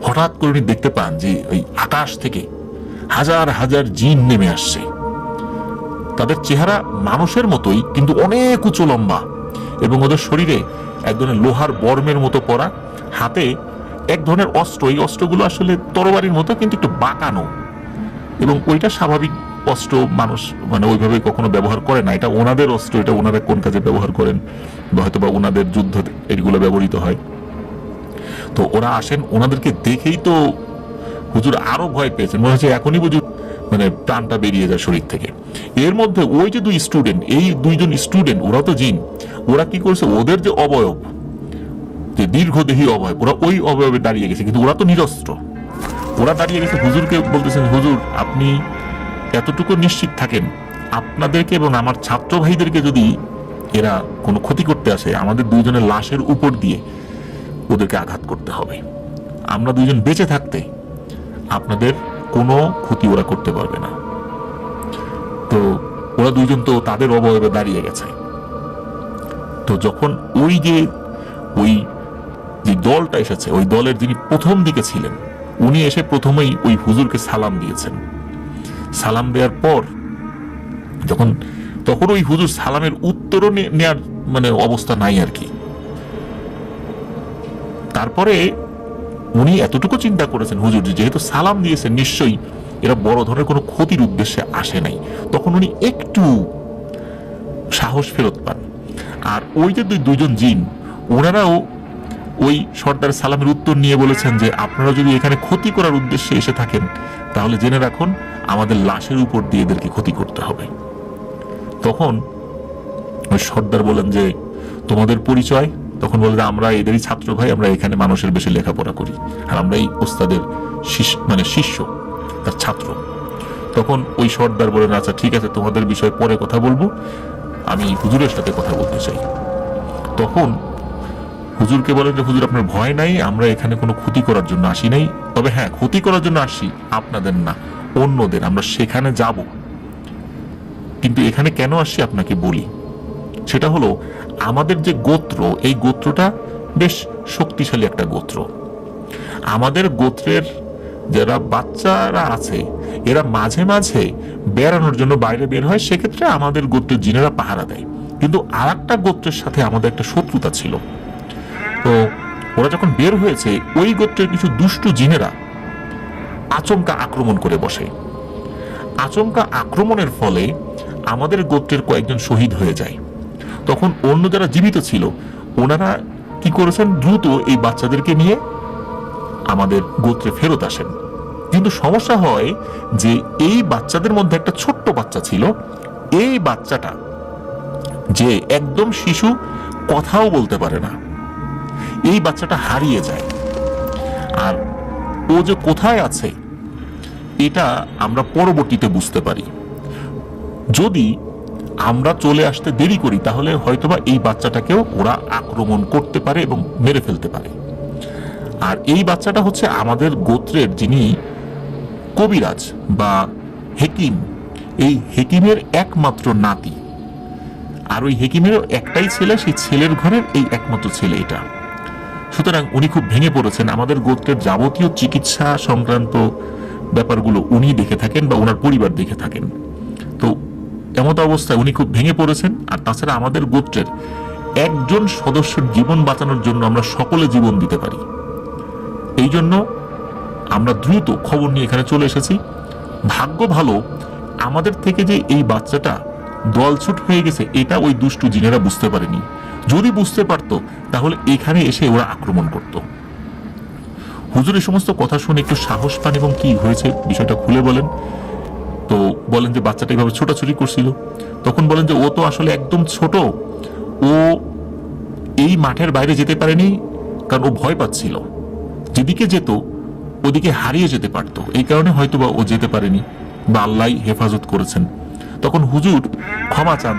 হঠাৎ করে উনি দেখতে পান যে ওই আকাশ থেকে হাজার হাজার জিন নেমে আসছে। তাদের চেহারা মানুষের মতোই, কিন্তু অনেক উঁচু লম্বা, এবং ওদের শরীরে এক ধরনের লোহার বর্মের মতো পরা, হাতে এক ধরনের অস্ত্র, এই অস্ত্রগুলো আসলে তরবারির মতো কিন্তু একটু বাঁকানো, এবং ওইটা স্বাভাবিক অস্ত্র মানুষ মানে ওইভাবে কখনো ব্যবহার করে না, এটা ওনাদের অস্ত্র, এটা ওনারা কোন কাজে ব্যবহার করেন, হয়তো বা ওনাদের যুদ্ধ এগুলো ব্যবহৃত হয়। তো ওরা আসেন, ওনাদেরকে দেখেই তো হুজুর আরো ভয় পেয়েছেন, মনে হচ্ছে এখনই বুঝুন মানে প্রাণটা বেরিয়ে যায় শরীর থেকে। এর মধ্যে ওই যে দুই স্টুডেন্ট, এই দুইজন স্টুডেন্ট ওরা তো জিন, ওরা কি করছে, ওদের যে অবয়ব, যে দীর্ঘদেহী অবয়ব, ওরা ওই অবয়বে দাঁড়িয়ে গেছে, কিন্তু ওরা তো নিরস্ত্র। ওরা দাঁড়িয়ে গেছে, হুজুরকে বলতেছেন হুজুর আপনি এতটুকু নিশ্চিত থাকেন, আপনাদেরকে এবং আমার ছাত্র ভাইদেরকে যদি এরা কোনো ক্ষতি করতে আসে, আমাদের দুইজনের লাশের উপর দিয়ে ওদেরকে আঘাত করতে হবে, আমরা দুইজন বেঁচে থাকতে আপনাদের কোনো ক্ষতি ওরা করতে পারবে না। তো ওরা দুইজন তো তাদের অবয়বে দাঁড়িয়ে গেছে। তো যখন ওই যে দলটা এসেছে, ওই দলের যিনি প্রথম দিকে ছিলেন, উনি এসে প্রথমেই ওই হুজুরকে সালাম দিয়েছেন। সালাম দেওয়ার পর তখন ওই হুজুর সালামের উত্তরও নেয়ার মানে অবস্থা নাই আর কি। তারপরে উনি এতটুকু চিন্তা করেছেন, হুজুর যেহেতু সালাম দিয়েছেন নিশ্চয়ই এরা বড় ধরনের কোনো ক্ষতির উদ্দেশ্যে আসে নাই। তখন উনি একটু সাহস ফেরত পান। আর ওই যে দুইজন জিন, ওনারাও ওই সর্দার সালামের উত্তর নিয়ে বলেছেন যে আপনারা যদি এখানে ক্ষতি করার উদ্দেশ্যে এসে থাকেন তাহলে জেনে রাখুন আমাদের লাশের উপর দিয়ে এদেরকে ক্ষতি করতে হবে। তখন ওই সর্দার বলেন যে তোমাদের পরিচয়? তখন বলে যে আমরা এদেরই ছাত্র ভাই, আমরা এখানে মানুষের বেশি লেখাপড়া করি, আর আমরা এই ওস্তাদের শিষ্য, তার ছাত্র। তখন ওই সর্দার বলেন আচ্ছা ঠিক আছে, তোমাদের বিষয়ে পরে কথা বলবো, আমি হুজুরের সাথে কথা বলতে চাই। তখন হুজুরকে বলেন যে হুজুর আপনার ভয় নাই, আমরা এখানে কোনো ক্ষতি করার জন্য আসি নাই, তবে হ্যাঁ ক্ষতি করার জন্য আসি, আপনাদের না অন্যদের, আমরা সেখানে যাব, কিন্তু এখানে কেন আসছি আপনাকে বলি। সেটা হলো আমাদের যে গোত্র, এই গোত্রটা বেশ শক্তিশালী একটা গোত্র। আমাদের গোত্রের যারা বাচ্চারা আছে এরা মাঝে মাঝে বেড়ানোর জন্য বাইরে বের হয়, সেক্ষেত্রে আমাদের গোত্রের জিনেরা পাহারা দেয়। কিন্তু আর একটা গোত্রের সাথে আমাদের একটা শত্রুতা ছিল, তো ওরা যখন বের হয়েছে ওই গোত্রের কিছু দুষ্টু জিনেরা আচমকা আক্রমণ করে বসে। আচমকা আক্রমণের ফলে আমাদের গোত্রের কয়েকজন শহীদ হয়ে যায়। তখন অন্য যারা জীবিত ছিল ওনারা কি করেছেন, দ্রুত এই বাচ্চাদেরকে নিয়ে আমাদের গোত্রে ফেরত আসেন। কিন্তু সমস্যা হয় যে এই বাচ্চাদের মধ্যে একটা ছোট্ট বাচ্চা ছিল, এই বাচ্চাটা যে একদম শিশু, কথাও বলতে পারে না, এই বাচ্চাটা হারিয়ে যায়। আর ও যে কোথায় আছে এটা আমরা পরবর্তীতে বুঝতে পারি। যদি আমরা চলে আসতে দেরি করি তাহলে হয়তোবা এই বাচ্চাটাকেও ওরা আক্রমণ করতে পারে এবং মেরে ফেলতে পারে। আর এই বাচ্চাটা হচ্ছে আমাদের গোত্রের যিনি কবিরাজ বা হেকিম, এই হেকিমের একমাত্র নাতি। আর ওই হেকিমেরও একটাই ছেলে, সেই ছেলের ঘরের এই একমাত্র ছেলে এটা। সুতরাং উনি খুব ভেঙে পড়েছেন, আমাদের গোত্রের যাবতীয় চিকিৎসা সংক্রান্ত ব্যাপারগুলো উনি দেখে থাকেন বা ওনার পরিবার দেখে থাকেন। তো এমত অবস্থায় উনি খুব ভেঙে পড়েছেন। আর তাছাড়া আমাদের গোত্রের একজন সদস্যের জীবন বাঁচানোর জন্য আমরা সকলে জীবন দিতে পারি, এই জন্য আমরা দ্রুত খবর নিয়ে এখানে চলে এসেছি। ভাগ্য ভালো আমাদের থেকে যে এই বাচ্চাটা দলছুট হয়ে গেছে এটা ওই দুষ্টু জিনেরা বুঝতে পারেনি। যদি বুঝতে পারতো তাহলে এখানে এসে ওরা আক্রমণ করত। হুজুর এই সমস্ত কথা শুনে একটু সাহস পান এবং কি হয়েছে বিষয়টা খুলে বলেন। তো বলেন যে বাচ্চাটা এইভাবে ছোটাছুটি করছিল। তখন বলেন যে ও তো আসলে একদম ছোট, ও এই মাঠের বাইরে যেতে পারেনি কারণ ও ভয় পাচ্ছিল, যেদিকে যেত ওদিকে হারিয়ে যেতে পারত, এই কারণে হয়তোবা ও যেতে পারেনি বা আল্লাহ হেফাজত করেছেন। তখন হুজুর ক্ষমা চান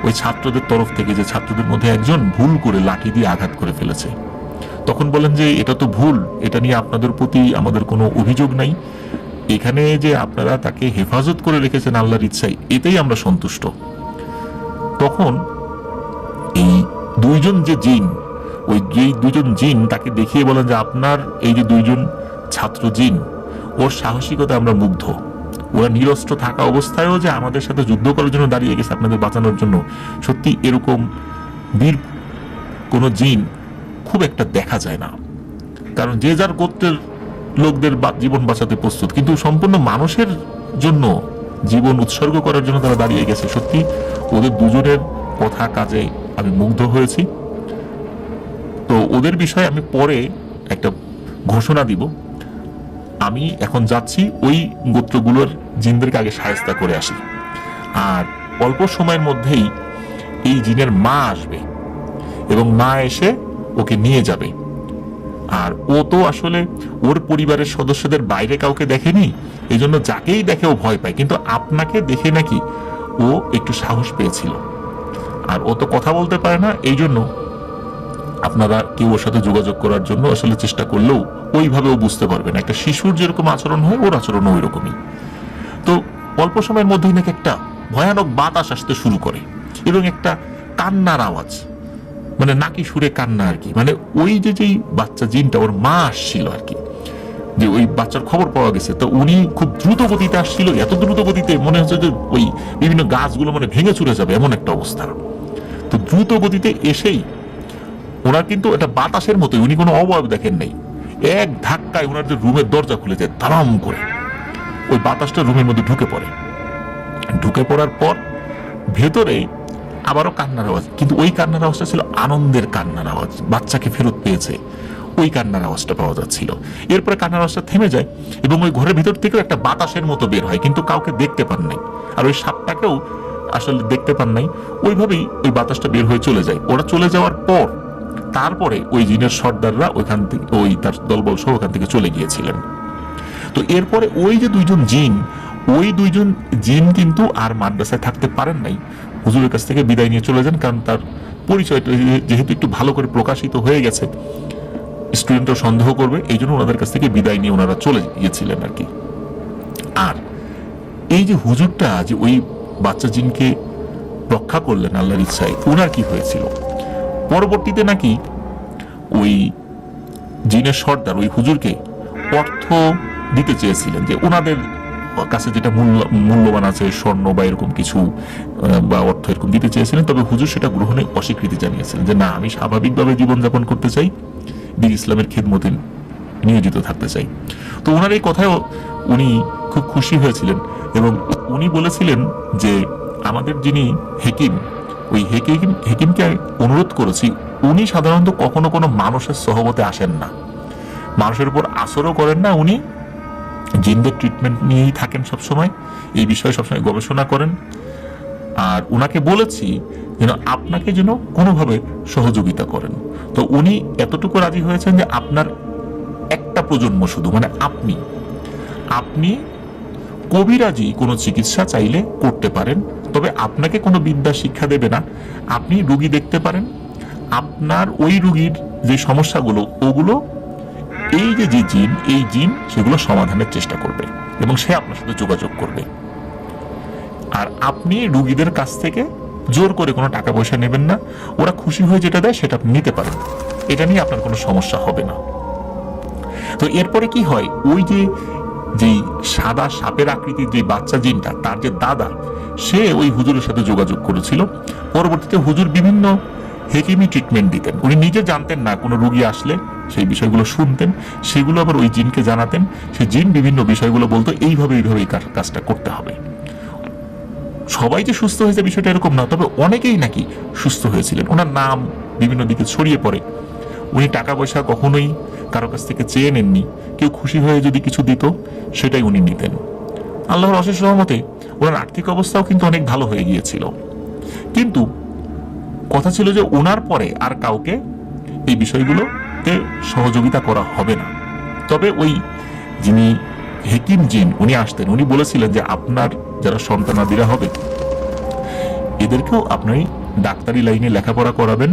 ওই ছাত্রদের তরফ থেকে, যে ছাত্রদের মধ্যে একজন ভুল করে লাঠি দিয়ে আঘাত করে ফেলেছে। তখন বলেন যে এটা তো ভুল, এটা নিয়ে আপনাদের প্রতি আমাদের কোনো অভিযোগ নাই, এখানে যে আপনারা তাকে হেফাজত করে রেখেছেন আল্লাহর ইচ্ছায় এতেই আমরা সন্তুষ্ট। তখন এই দুইজন যে জিন, ওই যেই দুজন জিন তাকে দেখিয়ে বলেন যে আপনার এই যে দুইজন ছাত্র জিন, ওর সাহসিকতা আমরা মুগ্ধ, ওরা নিরস্ত্র থাকা অবস্থায়ও যে আমাদের সাথে যুদ্ধ করার জন্য দাঁড়িয়ে গেছে আপনাদের বাঁচানোর জন্য, সত্যি এরকম বীর কোন জিন খুব একটা দেখা যায় না। কারণ যে যার গোত্রের লোকদের জীবন বাঁচাতে প্রস্তুত, কিন্তু সম্পূর্ণ মানুষের জন্য জীবন উৎসর্গ করার জন্য তারা দাঁড়িয়ে গেছে। সত্যি ওদের দুজনের কথা কাজে আমি মুগ্ধ হয়েছি। তো ওদের বিষয়ে আমি পরে একটা ঘোষণা দিব। আমি এখন যাচ্ছি ওই গোত্রগুলোর জিনদেরকে আগে শায়েস্তা করে আসি, আর অল্প সময়ের মধ্যেই এই জিনের মা আসবে এবং মা এসে ওকে নিয়ে যাবে। আর ও তো আসলে ওর পরিবারের সদস্যদের বাইরে কাউকে দেখেনি, এই জন্য যাকেই দেখে ও ভয় পায়, কিন্তু আপনাকে দেখে নাকি ও একটু সাহস পেয়েছিল। আর ও তো কথা বলতে পারে না, এই জন্য আপনারা কেউ ওর সাথে যোগাযোগ করার জন্য আসলে চেষ্টা করলেও ওইভাবেও বুঝতে পারবেন। একটা শিশুর যেরকম আচরণ হয় ওর আচরণ ওই রকমই। তো অল্প সময়ের মধ্যেই নাকি একটা ভয়ানক বাতাস আসতে শুরু করে এবং একটা কান্নার আওয়াজ, মানে নাকি সুরে কান্না আর কি, মানে ওই যে যেই বাচ্চা জিনটা ওর মা আসছিল আর কি, যে ওই বাচ্চার খবর পাওয়া গেছে, তো উনি খুব দ্রুত গতিতে আসছিল, এত দ্রুত গতিতে মনে হচ্ছে যে ওই বিভিন্ন গাছগুলো মানে ভেঙে চুরে যাবে এমন একটা অবস্থা। তো দ্রুত গতিতে এসেই ওনার কিন্তু এটা বাতাসের মতোই, উনি কোনো অবয়ব দেখেন নাই, এক ধাক্কায় ওনার যে রুমের দরজা খুলে যায় তারাম করে, ওই বাতাসটা রুমের মধ্যে ঢুকে পড়ে। ঢুকে পড়ার পর ভেতরে আবারও কান্নার আওয়াজ, কিন্তু ওই কান্নার আওয়াজটা ছিল আনন্দের কান্নার আওয়াজ, বাচ্চাকে ফেরত পেয়েছে ওই কান্নার আওয়াজটা পাওয়া যাচ্ছিল। এরপরে কান্নার আওয়াজটা থেমে যায় এবং ওই ঘরের ভিতর থেকেও একটা বাতাসের মতো বের হয়, কিন্তু কাউকে দেখতে পান নাই, আর ওই সাপটাকেও আসলে দেখতে পান নাই। ওইভাবেই ওই বাতাসটা বের হয়ে চলে যায়। ওরা চলে যাওয়ার পর তারপরে ওই জিনের সর্দাররা ওইখান থেকে, ওই তার দলবল সহ ওখান থেকে চলে গিয়েছিলেন। তো এরপরে ওই যে দুইজন জিন, ওই দুইজন জিন কিন্তু আর মাদ্রাসায় থাকতে পারেন নাই, হুজুরের কাছ থেকে বিদায় নিয়ে চলে যান, কারণ তার পরিচয়টা যেহেতু একটু ভালো করে প্রকাশিত হয়ে গেছে, স্টুডেন্টও সন্দেহ করবে, এই জন্য ওনাদের কাছ থেকে বিদায় নিয়ে ওনারা চলে গিয়েছিলেন আর কি। আর এই যে হুজুরটা যে ওই বাচ্চা জিনকে রক্ষা করলেন আল্লাহর ইচ্ছায়, ওনার কি হয়েছিল পরবর্তীতে নাকি ওই জিনের সর্দার ওই হুজুরকে অর্থ দিতে চেয়েছিলেন, যে ওনাদের কাছে যেটা মূল্যবান আছে, স্বর্ণ বা এরকম কিছু বা অর্থ এরকম দিতে চেয়েছিলেন। তবে হুজুর সেটা গ্রহণে অস্বীকৃতি জানিয়েছিলেন, যে না, আমি স্বাভাবিকভাবে জীবনযাপন করতে চাই, দিন ইসলামের খেদমতে নিয়োজিত থাকতে চাই। তো ওনার এই কথায়ও উনি খুব খুশি হয়েছিলেন এবং উনি বলেছিলেন যে আমাদের যিনি হেকিম, ওই হেকিমকে অনুরোধ করেছি, উনি সাধারণত কখনো কোনো মানুষের সহবতে আসেন না, মানুষের উপর আসরও করেন না, উনি জিনদের ট্রিটমেন্ট নিয়েই থাকেন সবসময়, এই বিষয়ে সবসময় গবেষণা করেন। আর উনাকে বলেছি যেন আপনাকে যেন কোনোভাবে সহযোগিতা করেন। তো উনি এতটুকু রাজি হয়েছেন যে আপনার একটা প্রজন্ম শুধু, মানে আপনি কবিরাজি কোনো চিকিৎসা চাইলে করতে পারেন, তবে আপনাকে কোনো বিদ্যা শিক্ষা দেবে না, আপনি রুগী দেখতে পারেন, আপনার ওই রুগীর যে সমস্যাগুলো ওগুলো এই যে জিন, এই জিন সেগুলো সমাধানের চেষ্টা করবে এবং সে আপনার সাথে যোগাযোগ করবে। আর আপনি রুগীদের কাছ থেকে জোর করে কোনো টাকা পয়সা নেবেন না, ওরা খুশি হয়ে যেটা দেয় সেটা আপনি নিতে পারেন, এটা নিয়ে আপনার কোনো সমস্যা হবে না। তো এরপরে কি হয়, ওই যে যেই সাদা সাপের আকৃতির যে বাচ্চা জিনটা, তার যে দাদা, সে ওই হুজুরের সাথে যোগাযোগ করেছিল। পরবর্তীতে হুজুর বিভিন্ন হেকিমি ট্রিটমেন্ট দিতেন, উনি নিজে জানতেন না, কোনো রুগী আসলে সেই বিষয়গুলো শুনতেন, সেগুলো আবার ওই জিনকে জানাতেন, সে জিন বিভিন্ন বিষয়গুলো বলতো, এইভাবে এই কাজটা করতে হবে। সবাই যে সুস্থ হয়েছে বিষয়টা এরকম না, তবে অনেকেই নাকি সুস্থ হয়েছিলেন। ওনার নাম বিভিন্ন দিকে ছড়িয়ে পড়ে। উনি টাকা পয়সা কখনোই কারো কাছ থেকে চেয়ে নেননি, কেউ খুশি হয়ে যদি কিছু দিত সেটাই উনি নিতেন। আল্লাহর অশেষ রহমতে ওনার আর্থিক অবস্থাও কিন্তু অনেক ভালো হয়ে গিয়েছিল। কিন্তু কথা ছিল যে ওনার পরে আর কাউকে এই বিষয়গুলোতে সহযোগিতা করা হবে না। তবে ওই যিনি হেকিম জিন উনি আসতেন, উনি বলেছিলেন যে আপনার যারা সন্তানাদিরা হবে এদেরকেও আপনি ডাক্তারি লাইনে লেখাপড়া করাবেন,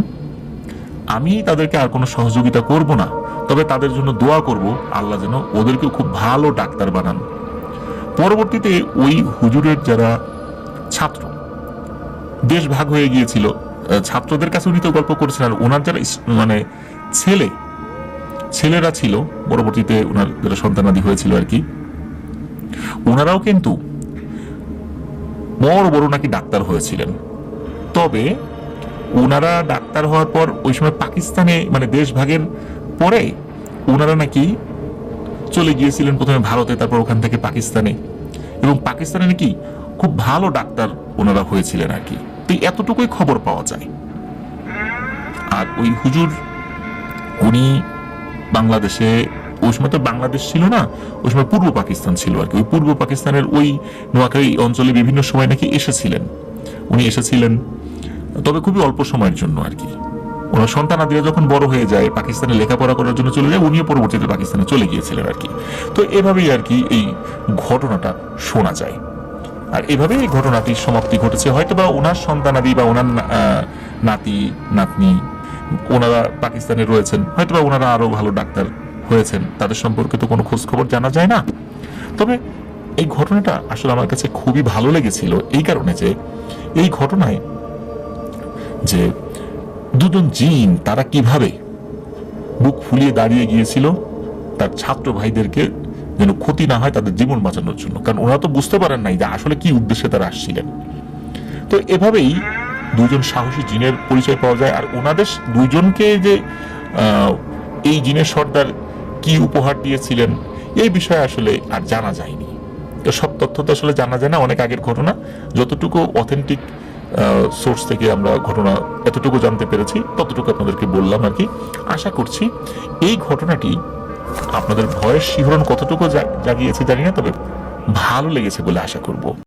আমি তাদেরকে আর কোনো সহযোগিতা করব না, তবে তাদের জন্য দোয়া করব আল্লাহ যেন ওদেরকেও খুব ভালো ডাক্তার বানান। পরবর্তীতে ওই হুজুরের যারা ছাত্র, দেশ ভাগ হয়ে গিয়েছিল, ছাত্রদের কাছে উনি তো গল্প করেছেন, আর ওনার যারা মানে ছেলেরা ছিল, পরবর্তীতে ওনার যারা সন্তানাদি হয়েছিল আর কি, ওনারাও কিন্তু বড় বড় নাকি ডাক্তার হয়েছিলেন। তবে ওনারা ডাক্তার হওয়ার পর ওই সময় পাকিস্তানে, মানে দেশ ভাগের পরে ওনারা নাকি চলে গিয়েছিলেন প্রথমে ভারতে, তারপর ওখান থেকে পাকিস্তানে, এবং পাকিস্তানে নাকি খুব ভালো ডাক্তার ওনারা হয়েছিলেন আর কি। তো এতটুকুই খবর পাওয়া যায়। আর ওই হুজুর উনি বাংলাদেশে, ওই সময় তো বাংলাদেশ ছিল না, ওই সময় পূর্ব পাকিস্তান ছিল আর কি, ওই পূর্ব পাকিস্তানের ওই নোয়াখালী অঞ্চলে বিভিন্ন সময় নাকি উনি এসেছিলেন, তবে খুবই অল্প সময়ের জন্য আর কি। ওনার সন্তানাদিরা যখন বড় হয়ে যায়, পাকিস্তানে লেখাপড়া করার জন্য চলে যায়, উনিও পরবর্তীতে পাকিস্তানে চলে গিয়েছিলেন আর কি। তো এভাবেই আর কি এই ঘটনাটা শোনা যায়। আর এভাবেই এই ঘটনাটির সমাপ্তি ঘটেছে। হয়তো বা ওনার সন্তানাদি বা ওনার নাতি নাতনি ওনারা পাকিস্তানে রয়েছেন, হয়তো বা ওনারা আরো ভালো ডাক্তার হয়েছেন, তাদের সম্পর্কে তো কোনো খোঁজ খবর জানা যায় না। তবে এই ঘটনাটা আসলে আমার কাছে খুবই ভালো লেগেছিল এই কারণে যে এই ঘটনায় যে দুজন জিন তারা কিভাবে বুক ফুলিয়ে দাঁড়িয়ে গিয়েছিল তার ছাত্র ভাইদেরকে যেন ক্ষতি না হয় তাদের জীবন বাঁচানোর জন্য, কারণ ওনারা তো বুঝতে পারেন নাই যে আসলে কি উদ্দেশ্যে তারা আসছিলেন। তো এভাবেই দুজন সাহসী জিনের পরিচয় পাওয়া যায়। আর ওনাদের দুইজনকে যে এই জিনের সর্দার কি উপহার দিয়েছিলেন এই বিষয়ে আসলে আর জানা যায়নি। তো সব তথ্য তো আসলে জানা যায় না, অনেক আগের ঘটনা, যতটুকু অথেন্টিক সোর্স থেকে আমরা ঘটনা এতটুকু জানতে পেরেছি, ততটুকু আপনাদেরকে বললাম আর কি। আশা করছি এই ঘটনাটি আপনাদের ভয়ের শিহরণ কতটুকু জাগিয়েছে জানি না, তবে ভালো লেগেছে বলে আশা করব।